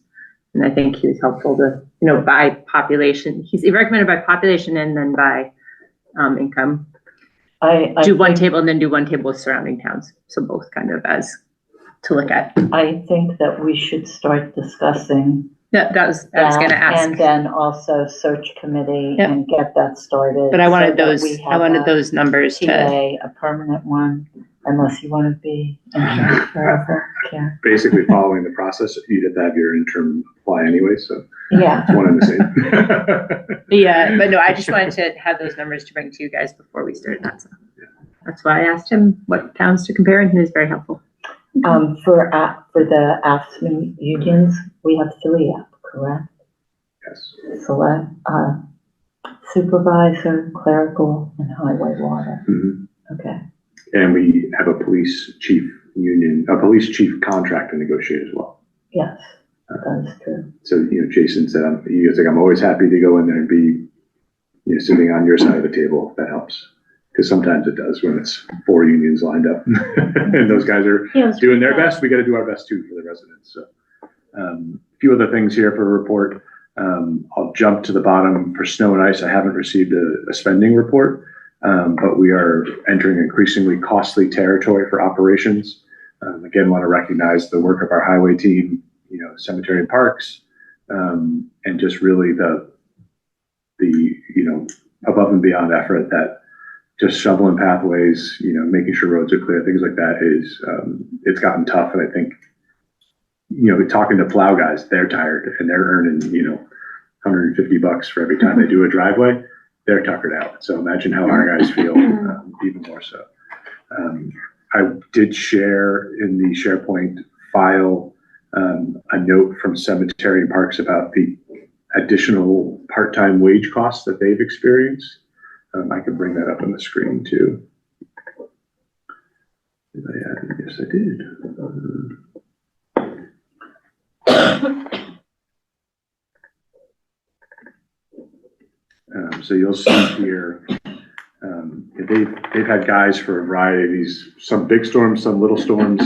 And I think he was helpful to, you know, by population. He recommended by population and then by income. I Do one table and then do one table with surrounding towns. So both kind of as to look at. I think that we should start discussing I was going to ask. and then also search committee Yep. and get that started. But I wanted so that those, we I have wanted a those numbers to, TA, a permanent one, unless you want to be interim forever, yeah. Basically following the process, you'd have to have your interim apply anyway, so Yeah, it's one and the same. Yeah, but no, I just wanted to have those numbers to bring to you guys before we started that. So that's why I asked him what towns to compare, and he was very helpful. for the AFSCME unions, we have 3 up, correct? Yes. Select, supervisor, clerical, and highway water. Mhm. Okay, And we have a police chief union, a police chief contract to negotiate as well. yes, that is true. So, Jason said, he was like, I'm always happy to go in there and be, sitting on your side of the table, if that helps. Because sometimes it does when it's 4 unions lined up and those guys are doing their best. We got to do our best too for the residents. So, a few other things here for a report. I'll jump to the bottom for snow and ice. I haven't received a spending report, but we are entering increasingly costly territory for operations. Again, want to recognize the work of our highway team, cemetery and parks, and just really the above and beyond effort that just shoveling pathways, making sure roads are clear, things like that is, it's gotten tough. And I think, talking to plow guys, they're tired and they're earning, $150 for every time they do a driveway. They're tuckered out. So imagine how our guys feel, even more so. I did share in the SharePoint file a note from Cemetery and Parks about the additional part-time wage costs that they've experienced. I can bring that up on the screen too. Did I add it? Yes, I did. So you'll see here, they've had guys for a variety of these, some big storms, some little storms,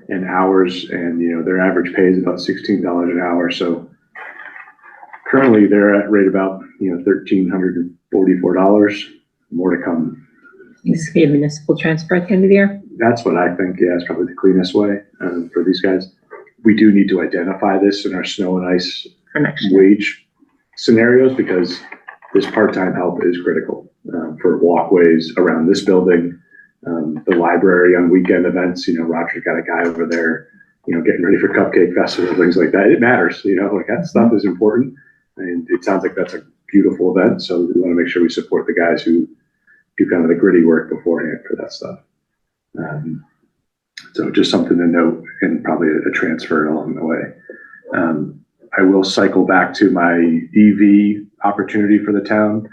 and hours, and their average pay is about $16 an hour. So currently they're at rate about $1,344. More to come. This could be a municipal transfer at the end of the year. That's what I think. Yeah, it's probably the cleanest way for these guys. We do need to identify this in our snow and ice For next year. wage scenarios, because this part-time help is critical for walkways around this building, the library on weekend events. Roger's got a guy over there, getting ready for Cupcake Festival, things like that. It matters, like that stuff is important. And it sounds like that's a beautiful event. So we want to make sure we support the guys who do kind of the gritty work beforehand for that stuff. So just something to note, and probably a transfer along the way. I will cycle back to my EV opportunity for the town.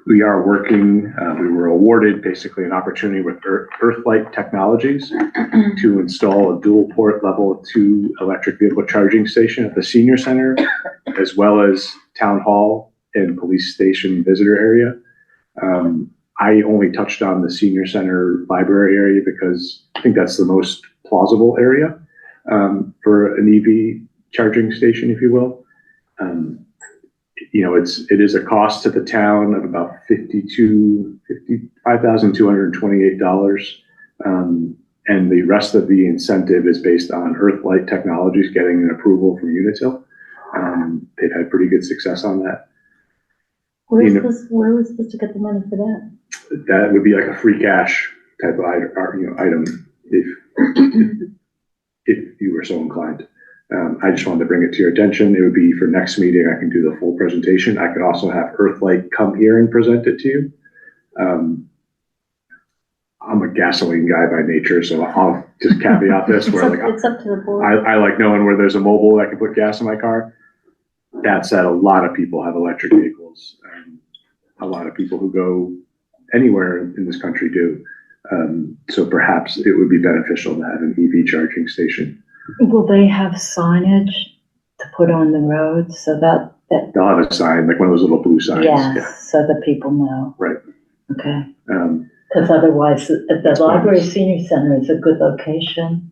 We are working, we were awarded basically an opportunity with Earthlight Technologies to install a dual port level 2 electric vehicle charging station at the senior center, as well as town hall and police station visitor area. I only touched on the senior center library area because I think that's the most plausible area for an EV charging station, if you will. It is a cost to the town of about $55,228. And the rest of the incentive is based on Earthlight Technologies getting an approval from Unitil. They've had pretty good success on that. Where are we supposed to get the money for that? That would be like a free cash type of item if you were so inclined. I just wanted to bring it to your attention. It would be for next meeting. I can do the full presentation. I could also have Earthlight come here and present it to you. I'm a gasoline guy by nature, so I'll just caveat this where It's up to the board. I like knowing where there's a mobile that can put gas in my car. That said, a lot of people have electric vehicles. A lot of people who go anywhere in this country do. So perhaps it would be beneficial to have an EV charging station. Will they have signage to put on the road so that They'll have a sign, like one of those little blue signs. yes, Yeah. so that people know? Right. Okay. Because otherwise, the library senior center is a good location.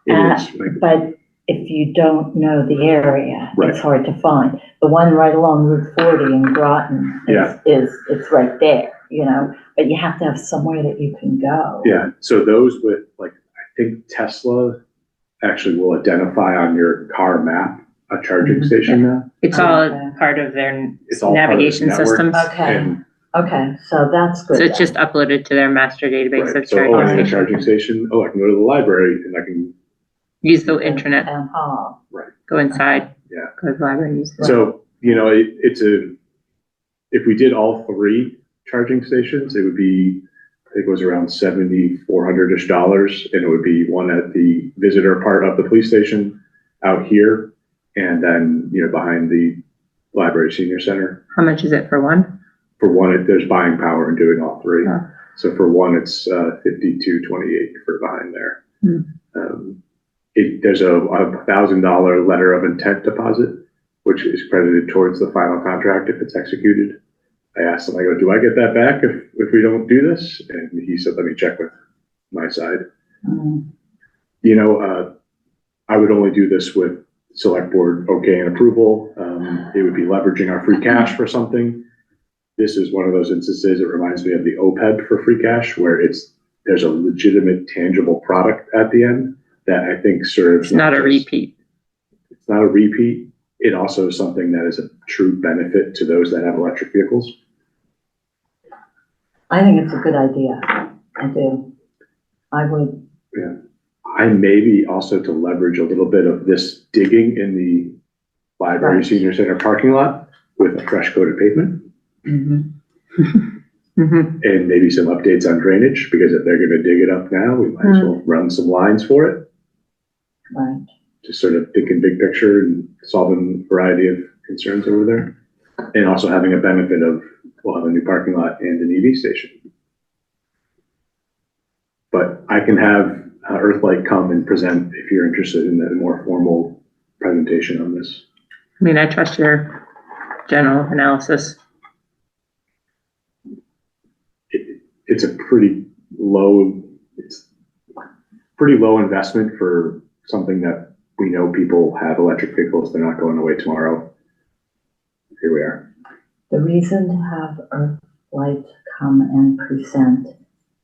it is. But if you don't know the area, Right. it's hard to find. The one right along Route 40 in Groton it's right there, but you have to have somewhere that you can go. Yeah. So those with I think Tesla actually will identify on your car map a charging station now. It's all part of their It's all navigation part of the network. systems. Okay. And Okay, so that's good. So it's then. just uploaded to their master database Right. of So, I need a charging. charging station. Oh, I can go to the library and I can, Use the internet, Town hall. go inside. Yeah. Go to the library, use the. so, if we did all 3 charging stations, it would be, I think it was around $7,400-ish, and it would be one at the visitor part of the police station out here, and then, behind the library senior center. How much is it for one? For one, there's buying power in doing all 3. Huh. So for one, it's $52.28 for behind there. There's a $1,000 letter of intent deposit, which is credited towards the final contract if it's executed. I asked him, I go, do I get that back if we don't do this? And he said, let me check with my side. I would only do this with select board okay and approval. It would be leveraging our free cash for something. This is one of those instances, it reminds me of the OPEB for free cash, where there's a legitimate, tangible product at the end that I think serves. It's not a repeat. It's not a repeat. It also is something that is a true benefit to those that have electric vehicles. I think it's a good idea. I do. I would. Yeah. I maybe also to leverage a little bit of this digging in the library senior center parking lot with a fresh coat of pavement. And maybe some updates on drainage, because if they're going to dig it up now, we might as well run some lines for it. Right. Just sort of thinking big picture and solving a variety of concerns over there. And also having a benefit of, we'll have a new parking lot and an EV station. But I can have Earthlight come and present if you're interested in a more formal presentation on this. I mean, I trust your general analysis. It's a pretty low investment for something that we know people have electric vehicles. They're not going away tomorrow. Here we are. The reason to have Earthlight come and present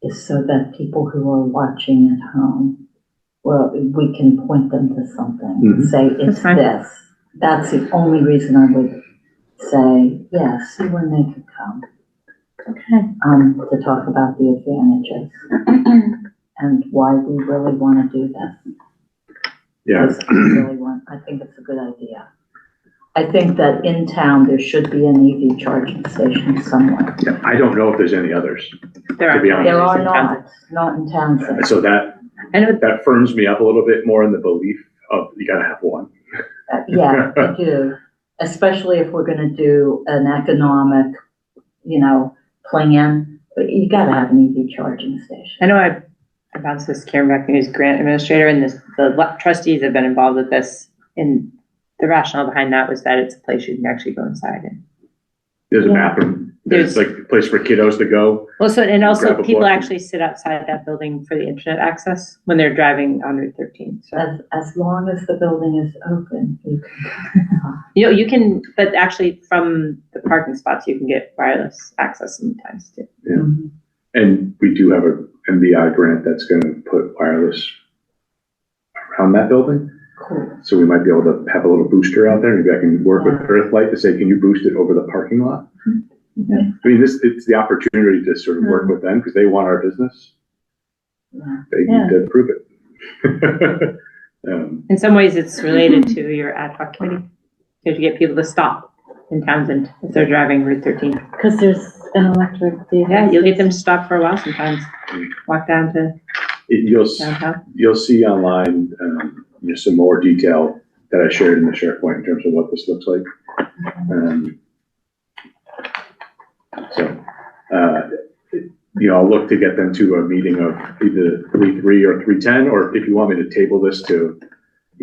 is so that people who are watching at home, well, we can point them to something, say it's this. That's the only reason I would say, yeah, see when they could come. Okay. To talk about the advantages and why we really want to do this. Yeah. I think it's a good idea. I think that in town, there should be an EV charging station somewhere. Yeah, I don't know if there's any others. There are not in town. So that firms me up a little bit more in the belief of you gotta have one. Yeah, I do. Especially if we're gonna do an economic, plan, but you gotta have an EV charging station. I know I bounced this Karen back who's grant administrator, and the trustees have been involved with this, and the rationale behind that was that it's a place you can actually go inside and. There's a bathroom. There's like a place for kiddos to go. Well, and also people book. actually sit outside that building for the internet access when they're driving on Route 13. So as long as the building is open, you can. you can, but actually from the parking spots you can get wireless access sometimes too. Yeah, and we do have a MBI grant that's going to put wireless around that building. Cool. So we might be able to have a little booster out there. Maybe I can work with Earthlight to say, can you boost it over the parking lot? Yeah. I mean, it's the opportunity to sort of work with them because they want our business. They need to prove it. In some ways, it's related to your ad hoc committee because you get people to stop in Townsend if they're driving Route 13. Because there's an electric vehicle. Yeah, you'll get them to stop for a while sometimes. Walk down to downtown. You'll see online some more detail that I shared in the SharePoint in terms of what this looks like. I'll look to get them to a meeting of either 3:3 or 3:10, or if you want me to table this to,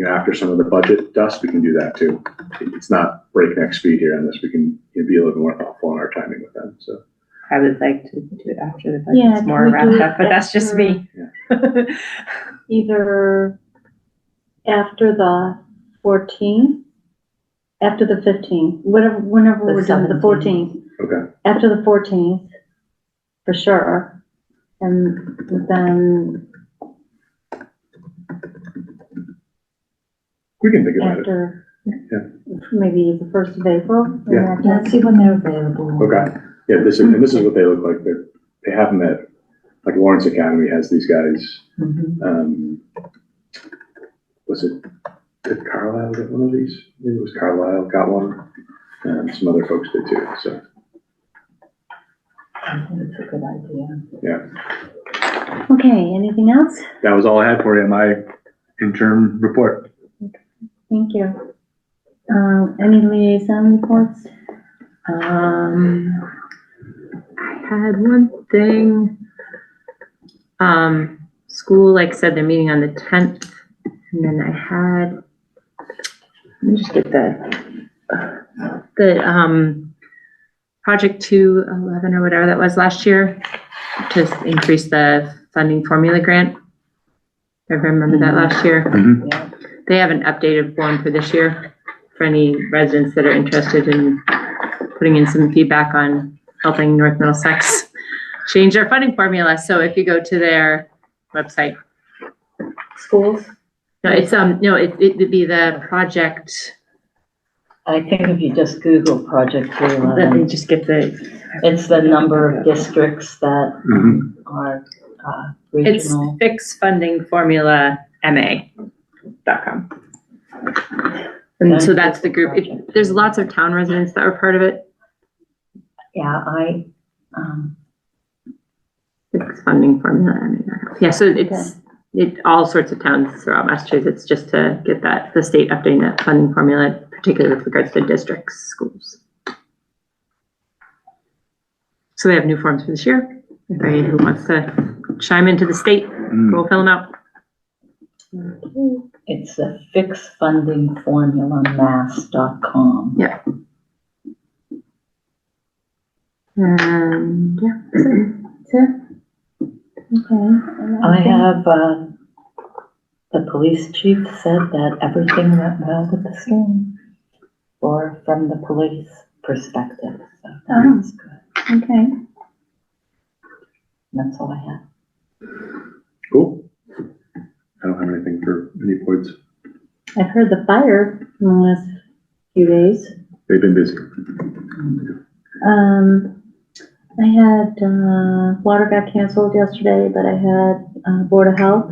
after some of the budget dust, we can do that too. It's not breakneck speed here on this. We can be a little more thoughtful in our timing with them. So I would like to do it after the budget's more wrapped up, but that's just me. Yeah. Either after the 14th, after the 15th, whenever we're done, the 14th. Okay. After the 14th, for sure. And then we can think about after, it. Yeah. maybe the 1st of April. Yeah. Let's see when they're available. Okay. Yeah, this is what they look like. They have them at, like Lawrence Academy has these guys. Was it, did Carlisle get one of these? Maybe it was Carlisle got one. Some other folks did too, so. I think it's a good idea. Yeah, Okay, anything else? that was all I had for you in my interim report. Thank you. Any liaison reports? I had one thing. School, like I said, they're meeting on the 10th, and then I had, let me just get the Project 211 or whatever that was last year to increase the funding formula grant. Everyone remember that last year? Yeah. They have an updated form for this year for any residents that are interested in putting in some feedback on helping North Middlesex change their funding formula. So if you go to their website, Schools? no, it's it would be the project. I think if you just Google Project Let me 211, just get the. it's the number of districts that are It's regional. fixfundingformula.ma.com. And so that's the group. There's lots of town residents that were part of it. Yeah, Fixed funding formula. Yeah, so it's all sorts of towns throughout Massachusetts just to get the state updating that funding formula, particularly with regards to districts, schools. So they have new forms for this year. If anybody who wants to chime into the state, go fill them out. it's a fixfundingformulamass.com. Yeah. And yeah, That's it? Okay. I have, the police chief said that everything went well with the storm, or from the police perspective, so that's good. Okay. That's all I have. Cool. I don't have anything for any points. I've heard the fire in the last few days. They've been busy. I had, water got canceled yesterday, but I had, Board of Health,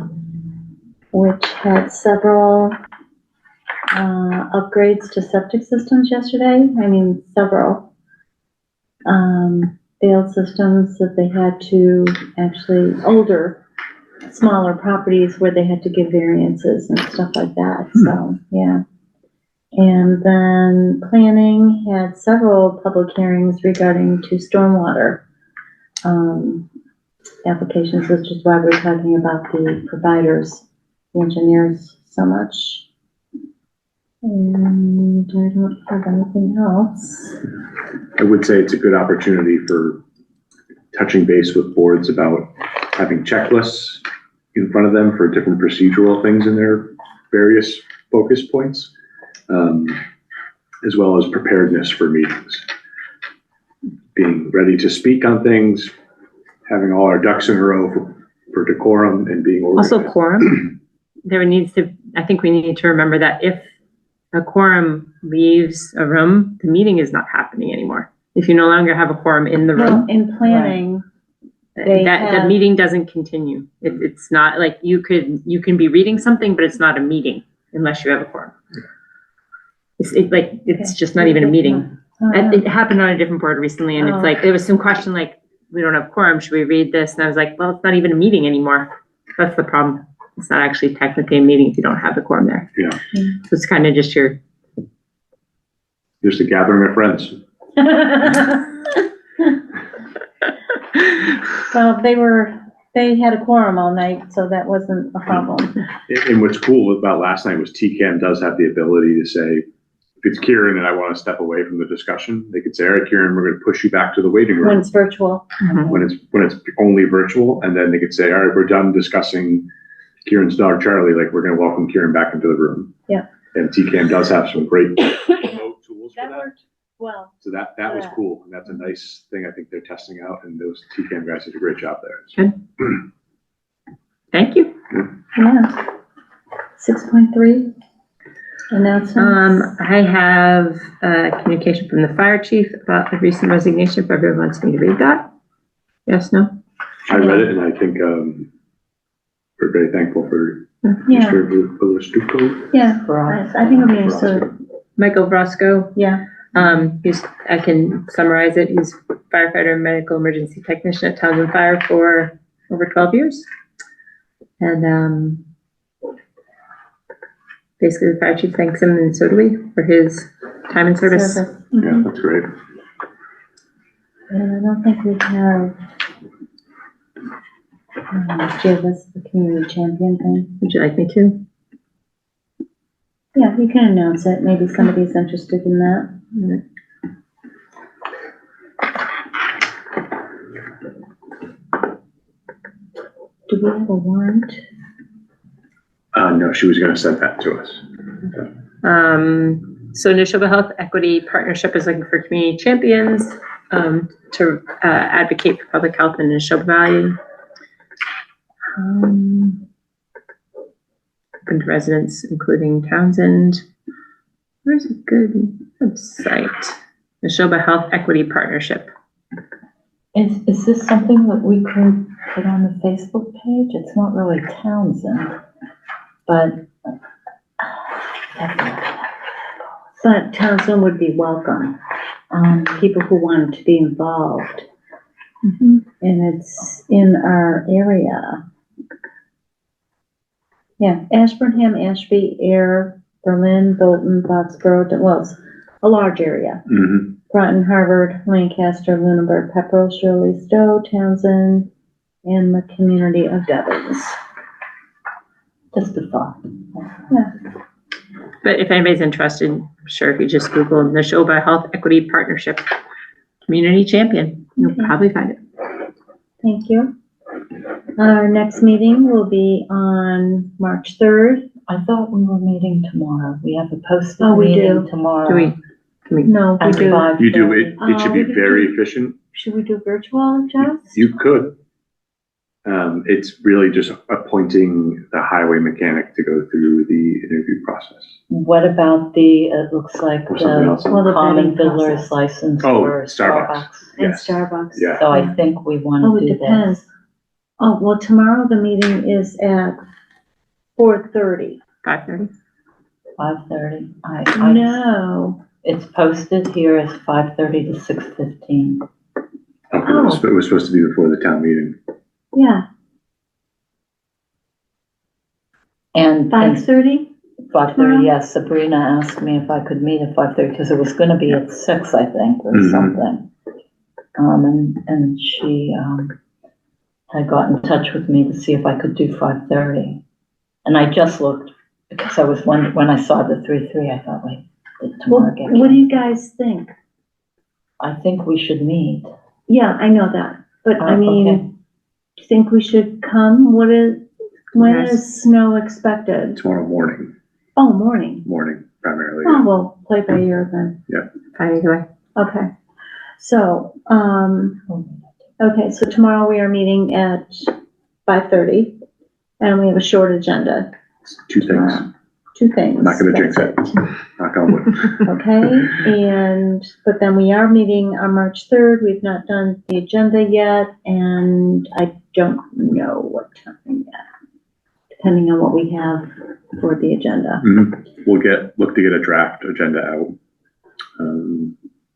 which had several, upgrades to septic systems yesterday. I mean, several. Failed systems that they had to actually, older, smaller properties where they had to give variances and stuff like that, so, yeah. And then planning had several public hearings regarding to stormwater applications, which is why we're talking about the providers, the engineers so much. And I don't have anything else. I would say it's a good opportunity for touching base with boards about having checklists in front of them for different procedural things in their various focus points, as well as preparedness for meetings. Being ready to speak on things, having all our ducks in a row for decorum and being organized. also quorum. I think we need to remember that if a quorum leaves a room, the meeting is not happening anymore. If you no longer have a quorum in the Well, room, in planning, they the have- meeting doesn't continue. It's not like you can be reading something, but it's not a meeting unless you have a quorum. It's just not even a meeting. It happened on a different board recently, and it's like, there was some question like, we don't have quorum, should we read this? And I was like, well, it's not even a meeting anymore. That's the problem. It's not actually technically a meeting if you don't have the quorum there. Yeah. So it's kind of just Just a gathering of friends. Well, they had a quorum all night, so that wasn't a problem. And what's cool about last night was TCAM does have the ability to say, if it's Kieran and I want to step away from the discussion, they could say, all right, Kieran, we're going to push you back to the waiting room. When it's virtual. When it's only virtual, and then they could say, all right, we're done discussing Kieran's dog Charlie, like we're going to welcome Kieran back into the room. Yeah. And TCAM does have some great remote tools for That that. worked well. So that was cool, and that's a nice thing I think they're testing out, and those TCAM guys did a great job there. Good. Thank you. Yeah. 6.3. Announcements? I have communication from the fire chief about the recent resignation, if everyone wants me to read that. Yes, no? I read it and I think, we're very thankful for Yeah, Mr. Stuco. yeah, I think it'll be so, Michael Brosco, yeah. I can summarize it. He's firefighter and medical emergency technician at Townsend Fire for over 12 years. And, basically the fire chief thanks him, and so do we, for his time and service. Yeah, that's great. And I don't think we have, give us the community champion thing. Would you like me to? Yeah, you can announce it. Maybe somebody's interested in that. Do we have a warrant? No, she was gonna send that to us. So Neshoba Health Equity Partnership is looking for community champions to advocate for public health in Neshoba Valley. Open to residents, including Townsend. Where's a good website? Neshoba Health Equity Partnership. Is this something that we could put on the Facebook page? It's not really Townsend, but Townsend would be welcome. People who wanted to be involved. Mm-hmm. And it's in our area. Yeah, Ashburnham, Ashby, Air, Berlin, Bolton, Foxborough, well, it's a large area. Mm-hmm. Groton, Harvard, Lancaster, Lunenburg, Pepperell, Shirley, Stowe, Townsend, and the community of Devens. just a thought. Yeah. But if anybody's interested, I'm sure if you just Google Neshoba Health Equity Partnership Community Champion, you'll probably find it. Thank you. Our next meeting will be on March 3rd. I thought we were meeting tomorrow. We have a posted Oh, we meeting do. tomorrow. Do we? Can we? No, we At do. 5:30. You do it. It should be we could very do- efficient. Should we do virtual, Jess? You could. It's really just appointing the highway mechanic to go through the interview process. What about it looks like Or something else. the Well, the common vetting fiddler's process. license Oh, for Starbucks. Starbucks. And Yes. Starbucks. Yeah. So I think we want Oh, to it do depends. this. Oh, well, tomorrow the meeting is at 4:30. 5:30. 5:30. No. It's posted here as 5:30 to 6:15. Okay, it was supposed to be before the town meeting. Yeah, And 5:30? 5:30, yes, Sabrina asked me if I could meet at 5:30 because it was going to be at 6, I think, or Mhm. something. And she had got in touch with me to see if I could do 5:30. And I just looked because I was wondering, when I saw the 3:3, I thought, wait, did Well, tomorrow get what do you canceled? guys think? I think we should meet. Yeah, I know that, but I Oh, mean, okay. do you think we should come? When Yes. is snow expected? Tomorrow morning, Oh, morning. primarily. Oh, we'll play by ear then. Fine, either way. Okay. So, okay, so tomorrow we are meeting at 5:30 and we have a short agenda. Two things. Two things. I'm not gonna jinx it. That's Knock on wood. Okay, but then we are meeting on March 3rd. We've not done the agenda yet, and I don't know what time yet, depending on what we have for the agenda. Mhm. We'll look to get a draft agenda out.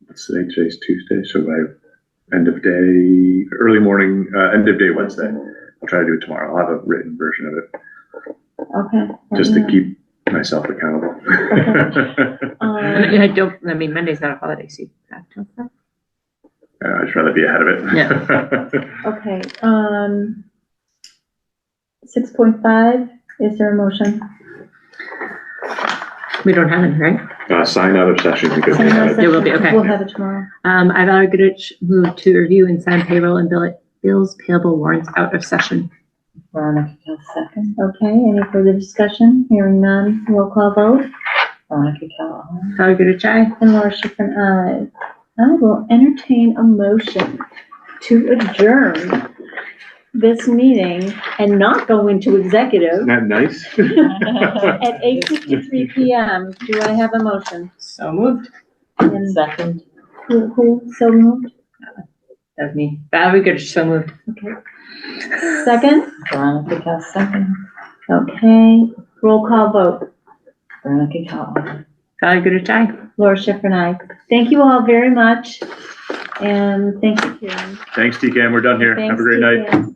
Let's say today's Tuesday, so by end of day, early morning, end of day Wednesday. I'll try to do it tomorrow. I'll have a written version of it, Okay. just to keep myself accountable. I mean, Monday's not a holiday, so you have to. I'd just rather be ahead of it. Yeah. Okay, 6.5, is there a motion? We don't have any, right? Sign out of session because we had There will be, okay. We'll have it tomorrow. I've already moved to review and sign payroll and bills payable warrants out of session. Veronica, second. Okay, any further discussion? Hearing none, roll call vote. Veronica, aye. Valerie Goodrich, aye. And Laura Schiffern, aye. I will entertain a motion to adjourn. this meeting and not go into executive Isn't that nice? at 8:53 PM. Do I have a motion? So moved. And Second. who so moved? That was me. Valerie Goodrich, so moved. Okay. Second? Veronica Cal, second. Okay. Roll call vote. Veronica Cal. Valerie Goodrich, aye. Laura Schifrin, aye. Thank you all very much. And thank you, Karen. Thanks, TCAM. We're done here. Have Thanks, a great night. TK.